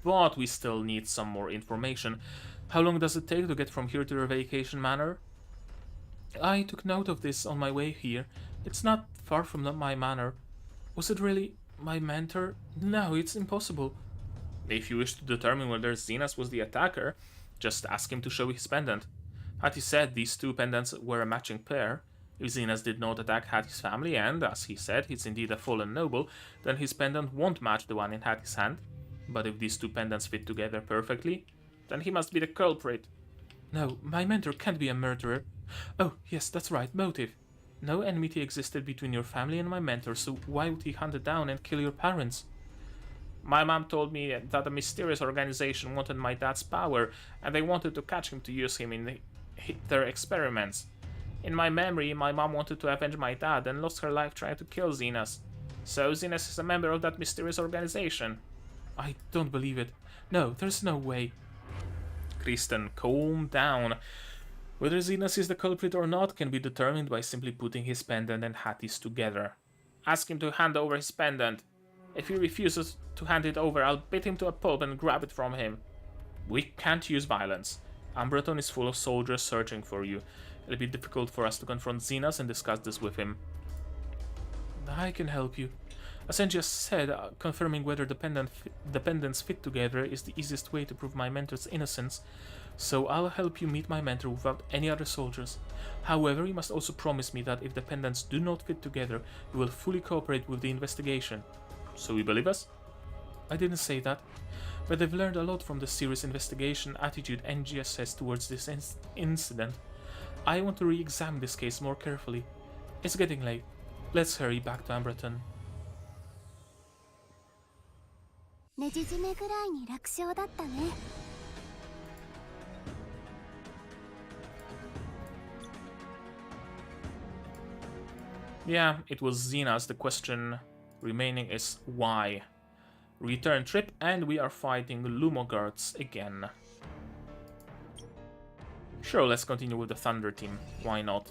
But we still need some more information. How long does it take to get from here to your vacation manor? I took note of this on my way here. It's not far from my manor. Was it really my mentor? No, it's impossible. If you wish to determine whether Zenas was the attacker, just ask him to show his pendant. Hattie said these two pendants were a matching pair. If Zenas did not attack Hattie's family and, as he said, he's indeed a fallen noble, then his pendant won't match the one in Hattie's hand. But if these two pendants fit together perfectly, then he must be the culprit. No, my mentor can't be a murderer. Oh, yes, that's right, motive. No enmity existed between your family and my mentor, so why would he hunt down and kill your parents? My mom told me that a mysterious organization wanted my dad's power, and they wanted to catch him to use him in their experiments. In my memory, my mom wanted to avenge my dad and lost her life trying to kill Zenas. So Zenas is a member of that mysterious organization. I don't believe it. No, there's no way. Kristen, calm down. Whether Zenas is the culprit or not can be determined by simply putting his pendant and Hatties together. Ask him to hand over his pendant. If he refuses to hand it over, I'll beat him to a pulp and grab it from him. We can't use violence. Umbreton is full of soldiers searching for you. It'll be difficult for us to confront Zenas and discuss this with him. I can help you. As Engias said, confirming whether the pendants fit together is the easiest way to prove my mentor's innocence, so I'll help you meet my mentor without any other soldiers. However, you must also promise me that if the pendants do not fit together, you will fully cooperate with the investigation. So you believe us? I didn't say that, but I've learned a lot from the serious investigation attitude Engias has towards this incident. I want to re-examine this case more carefully. It's getting late. Let's hurry back to Umbreton. ねじ締めぐらいに楽勝だったね。Yeah, it was Zenas. The question remaining is why. Return trip, and we are fighting Lumogards again. Sure, let's continue with the Thunder team. Why not?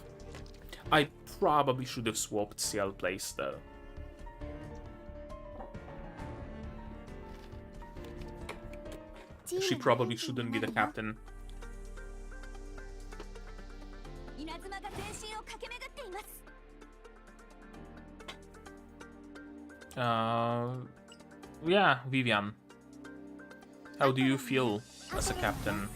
I probably should have swapped Ciel place though. She probably shouldn't be the captain. Yeah, Vivian. How do you feel as a captain?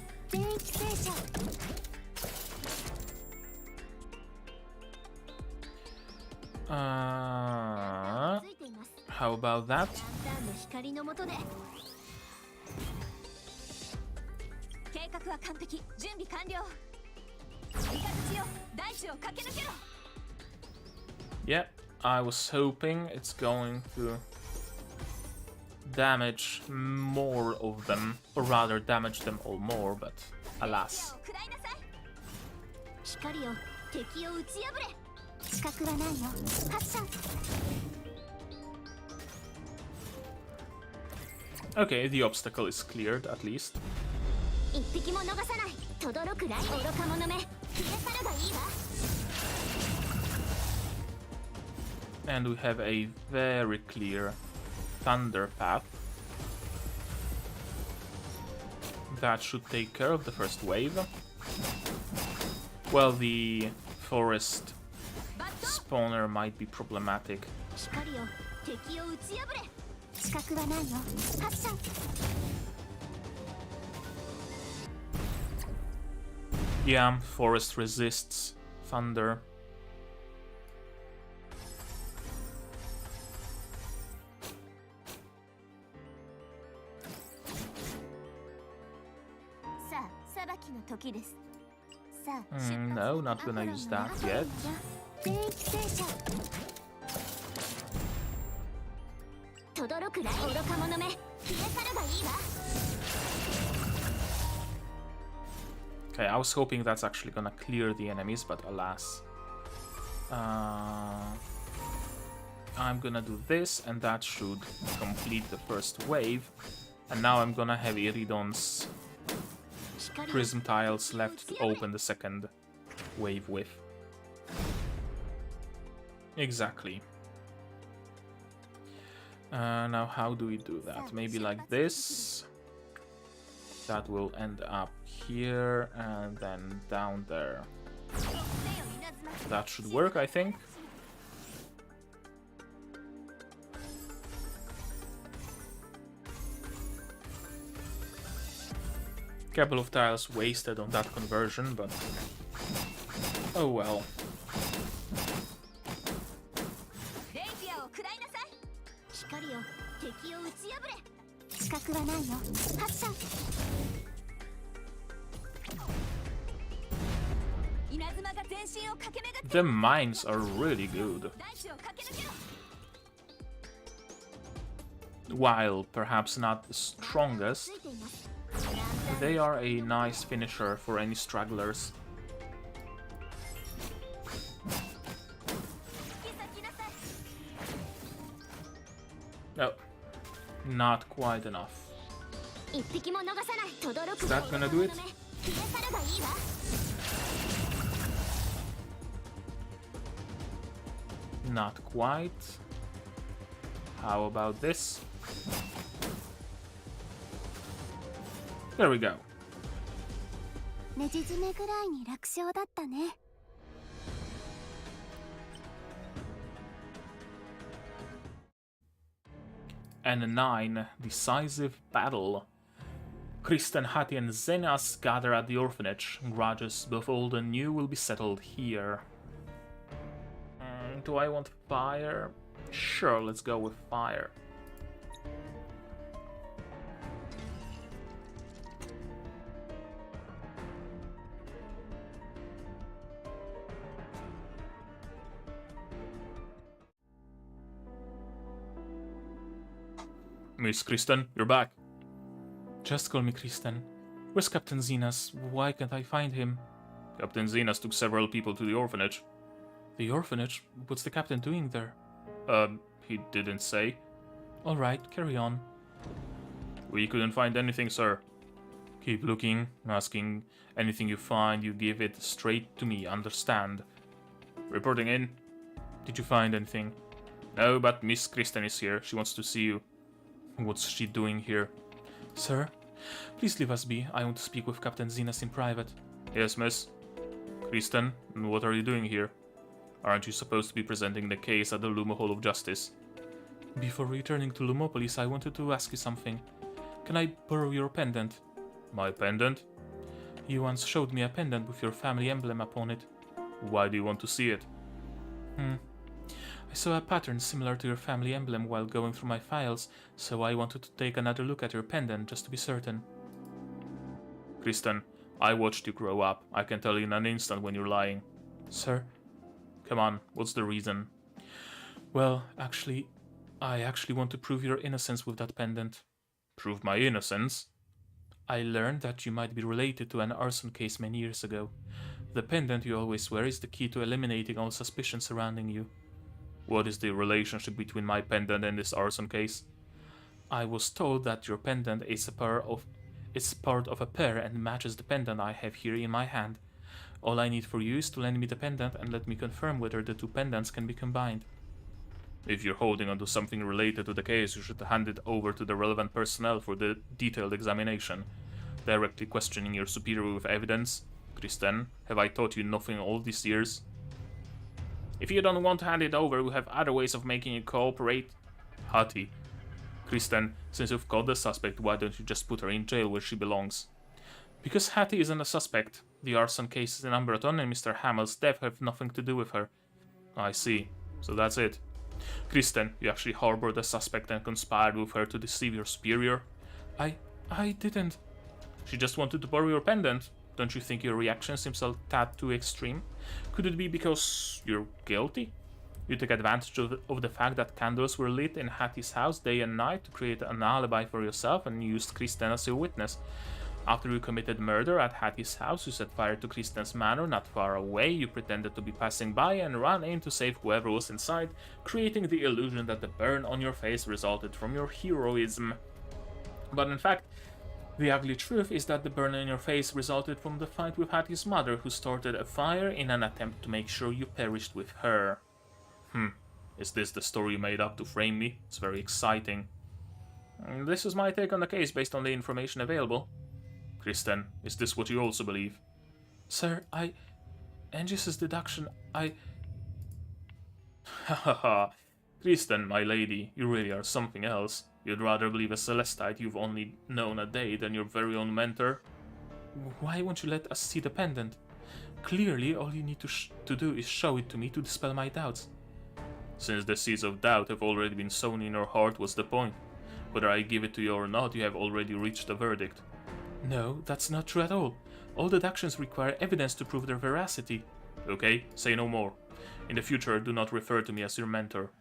How about that? Yeah, I was hoping it's going to damage more of them, or rather damage them all more, but alas. Okay, the obstacle is cleared at least. And we have a very clear thunder path. That should take care of the first wave. Well, the forest spawner might be problematic. Yeah, forest resists thunder. No, not gonna use that yet. Okay, I was hoping that's actually gonna clear the enemies, but alas. I'm gonna do this, and that should complete the first wave. And now I'm gonna have Iridon's prism tiles left to open the second wave with. Exactly. Now how do we do that? Maybe like this. That will end up here and then down there. That should work, I think. Couple of tiles wasted on that conversion, but oh well. The mines are really good. While perhaps not the strongest, they are a nice finisher for any stragglers. No. Not quite enough. 一匹も逃さない轟く Is that gonna do it? 消え去るがいいわ Not quite. How about this? There we go. ねじ締めぐらいに楽勝だったね And a 9. Decisive battle. Kristen, Hattie, and Xenias gather at the orphanage. Grudges, both old and new, will be settled here. Do I want fire? Sure, let's go with fire. Miss Kristen, you're back. Just call me Kristen. Where's Captain Zenas? Why can't I find him? Captain Zenas took several people to the orphanage. The orphanage? What's the captain doing there? He didn't say. Alright, carry on. We couldn't find anything, sir. Keep looking, asking. Anything you find, you give it straight to me, understand? Reporting in. Did you find anything? No, but Miss Kristen is here. She wants to see you. What's she doing here? Sir, please leave us be. I want to speak with Captain Zenas in private. Yes, miss. Kristen, what are you doing here? Aren't you supposed to be presenting the case at the Lumo Hall of Justice? Before returning to Lumopolis, I wanted to ask you something. Can I borrow your pendant? My pendant? You once showed me a pendant with your family emblem upon it. Why do you want to see it? I saw a pattern similar to your family emblem while going through my files, so I wanted to take another look at your pendant just to be certain. Kristen, I watched you grow up. I can tell in an instant when you're lying. Sir? Come on, what's the reason? Well, I actually want to prove your innocence with that pendant. Prove my innocence? I learned that you might be related to an arson case many years ago. The pendant you always wear is the key to eliminating all suspicion surrounding you. What is the relationship between my pendant and this arson case? I was told that your pendant is part of a pair and matches the pendant I have here in my hand. All I need for you is to lend me the pendant and let me confirm whether the two pendants can be combined. If you're holding onto something related to the case, you should hand it over to the relevant personnel for the detailed examination. Directly questioning your superior with evidence? Kristen, have I taught you nothing all these years? If you don't want to hand it over, we have other ways of making you cooperate. Hattie. Kristen, since you've caught the suspect, why don't you just put her in jail where she belongs? Because Hattie isn't a suspect. The arson cases in Umbreton and Mr. Hamel's death have nothing to do with her. I see. So that's it. Kristen, you actually harbored a suspect and conspired with her to deceive your superior? I didn't. She just wanted to borrow your pendant. Don't you think your reaction seems a tad too extreme? Could it be because you're guilty? You took advantage of the fact that candles were lit in Hattie's house day and night to create an alibi for yourself and used Kristen as your witness. After you committed murder at Hattie's house, you set fire to Kristen's manor not far away, you pretended to be passing by and ran in to save whoever was inside, creating the illusion that the burn on your face resulted from your heroism. But in fact, the ugly truth is that the burn on your face resulted from the fight with Hattie's mother, who started a fire in an attempt to make sure you perished with her. Is this the story you made up to frame me? It's very exciting. This is my take on the case based on the information available. Kristen, is this what you also believe? Sir, Angius's deduction, Hahaha. Kristen, my lady, you really are something else. You'd rather believe a Caelestite you've only known a day than your very own mentor? Why won't you let us see the pendant? Clearly, all you need to do is show it to me to dispel my doubts. Since the seeds of doubt have already been sown in your heart, what's the point? Whether I give it to you or not, you have already reached a verdict. No, that's not true at all. All deductions require evidence to prove their veracity. Okay, say no more. In the future, do not refer to me as your mentor.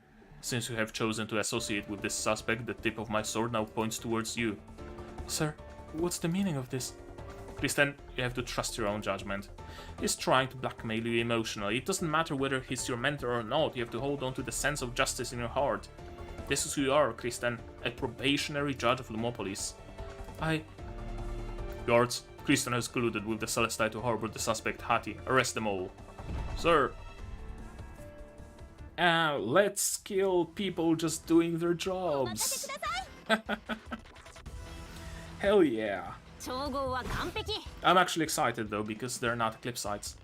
Since you have chosen to associate with this suspect, the tip of my sword now points towards you. Sir, what's the meaning of this? Kristen, you have to trust your own judgment. He's trying to blackmail you emotionally. It doesn't matter whether he's your mentor or not, you have to hold on to the sense of justice in your heart. This is who you are, Kristen, a probationary judge of Lumopolis. Guards, Kristen has colluded with the Celestite to harbor the suspect Hati. Arrest them all. Sir. Let's kill people just doing their jobs. Hell yeah. I'm actually excited though, because they're not Eclipsites.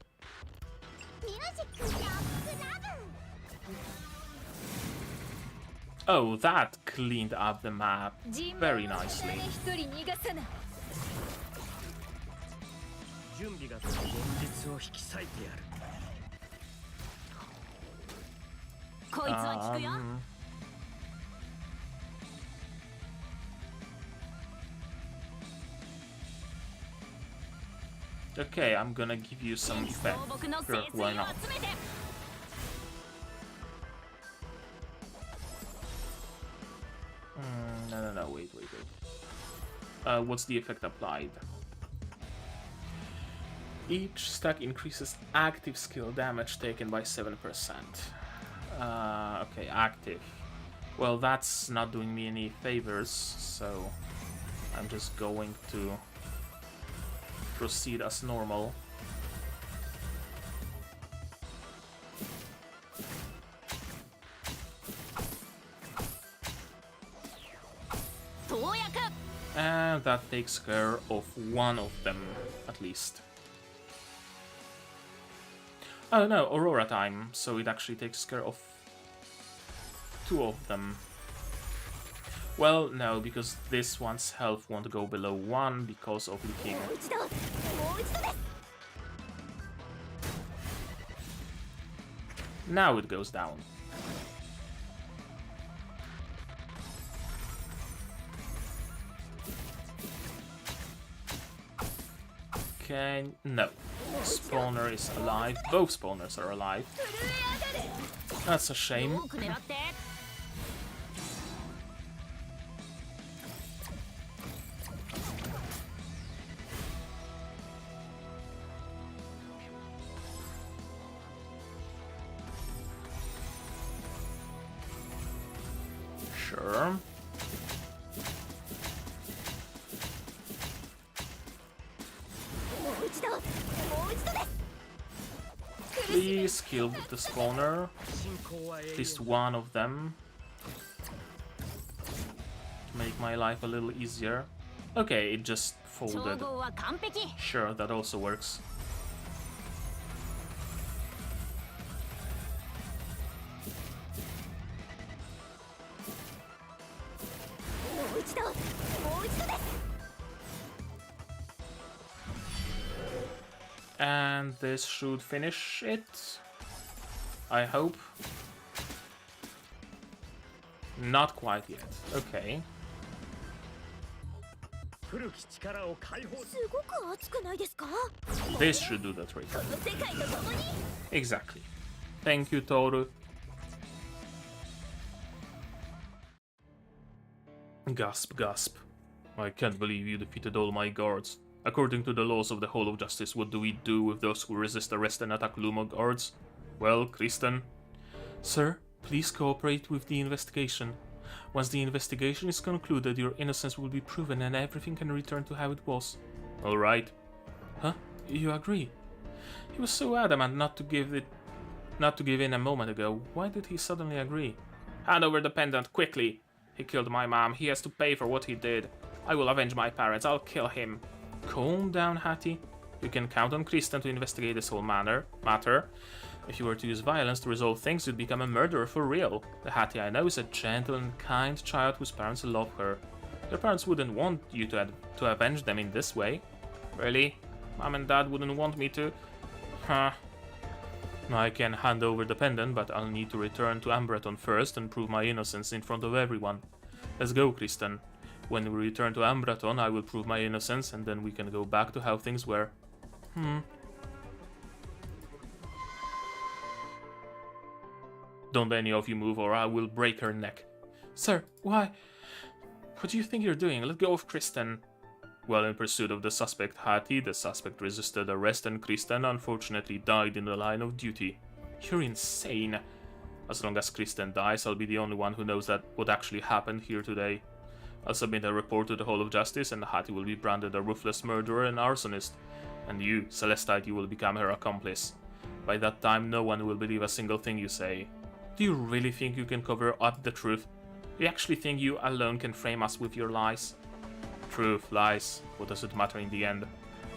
Oh, that cleaned up the map very nicely. Okay, I'm gonna give you some effect. Sure, why not? No, wait. What's the effect applied? Each stack increases active skill damage taken by 7%. Okay, active. Well, that's not doing me any favors, so I'm just going to proceed as normal. And that takes care of one of them, at least. Oh no, Aurora time, so it actually takes care of two of them. Well, no, because this one's health won't go below 1 because of leaking. Now it goes down. Okay, no. Spawner is alive. Both spawners are alive. That's a shame. Sure. Please kill the spawner. At least one of them. To make my life a little easier. Okay, it just folded. Sure, that also works. And this should finish it, I hope. Not quite yet. Okay. This should do the trick. Exactly. Thank you, Toru. Gasp, gasp. I can't believe you defeated all my guards. According to the laws of the Hall of Justice, what do we do with those who resist arrest and attack Lumo guards? Well, Kristen? Sir, please cooperate with the investigation. Once the investigation is concluded, your innocence will be proven and everything can return to how it was. Alright. Huh? You agree? He was so adamant not to give in a moment ago. Why did he suddenly agree? Hand over the pendant, quickly! He killed my mom. He has to pay for what he did. I will avenge my parents. I'll kill him. Calm down, Hati. You can count on Kristen to investigate this whole matter. If you were to use violence to resolve things, you'd become a murderer for real. The Hati I know is a gentle and kind child whose parents love her. Your parents wouldn't want you to avenge them in this way. Really? Mom and Dad wouldn't want me to? Huh. I can hand over the pendant, but I'll need to return to Ambreton first and prove my innocence in front of everyone. Let's go, Kristen. When we return to Ambreton, I will prove my innocence, and then we can go back to how things were. Don't any of you move or I will break her neck. Sir, why? What do you think you're doing? Let go of Kristen. Well, in pursuit of the suspect Hati, the suspect resisted arrest and Kristen unfortunately died in the line of duty. You're insane. As long as Kristen dies, I'll be the only one who knows that what actually happened here today. I'll submit a report to the Hall of Justice, and Hattie will be branded a ruthless murderer and arsonist. And you, Celestite, you will become her accomplice. By that time, no one will believe a single thing you say. Do you really think you can cover up the truth? Do you actually think you alone can frame us with your lies? Truth, lies, what does it matter in the end?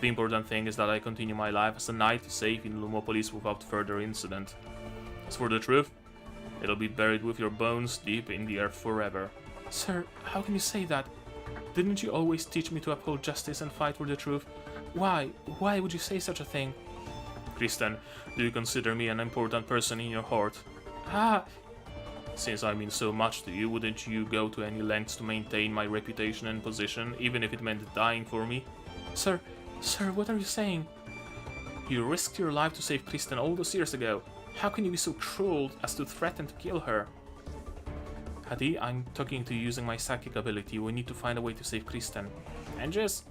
The important thing is that I continue my life as a knight safe in Lumopolis without further incident. As for the truth, it'll be buried with your bones deep in the earth forever. Sir, how can you say that? Didn't you always teach me to uphold justice and fight for the truth? Why? Why would you say such a thing? Kristen, do you consider me an important person in your heart? Ah! Since I mean so much to you, wouldn't you go to any lengths to maintain my reputation and position, even if it meant dying for me? Sir, what are you saying? You risked your life to save Kristen all those years ago. How can you be so cruel as to threaten to kill her? Hattie, I'm talking to you using my psychic ability. We need to find a way to save Kristen. Angus?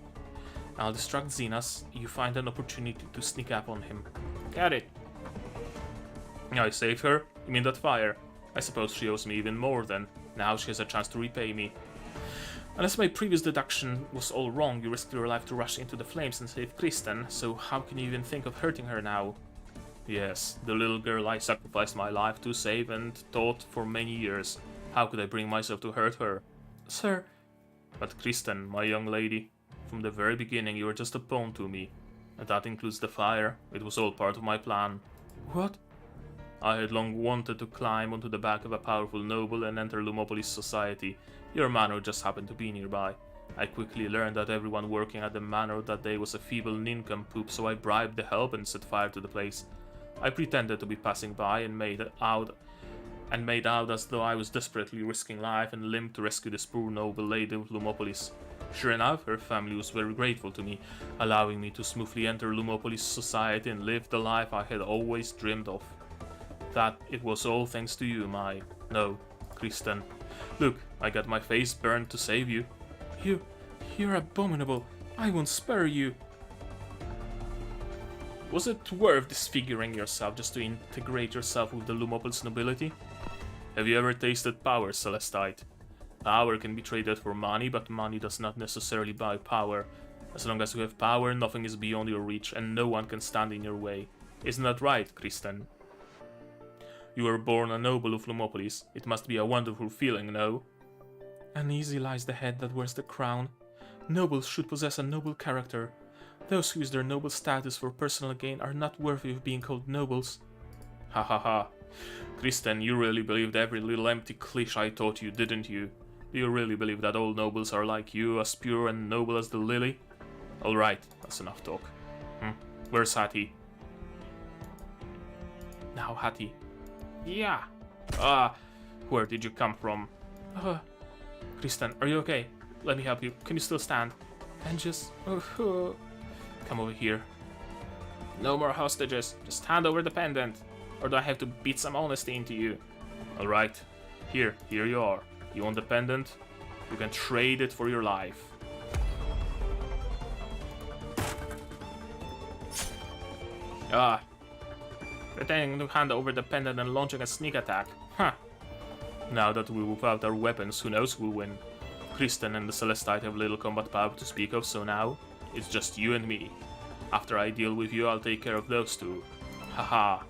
I'll distract Zenas. You find an opportunity to sneak up on him. Got it. I saved her? You mean that fire? I suppose she owes me even more then. Now she has a chance to repay me. Unless my previous deduction was all wrong, you risked your life to rush into the flames and save Kristen, so how can you even think of hurting her now? Yes, the little girl I sacrificed my life to save and taught for many years. How could I bring myself to hurt her? Sir... But Kristen, my young lady, from the very beginning you were just a pawn to me. And that includes the fire. It was all part of my plan. What? I had long wanted to climb onto the back of a powerful noble and enter Lumopolis society. Your manor just happened to be nearby. I quickly learned that everyone working at the manor that day was a feeble nincompoop, so I bribed the help and set fire to the place. I pretended to be passing by and made out as though I was desperately risking life and limb to rescue this poor noble lady of Lumopolis. Sure enough, her family was very grateful to me, allowing me to smoothly enter Lumopolis society and live the life I had always dreamed of. That it was all thanks to you, Kristen. Look, I got my face burned to save you. You're abominable. I won't spare you. Was it worth disfiguring yourself just to integrate yourself with the Lumopolis nobility? Have you ever tasted power, Celestite? Power can be traded for money, but money does not necessarily buy power. As long as you have power, nothing is beyond your reach, and no one can stand in your way. Isn't that right, Kristen? You were born a noble of Lumopolis. It must be a wonderful feeling, no? Uneasy lies the head that wears the crown. Nobles should possess a noble character. Those who use their noble status for personal gain are not worthy of being called nobles. Ha ha ha. Kristen, you really believed every little empty cliche I taught you, didn't you? Do you really believe that all nobles are like you, as pure and noble as the lily? Alright, that's enough talk. Where's Hattie? Now, Hattie. Yeah. Where did you come from? Kristen, are you okay? Let me help you. Can you still stand? And just... come over here. No more hostages. Just hand over the pendant. Or do I have to beat some honesty into you? Alright. Here you are. You want the pendant? You can trade it for your life. Pretending to hand over the pendant and launching a sneak attack. Huh. Now that we whip out our weapons, who knows who'll win. Kristen and the Celestite have little combat power to speak of, so now it's just you and me. After I deal with you, I'll take care of those two. Haha.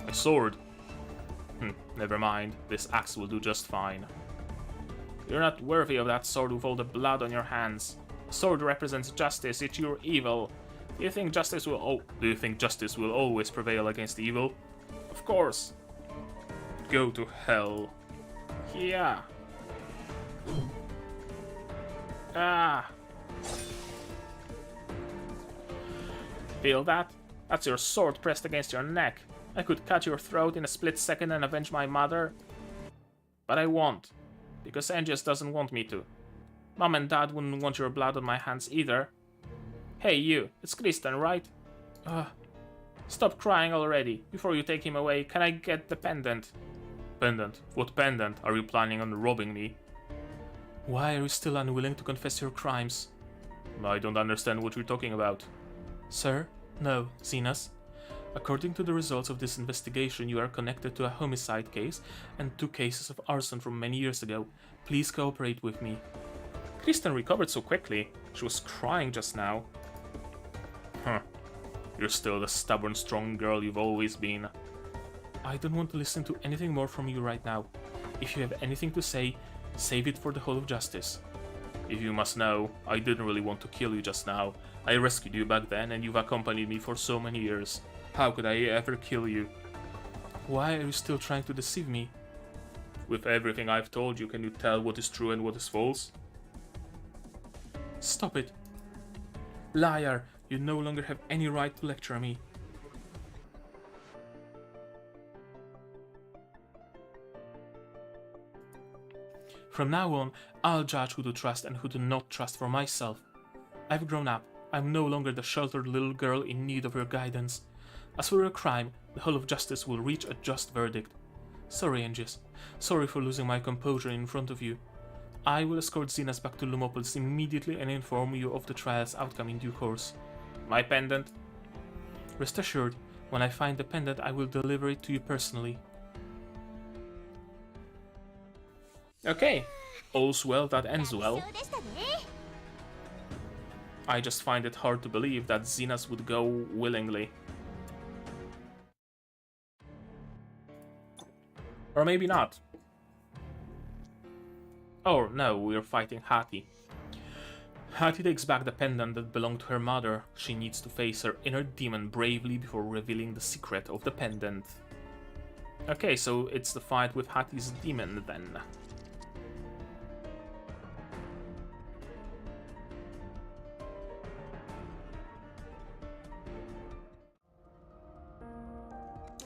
My sword. Never mind. This axe will do just fine. You're not worthy of that sword with all the blood on your hands. The sword represents justice, yet you're evil. Do you think justice will always prevail against evil? Of course. Go to hell. Yeah. Feel that? That's your sword pressed against your neck. I could cut your throat in a split second and avenge my mother. But I won't. Because Angus doesn't want me to. Mom and Dad wouldn't want your blood on my hands either. Hey you, it's Kristen, right? Stop crying already. Before you take him away, can I get the pendant? Pendant? What pendant? Are you planning on robbing me? Why are you still unwilling to confess your crimes? I don't understand what you're talking about. Sir? No, Zenas. According to the results of this investigation, you are connected to a homicide case and 2 cases of arson from many years ago. Please cooperate with me. Kristen recovered so quickly. She was crying just now. Huh. You're still the stubborn, strong girl you've always been. I don't want to listen to anything more from you right now. If you have anything to say, save it for the Hall of Justice. If you must know, I didn't really want to kill you just now. I rescued you back then and you've accompanied me for so many years. How could I ever kill you? Why are you still trying to deceive me? With everything I've told you, can you tell what is true and what is false? Stop it. Liar, you no longer have any right to lecture me. From now on, I'll judge who to trust and who to not trust for myself. I've grown up. I'm no longer the sheltered little girl in need of your guidance. As for your crime, the Hall of Justice will reach a just verdict. Sorry, Angius. Sorry for losing my composure in front of you. I will escort Zenas back to Lumopolis immediately and inform you of the trial's outcome in due course. My pendant? Rest assured, when I find the pendant, I will deliver it to you personally. Okay. All's well that ends well. そうでしたね。 I just find it hard to believe that Zenas would go willingly. Or maybe not. Oh no, we're fighting Hati. Hati takes back the pendant that belonged to her mother. She needs to face her inner demon bravely before revealing the secret of the pendant. Okay, so it's the fight with Hati's demon then.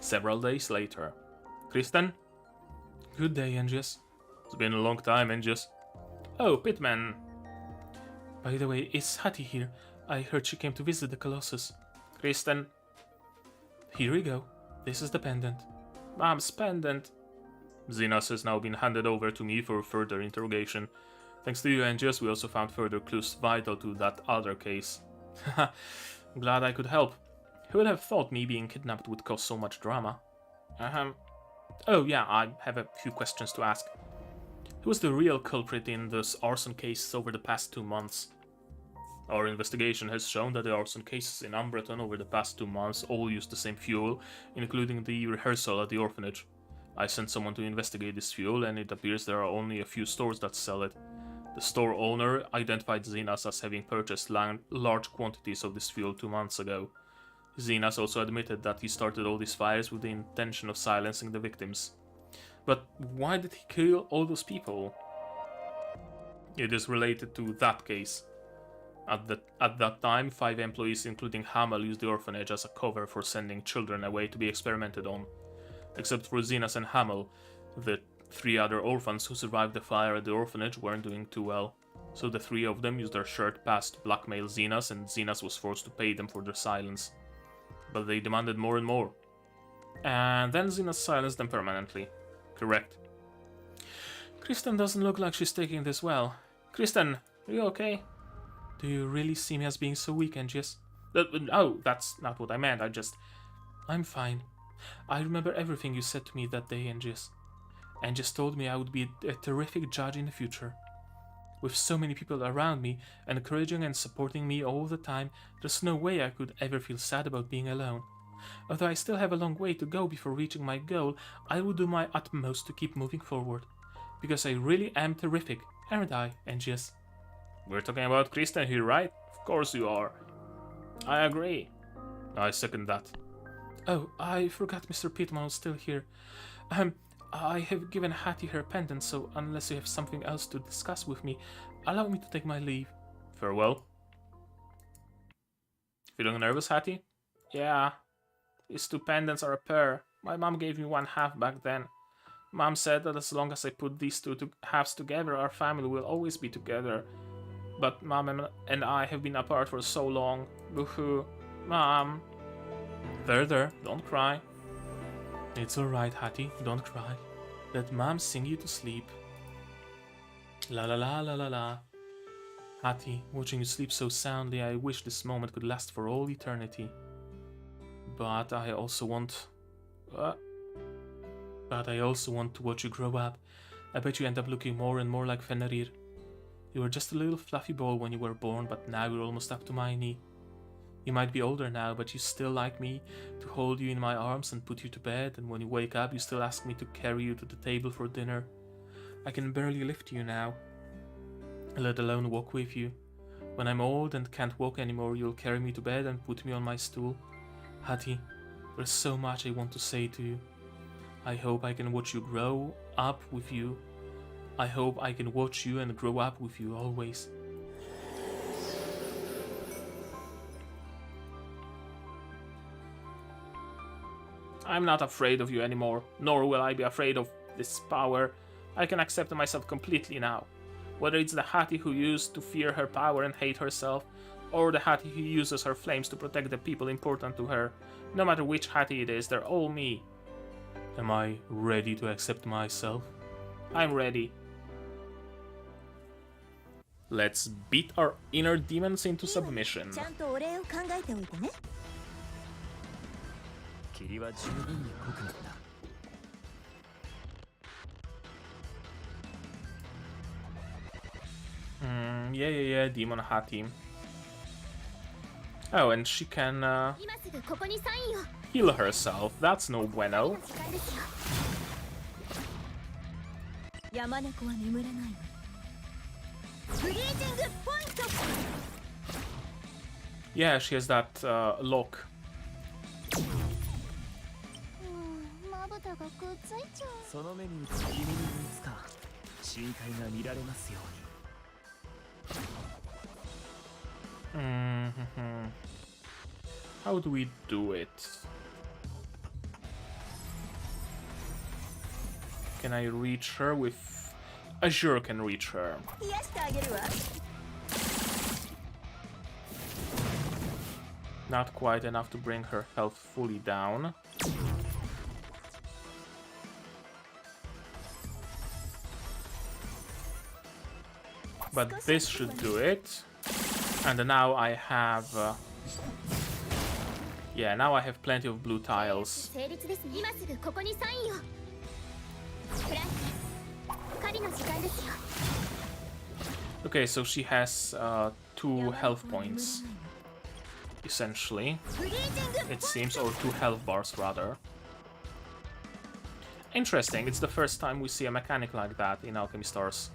Several days later. Kristen? Good day, Angius. It's been a long time, Angius. Oh, Pitman. By the way, is Hati here? I heard she came to visit the Colossus. Kristen. Here we go. This is the pendant. Mom's pendant. Zenas has now been handed over to me for further interrogation. Thanks to you, Angius, we also found further clues vital to that other case. Haha, glad I could help. Who would have thought me being kidnapped would cause so much drama? Oh yeah, I have a few questions to ask. Who was the real culprit in this arson case over the past 2 months? Our investigation has shown that the arson cases in Umbreton over the past 2 months all used the same fuel, including the rehearsal at the orphanage. I sent someone to investigate this fuel, and it appears there are only a few stores that sell it. The store owner identified Zenas as having purchased large quantities of this fuel 2 months ago. Zenas also admitted that he started all these fires with the intention of silencing the victims. But why did he kill all those people? It is related to that case. At that time, 5 employees, including Hamel, used the orphanage as a cover for sending children away to be experimented on. Except for Zenas and Hamel, the 3 other orphans who survived the fire at the orphanage weren't doing too well. So the 3 of them used their shirt pass to blackmail Zenas, and Zenas was forced to pay them for their silence. But they demanded more and more. And then Zenas silenced them permanently. Correct. Kristen doesn't look like she's taking this well. Kristen, are you okay? Do you really see me as being so weak, Angius? No, that's not what I meant, I'm fine. I remember everything you said to me that day, Angius. Angius told me I would be a terrific judge in the future. With so many people around me, encouraging and supporting me all the time, there's no way I could ever feel sad about being alone. Although I still have a long way to go before reaching my goal, I will do my utmost to keep moving forward. Because I really am terrific, aren't I, Angius? We're talking about Kristen here, right? Of course you are. I agree. I second that. Oh, I forgot Mr. Pittman was still here. I have given Hattie her pendant, so unless you have something else to discuss with me, allow me to take my leave. Farewell. Feeling nervous, Hattie? Yeah. These 2 pendants are a pair. My mom gave me 1/2 back then. Mom said that as long as I put these 2 halves together, our family will always be together. But Mom and I have been apart for so long. Boo-hoo. Mom. There, don't cry. It's alright, Hattie, don't cry. Let Mom sing you to sleep. La la la la la la. Hattie, watching you sleep so soundly, I wish this moment could last for all eternity. But I also want... but I also want to watch you grow up. I bet you end up looking more and more like Fenrir. You were just a little fluffy ball when you were born, but now you're almost up to my knee. You might be older now, but you still like me to hold you in my arms and put you to bed, and when you wake up you still ask me to carry you to the table for dinner. I can barely lift you now, let alone walk with you. When I'm old and can't walk anymore, you'll carry me to bed and put me on my stool. Hattie, there's so much I want to say to you. I hope I can watch you grow up with you. I hope I can watch you and grow up with you always. I'm not afraid of you anymore, nor will I be afraid of this power. I can accept myself completely now. Whether it's the Hattie who used to fear her power and hate herself, or the Hattie who uses her flames to protect the people important to her, no matter which Hattie it is, they're all me. Am I ready to accept myself? I'm ready. Let's beat our inner demons into submission. ちゃんとお礼を考えておいてね。霧は十分に濃くなった。Yeah, Demon Hattie. Oh, and she can 今すぐここにサインを。 heal herself. That's no bueno. 時間ですよ。山猫は眠れないわ。フリージングポイント。 Yeah, she has that lock. まぶたがくっついちゃう。その目に映る君にいつか深海が見られますように。How do we do it? Can I reach her with... Azure can reach her. 癒してあげるわ。 Not quite enough to bring her health fully down. But this should do it. And now I have... yeah, now I have plenty of blue tiles. 成立ですね。今すぐここにサインを。フランク、狩りの時間ですよ。 Okay, so she has 2 health points. Essentially. It seems, or 2 health bars rather. Interesting, it's the first time we see a mechanic like that in Alchemy Stars.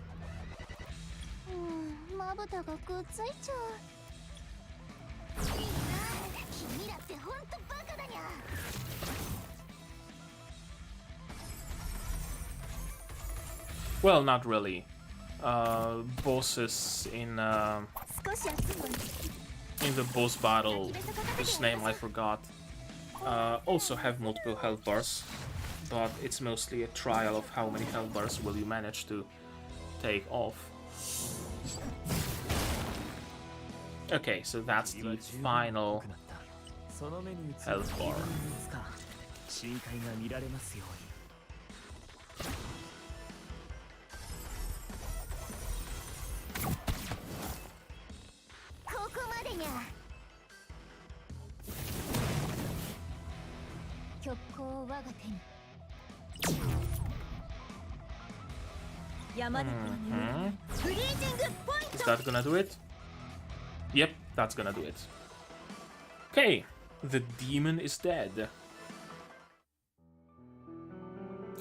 まぶたがくっついちゃう。君らって本当バカだにゃ。 Well, not really. Bosses in 少し熱いわね。 the boss battle, whose name I forgot, also have multiple health bars, but it's mostly a trial of how many health bars will you manage to take off. Okay, so that's the final health bar. 深海が見られますように。 ここまでにゃ。極光を我が手に。山猫は眠れない。フリージングポイン Is ト。 that gonna do it? Yep, that's gonna do it. Okay, the demon is dead.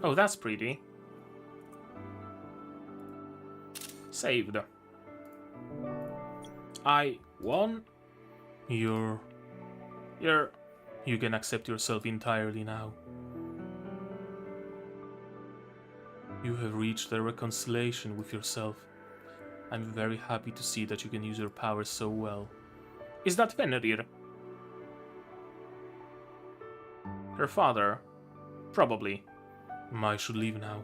Oh, that's pretty. Saved. I won. You can accept yourself entirely now. You have reached a reconciliation with yourself. I'm very happy to see that you can use your powers so well. Is that Fenrir? Her father? Probably. I should leave now.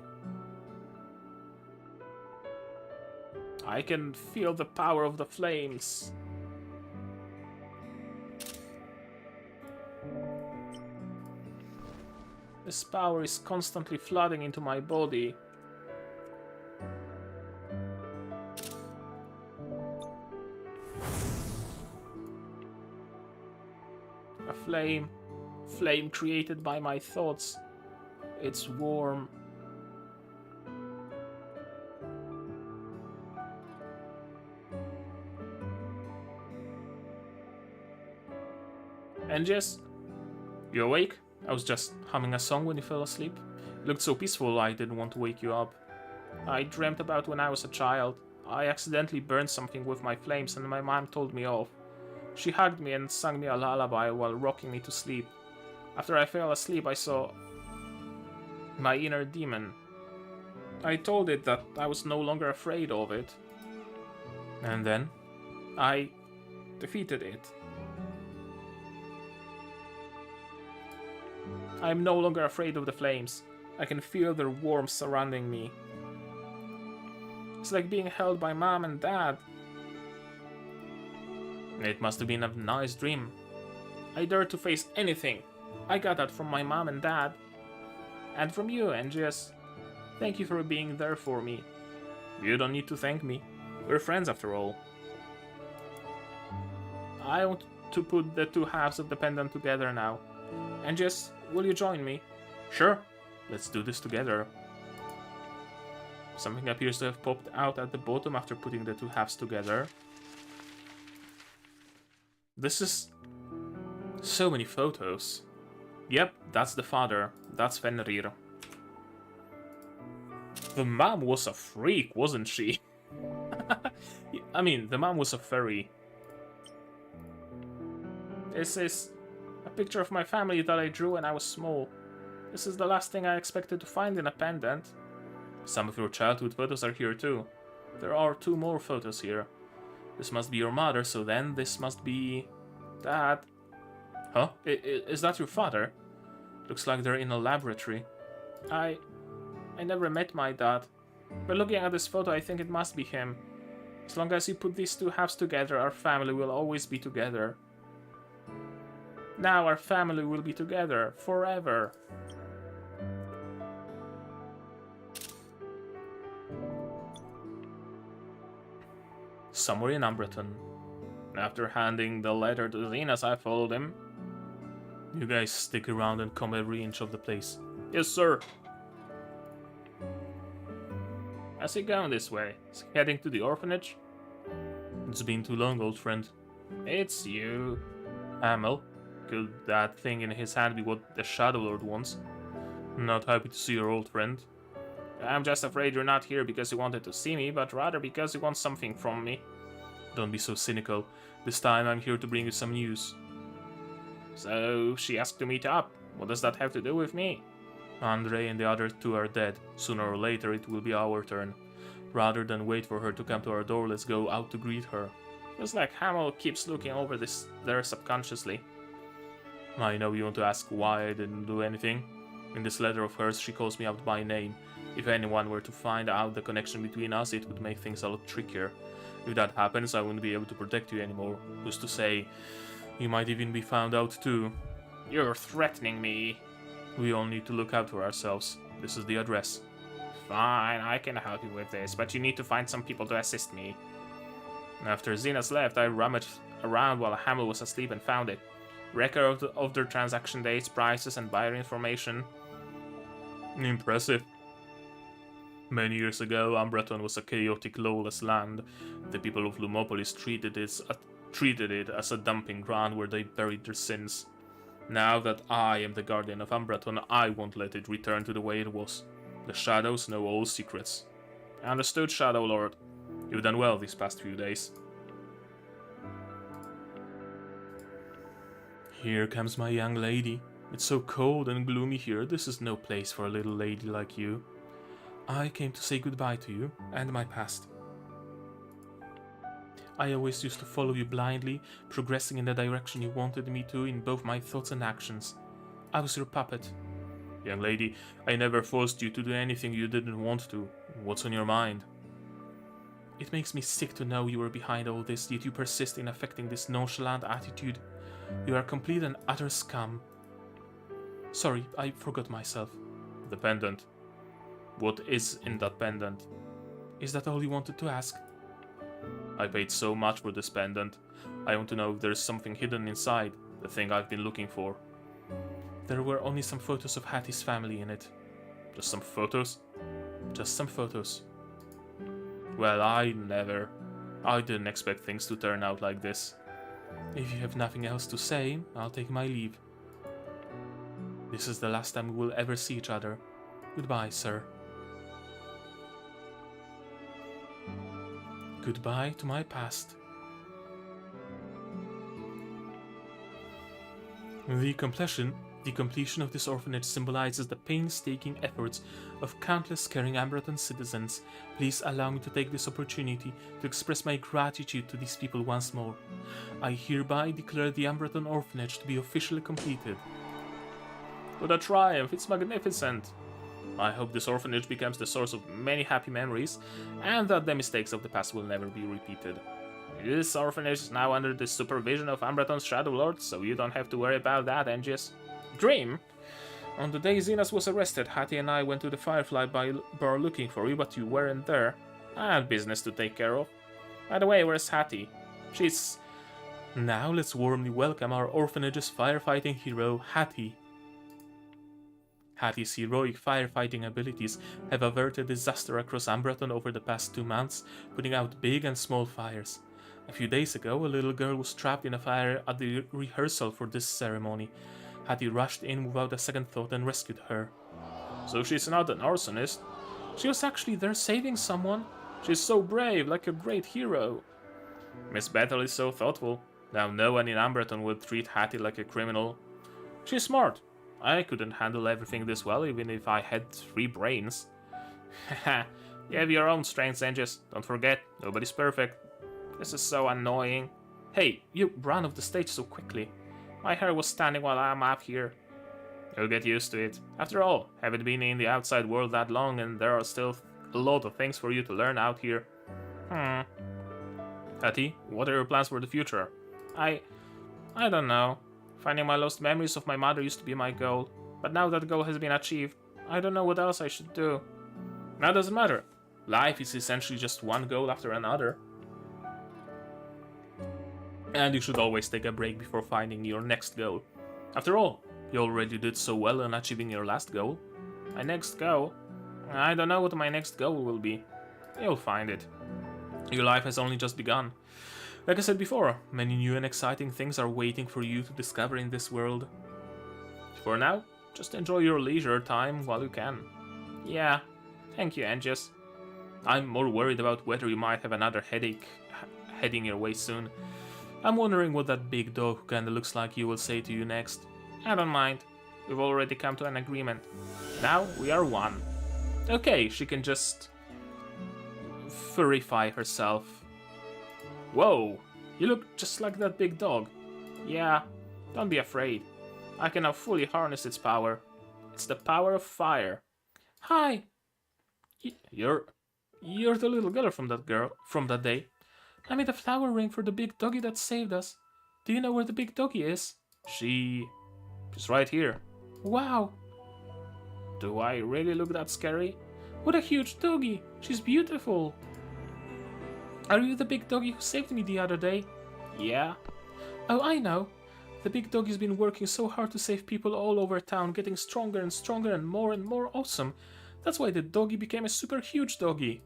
I can feel the power of the flames. This power is constantly flooding into my body. A flame flame created by my thoughts. It's warm. And Jess, you awake? I was just humming a song when you fell asleep. It looked so peaceful I didn't want to wake you up. I dreamt about when I was a child. I accidentally burned something with my flames and my mom told me off. She hugged me and sang me a lullaby while rocking me to sleep. After I fell asleep, I saw my inner demon. I told it that I was no longer afraid of it. And then I defeated it. I am no longer afraid of the flames. I can feel their warmth surrounding me. It's like being held by mom and dad. It must have been a nice dream. I dared to face anything. I got that from my mom and dad. And from you, Angius. Thank you for being there for me. You don't need to thank me. We're friends after all. I want to put the two halves of the pendant together now. Angius, will you join me? Sure. Let's do this together. Something appears to have popped out at the bottom after putting the two halves together. This is so many photos. Yep, that's the father. That's Fenrir. The mom was a freak, wasn't she? I mean, the mom was a fairy. This is a picture of my family that I drew when I was small. This is the last thing I expected to find in a pendant. Some of your childhood photos are here too. There are 2 more photos here. This must be your mother, so then this must be... Dad. Huh? Is that your father? Looks like they're in a laboratory. I never met my dad. But looking at this photo, I think it must be him. As long as you put these two halves together, our family will always be together. Now our family will be together forever. Somewhere in Umbreton. After handing the letter to Zenas, I followed him. You guys stick around and comb every inch of the place. Yes, sir. How's he going this way? Is he heading to the orphanage? It's been too long, old friend. It's you. Hamel. Could that thing in his hand be what the Shadow Lord wants? Not happy to see your old friend. I'm just afraid you're not here because you wanted to see me, but rather because you want something from me. Don't be so cynical. This time I'm here to bring you some news. So, she asked to meet up. What does that have to do with me? Andre and the other 2 are dead. Sooner or later it will be our turn. Rather than wait for her to come to our door, let's go out to greet her. Feels like Hamel keeps looking over this there subconsciously. I know you want to ask why I didn't do anything. In this letter of hers, she calls me out by name. If anyone were to find out the connection between us, it would make things a lot trickier. If that happens, I wouldn't be able to protect you anymore. Who's to say, you might even be found out too. You're threatening me. We all need to look out for ourselves. This is the address. Fine, I can help you with this, but you need to find some people to assist me. After Zenas left, I rummaged around while Hamel was asleep and found it. Record of their transaction dates, prices, and buyer information. Impressive. Many years ago, Umbreton was a chaotic, lawless land. The people of Lumopolis treated it as a dumping ground where they buried their sins. Now that I am the guardian of Umbreton, I won't let it return to the way it was. The shadows know all secrets. Understood, Shadow Lord. You've done well these past few days. Here comes my young lady. It's so cold and gloomy here. This is no place for a little lady like you. I came to say goodbye to you and my past. I always used to follow you blindly, progressing in the direction you wanted me to in both my thoughts and actions. I was your puppet. Young lady, I never forced you to do anything you didn't want to. What's on your mind? It makes me sick to know you are behind all this, yet you persist in affecting this nonchalant attitude. You are complete and utter scum. Sorry, I forgot myself. The pendant. What is in that pendant? Is that all you wanted to ask? I paid so much for this pendant. I want to know if there's something hidden inside, the thing I've been looking for. There were only some photos of Hattie's family in it. Just some photos? Just some photos. Well, I didn't expect things to turn out like this. If you have nothing else to say, I'll take my leave. This is the last time we will ever see each other. Goodbye, sir. Goodbye to my past. The completion of this orphanage symbolizes the painstaking efforts of countless caring Amberton citizens. Please allow me to take this opportunity to express my gratitude to these people once more. I hereby declare the Amberton orphanage to be officially completed. What a triumph! It's magnificent! I hope this orphanage becomes the source of many happy memories, and that the mistakes of the past will never be repeated. This orphanage is now under the supervision of Amberton's Shadow Lord, so you don't have to worry about that, Angius. Dream! On the day Zenas was arrested, Hattie and I went to the Firefly bar looking for you, but you weren't there. I had business to take care of. By the way, where's Hattie? She's... Now let's warmly welcome our orphanage's firefighting hero, Hattie. Hattie's heroic firefighting abilities have averted disaster across Amberton over the past 2 months, putting out big and small fires. A few days ago, a little girl was trapped in a fire at the rehearsal for this ceremony. Hattie rushed in without a second thought and rescued her. So she's not an arsonist? She was actually there saving someone. She's so brave, like a great hero. Miss Battle is so thoughtful. Now no one in Amberton would treat Hattie like a criminal. She's smart. I couldn't handle everything this well even if I had 3 brains. Haha, you have your own strengths, Angius. Don't forget, nobody's perfect. This is so annoying. Hey, you ran off the stage so quickly. My hair was standing while I'm up here. You'll get used to it. After all, haven't been in the outside world that long and there are still a lot of things for you to learn out here. Hattie, what are your plans for the future? I don't know. Finding my lost memories of my mother used to be my goal, but now that goal has been achieved, I don't know what else I should do. That doesn't matter. Life is essentially just one goal after another. And you should always take a break before finding your next goal. After all, you already did so well in achieving your last goal. My next goal? I don't know what my next goal will be. You'll find it. Your life has only just begun. Like I said before, many new and exciting things are waiting for you to discover in this world. For now, just enjoy your leisure time while you can. Yeah, thank you, Angius. I'm more worried about whether you might have another headache heading your way soon. I'm wondering what that big dog who kinda looks like you will say to you next. I don't mind. We've already come to an agreement. Now we are one. Okay, she can just furify herself. Whoa, you look just like that big dog. Yeah, don't be afraid. I can now fully harness its power. It's the power of fire. Hi. You're the little girl from that day. I made a flower ring for the big doggy that saved us. Do you know where the big doggy is? She's right here. Wow. Do I really look that scary? What a huge doggy. She's beautiful. Are you the big doggy who saved me the other day? Yeah. Oh, I know. The big doggy's been working so hard to save people all over town, getting stronger and more awesome. That's why the doggy became a super huge doggy.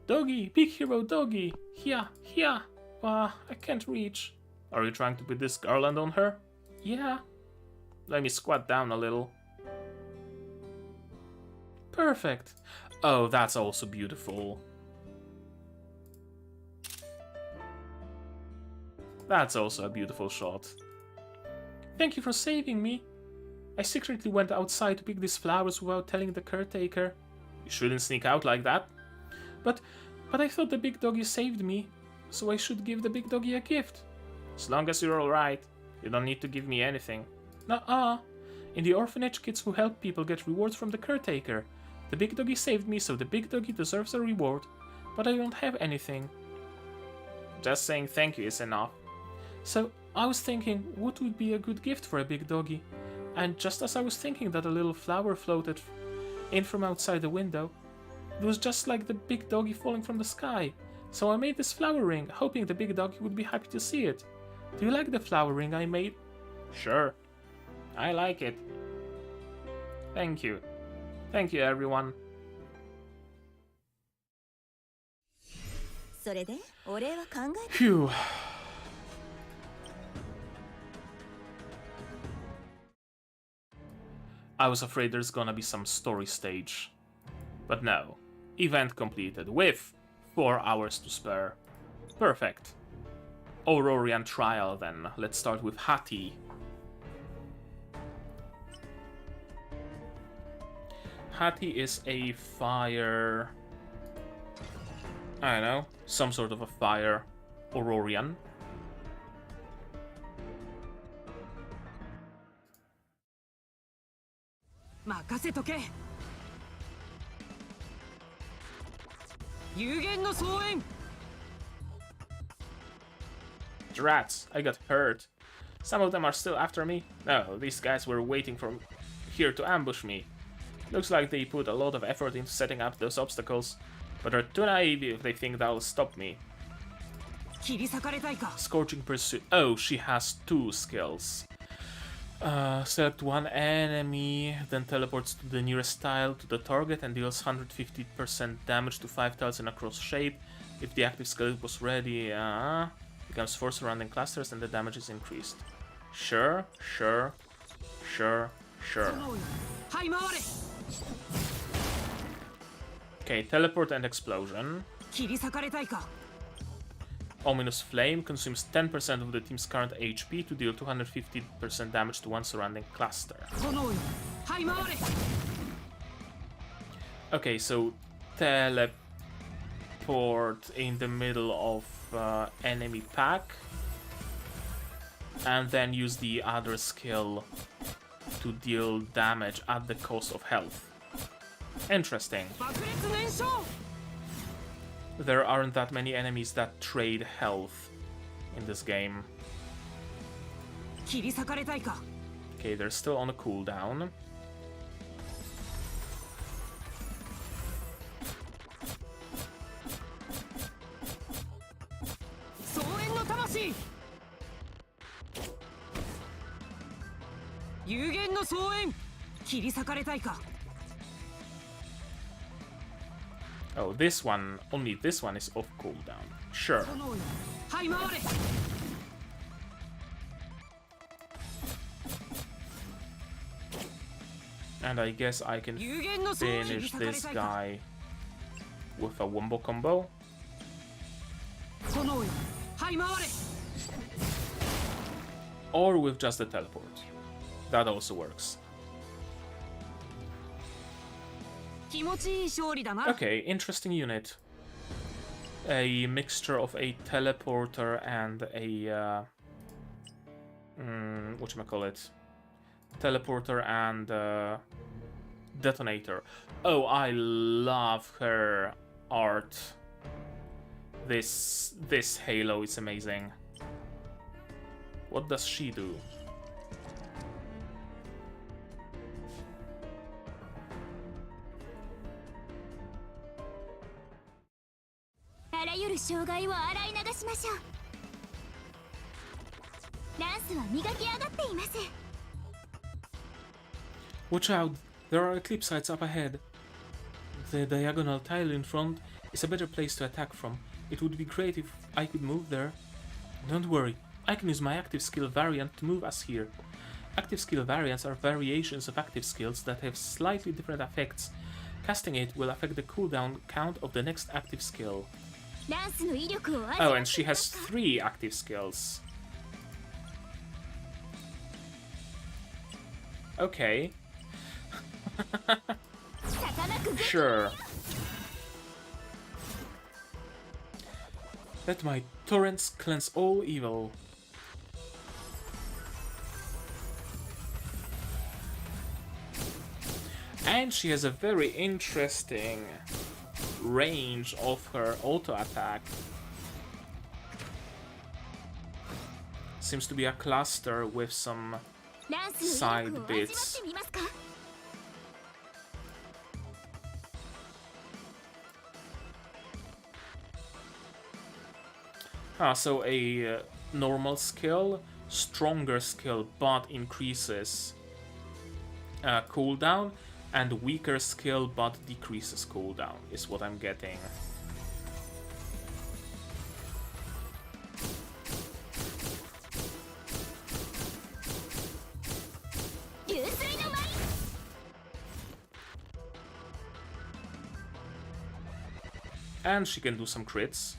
Doggy, big hero doggy. Here. I can't reach. Are you trying to put this garland on her? Yeah. Let me squat down a little. Perfect. Oh, that's also beautiful. That's also a beautiful shot. Thank you for saving me. I secretly went outside to pick these flowers without telling the caretaker. You shouldn't sneak out like that. But I thought the big doggy saved me, so I should give the big doggy a gift. As long as you're alright, you don't need to give me anything. Nuh-uh. In the orphanage, kids who help people get rewards from the caretaker. The big doggy saved me, so the big doggy deserves a reward. But I don't have anything. Just saying thank you is enough. So I was thinking, what would be a good gift for a big doggy? And just as I was thinking that a little flower floated in from outside the window, it was just like the big doggy falling from the sky. So I made this flower ring, hoping the big doggy would be happy to see it. Do you like the flower ring I made? Sure. I like it. Thank you. Thank you, everyone. それでお礼は考え Phew. I was afraid there's gonna be some story stage. But no. Event completed with 4 hours to spare. Perfect. Aurorian trial then. Let's start with Hati. Hati is a fire... I don't know, some sort of a fire Aurorian. Drats, I got hurt. Some of them are still after me? No, these guys were waiting for here to ambush me. Looks like they put a lot of effort into setting up those obstacles, but are too naive if they think that'll stop me. Scorching Pursuit. Oh, she has 2 skills. Select one enemy, then teleports to the nearest tile to the target and deals 150% damage to 5 tiles in a cross shape. If the active skill was ready, becomes 4 surrounding clusters and the damage is increased. Sure. Okay, teleport and explosion. Ominous Flame consumes 10% of the team's current HP to deal 250% damage to one surrounding cluster. Okay, so teleport in the middle of enemy pack, and then use the other skill to deal damage at the cost of health. Interesting. There aren't that many enemies that trade health in this game. Okay, they're still on a cooldown. Oh, this one, only this one is off cooldown. Sure. And I guess I can finish this guy with a wombo combo. Or with just the teleport. That also works. Okay, interesting unit. A mixture of a teleporter and a whatchamacallit? Teleporter and detonator. Oh, I love her art. This Halo is amazing. What does she do? Watch out! There are Eclipsites up ahead. The diagonal tile in front is a better place to attack from. It would be great if I could move there. Don't worry, I can use my active skill variant to move us here. Active skill variants are variations of active skills that have slightly different effects. Casting it will affect the cooldown count of the next active skill. Oh, and she has 3 active skills. Okay. Sure. Let my torrents cleanse all evil. And she has a very interesting range of her auto attack. Seems to be a cluster with some side bits. So a normal skill, stronger skill, but increases cooldown, and weaker skill but decreases cooldown is what I'm getting. And she can do some crits.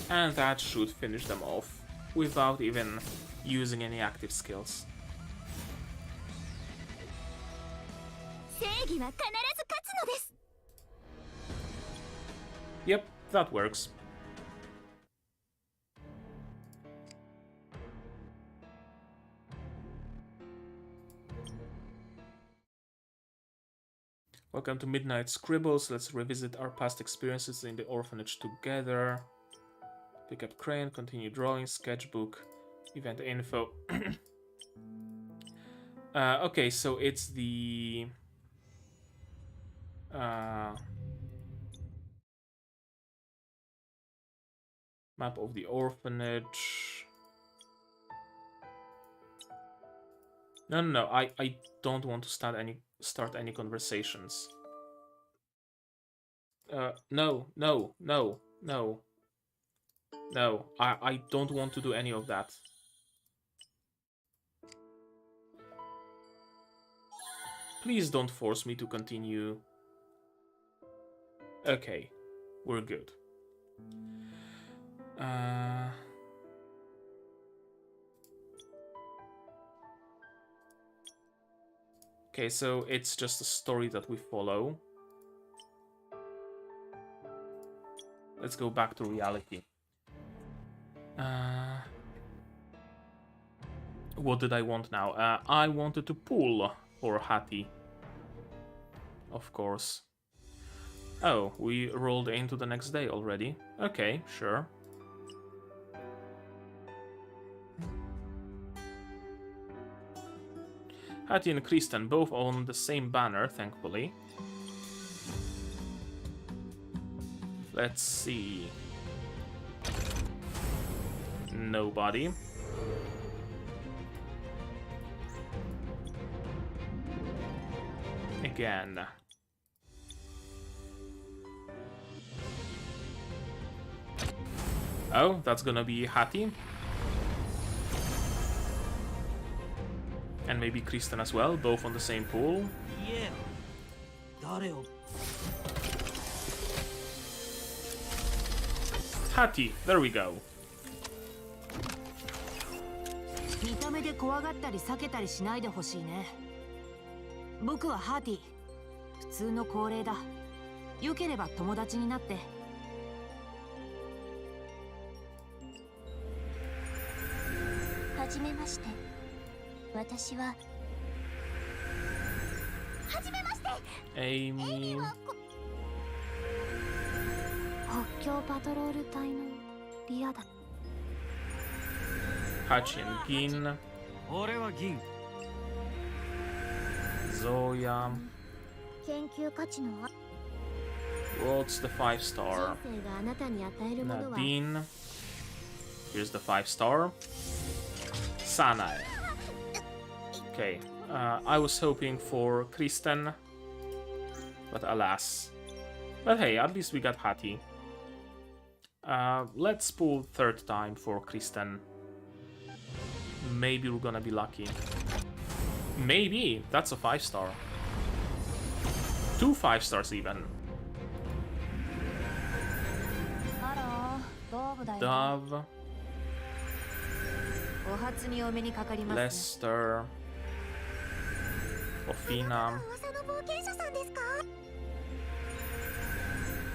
And that should finish them off without even using any active skills. Yep, that works. Welcome to Midnight Scribbles. Let's revisit our past experiences in the orphanage together. Pick up crane, continue drawing, sketchbook, event info. Okay, so it's the... map of the orphanage. No, I don't want to start any conversations. No, I don't want to do any of that. Please don't force me to continue. Okay, we're good. Okay, so it's just a story that we follow. Let's go back to reality. What did I want now? I wanted to pull for Hattie. Of course. Oh, we rolled into the next day already. Okay, sure. Hattie and Kristen both own the same banner, thankfully. Let's see. Nobody. Again. Oh, that's gonna be Hattie. And maybe Kristen as well, both on the same pool. Yeah. Hattie, there we go. 見た目で怖がったり避けたりしないでほしいね。僕はハーティ。普通の高齢だ。良ければ友達になって。はじめまして。私は。はじめまして。エイミー。国境パトロール隊のリアだ。Hachi and Gin. 俺は銀。Zoya. 研究価値の What's the 5-star? 人生があなたに与えるものは Nadine. Here's the 5-star. Sanae. Okay, I was hoping for Kristen, but alas. But hey, at least we got Hattie. Let's pull third time for Kristen. Maybe we're gonna be lucky. Maybe! That's a 5-star. 2 5-stars even. Dove. お初にお目にかかります。 Lester. Ofina. 噂の冒険者さんですか？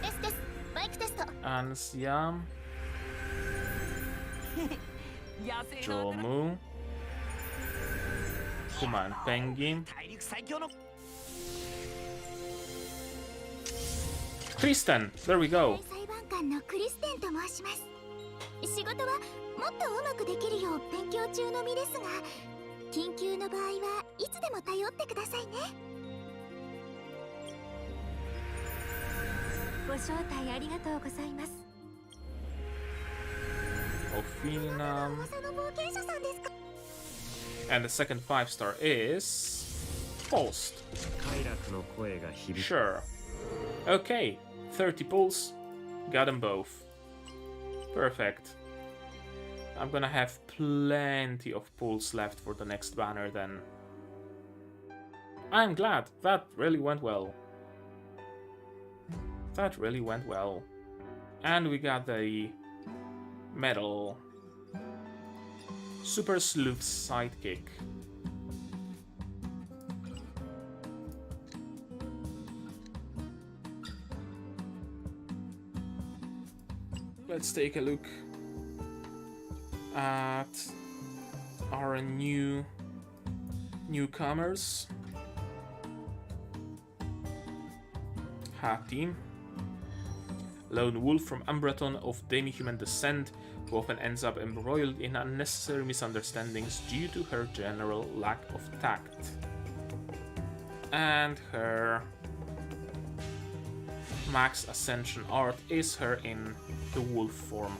です。バイクテスト。Ansia. Jomu. Kuma and Pengi. 大陸最強の Kristen! There we go. 裁判官のクリステンと申します。仕事はもっとうまくできるよう勉強中の身ですが、緊急の場合はいつでも頼ってくださいね。ご招待ありがとうございます。 Ophinam. 噂の冒険者さんですか？ And the second 5-star is Pulsed. 快楽の声が響く。 Sure. Okay, 30 pulls. Got them both. Perfect. I'm gonna have plenty of pulls left for the next banner then. I'm glad. That really went well. That really went well. And we got the medal. Super Sleuth's sidekick. Let's take a look at our newcomers. Hati, lone wolf from Umbreton of demi-human descent, who often ends up embroiled in unnecessary misunderstandings due to her general lack of tact. And her max ascension art is her in the wolf form,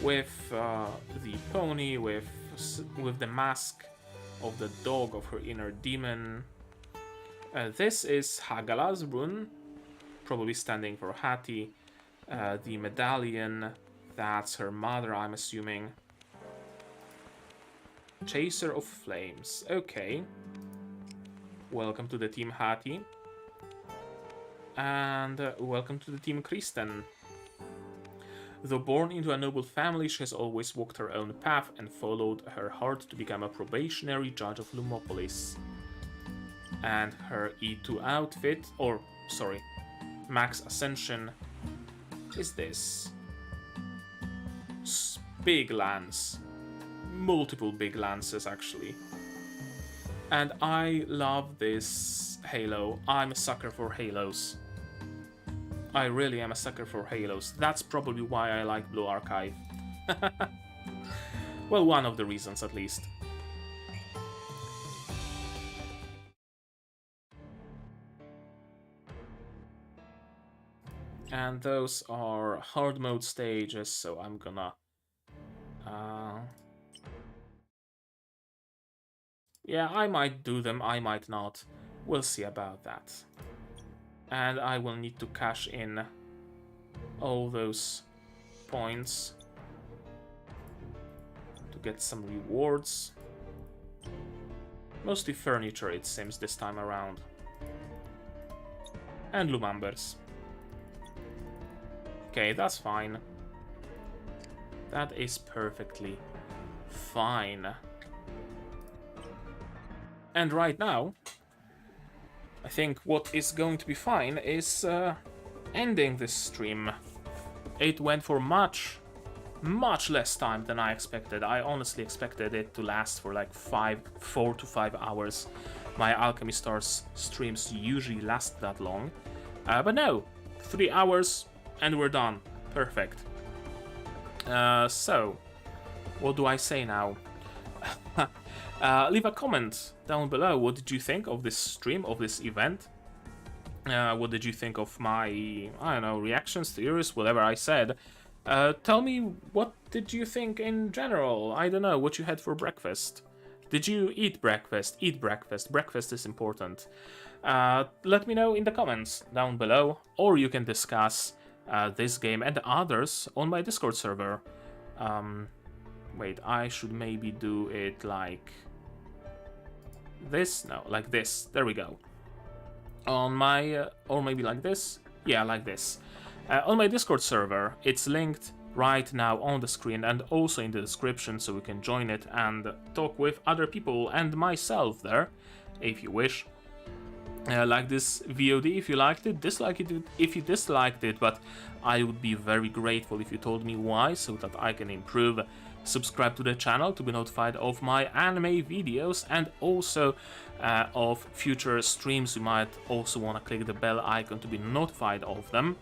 with the pony, with the mask of the dog of her inner demon. This is Hagala's rune, probably standing for Hati. The medallion, that's her mother, I'm assuming. Chaser of Flames, okay. Welcome to the team Hati. And welcome to the team Kristen. Though born into a noble family, she has always walked her own path and followed her heart to become a probationary judge of Lumopolis. And her E2 outfit, or sorry, max ascension, is this. Big lance. Multiple big lances, actually. And I love this halo. I'm a sucker for halos. I really am a sucker for halos. That's probably why I like Blue Archive. Well, one of the reasons at least. And those are hard mode stages, so I'm gonna... yeah, I might do them, I might not. We'll see about that. And I will need to cash in all those points to get some rewards. Mostly furniture, it seems, this time around. And Lumambers. Okay, that's fine. That is perfectly fine. And right now, I think what is going to be fine is ending this stream. It went for much less time than I expected. I honestly expected it to last for like 4 to 5 hours. My Alchemy Stars streams usually last that long. But no, 3 hours and we're done. Perfect. So, what do I say now? Leave a comment down below. What did you think of this stream, of this event? What did you think of my, I don't know, reactions, theories, whatever I said? Tell me, what did you think in general? I don't know, what you had for breakfast. Did you eat breakfast? Eat breakfast. Breakfast is important. Let me know in the comments down below, or you can discuss this game and others on my Discord server. Wait, I should maybe do it like this? No, like this. There we go. On my, or maybe like this? Yeah, like this. On my Discord server, it's linked right now on the screen and also in the description, so you can join it and talk with other people and myself there, if you wish. Like this VOD if you liked it, dislike it if you disliked it, but I would be very grateful if you told me why, so that I can improve. Subscribe to the channel to be notified of my anime videos and also of future streams. You might also want to click the bell icon to be notified of them.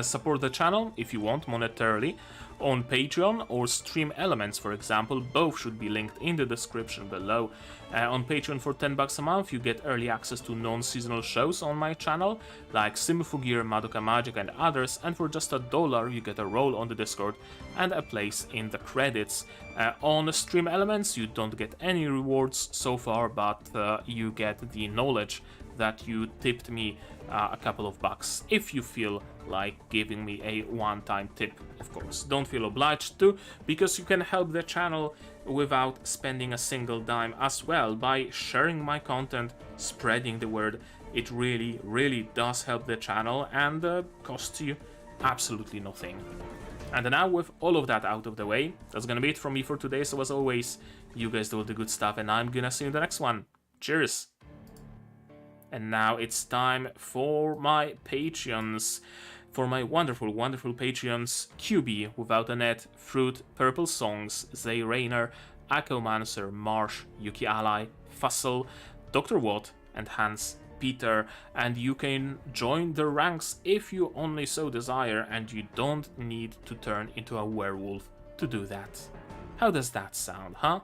Support the channel if you want monetarily on Patreon or Stream Elements, for example. Both should be linked in the description below. On Patreon for $10 a month you get early access to non-seasonal shows on my channel like Simufugir, Madoka Magic and others, and for just $1 you get a role on the Discord and a place in the credits. On Stream Elements you don't get any rewards so far, but you get the knowledge that you tipped me a couple of bucks if you feel like giving me a one-time tip. Of course, don't feel obliged to, because you can help the channel without spending a single dime as well by sharing my content, spreading the word. It really does help the channel and costs you absolutely nothing. And now with all of that out of the way, that's gonna be it from me for today. So as always, you guys do all the good stuff and I'm gonna see you in the next one. Cheers! And now it's time for my Patreons. For my wonderful Patreons: QB, Without a Net, Fruit, Purple Songs, Zay Rayner, Akomancer, Marsh, Yuki Ally, Fussel, Dr. Watt, and Hans Peter. And you can join the ranks if you only so desire, and you don't need to turn into a werewolf to do that. How does that sound, huh?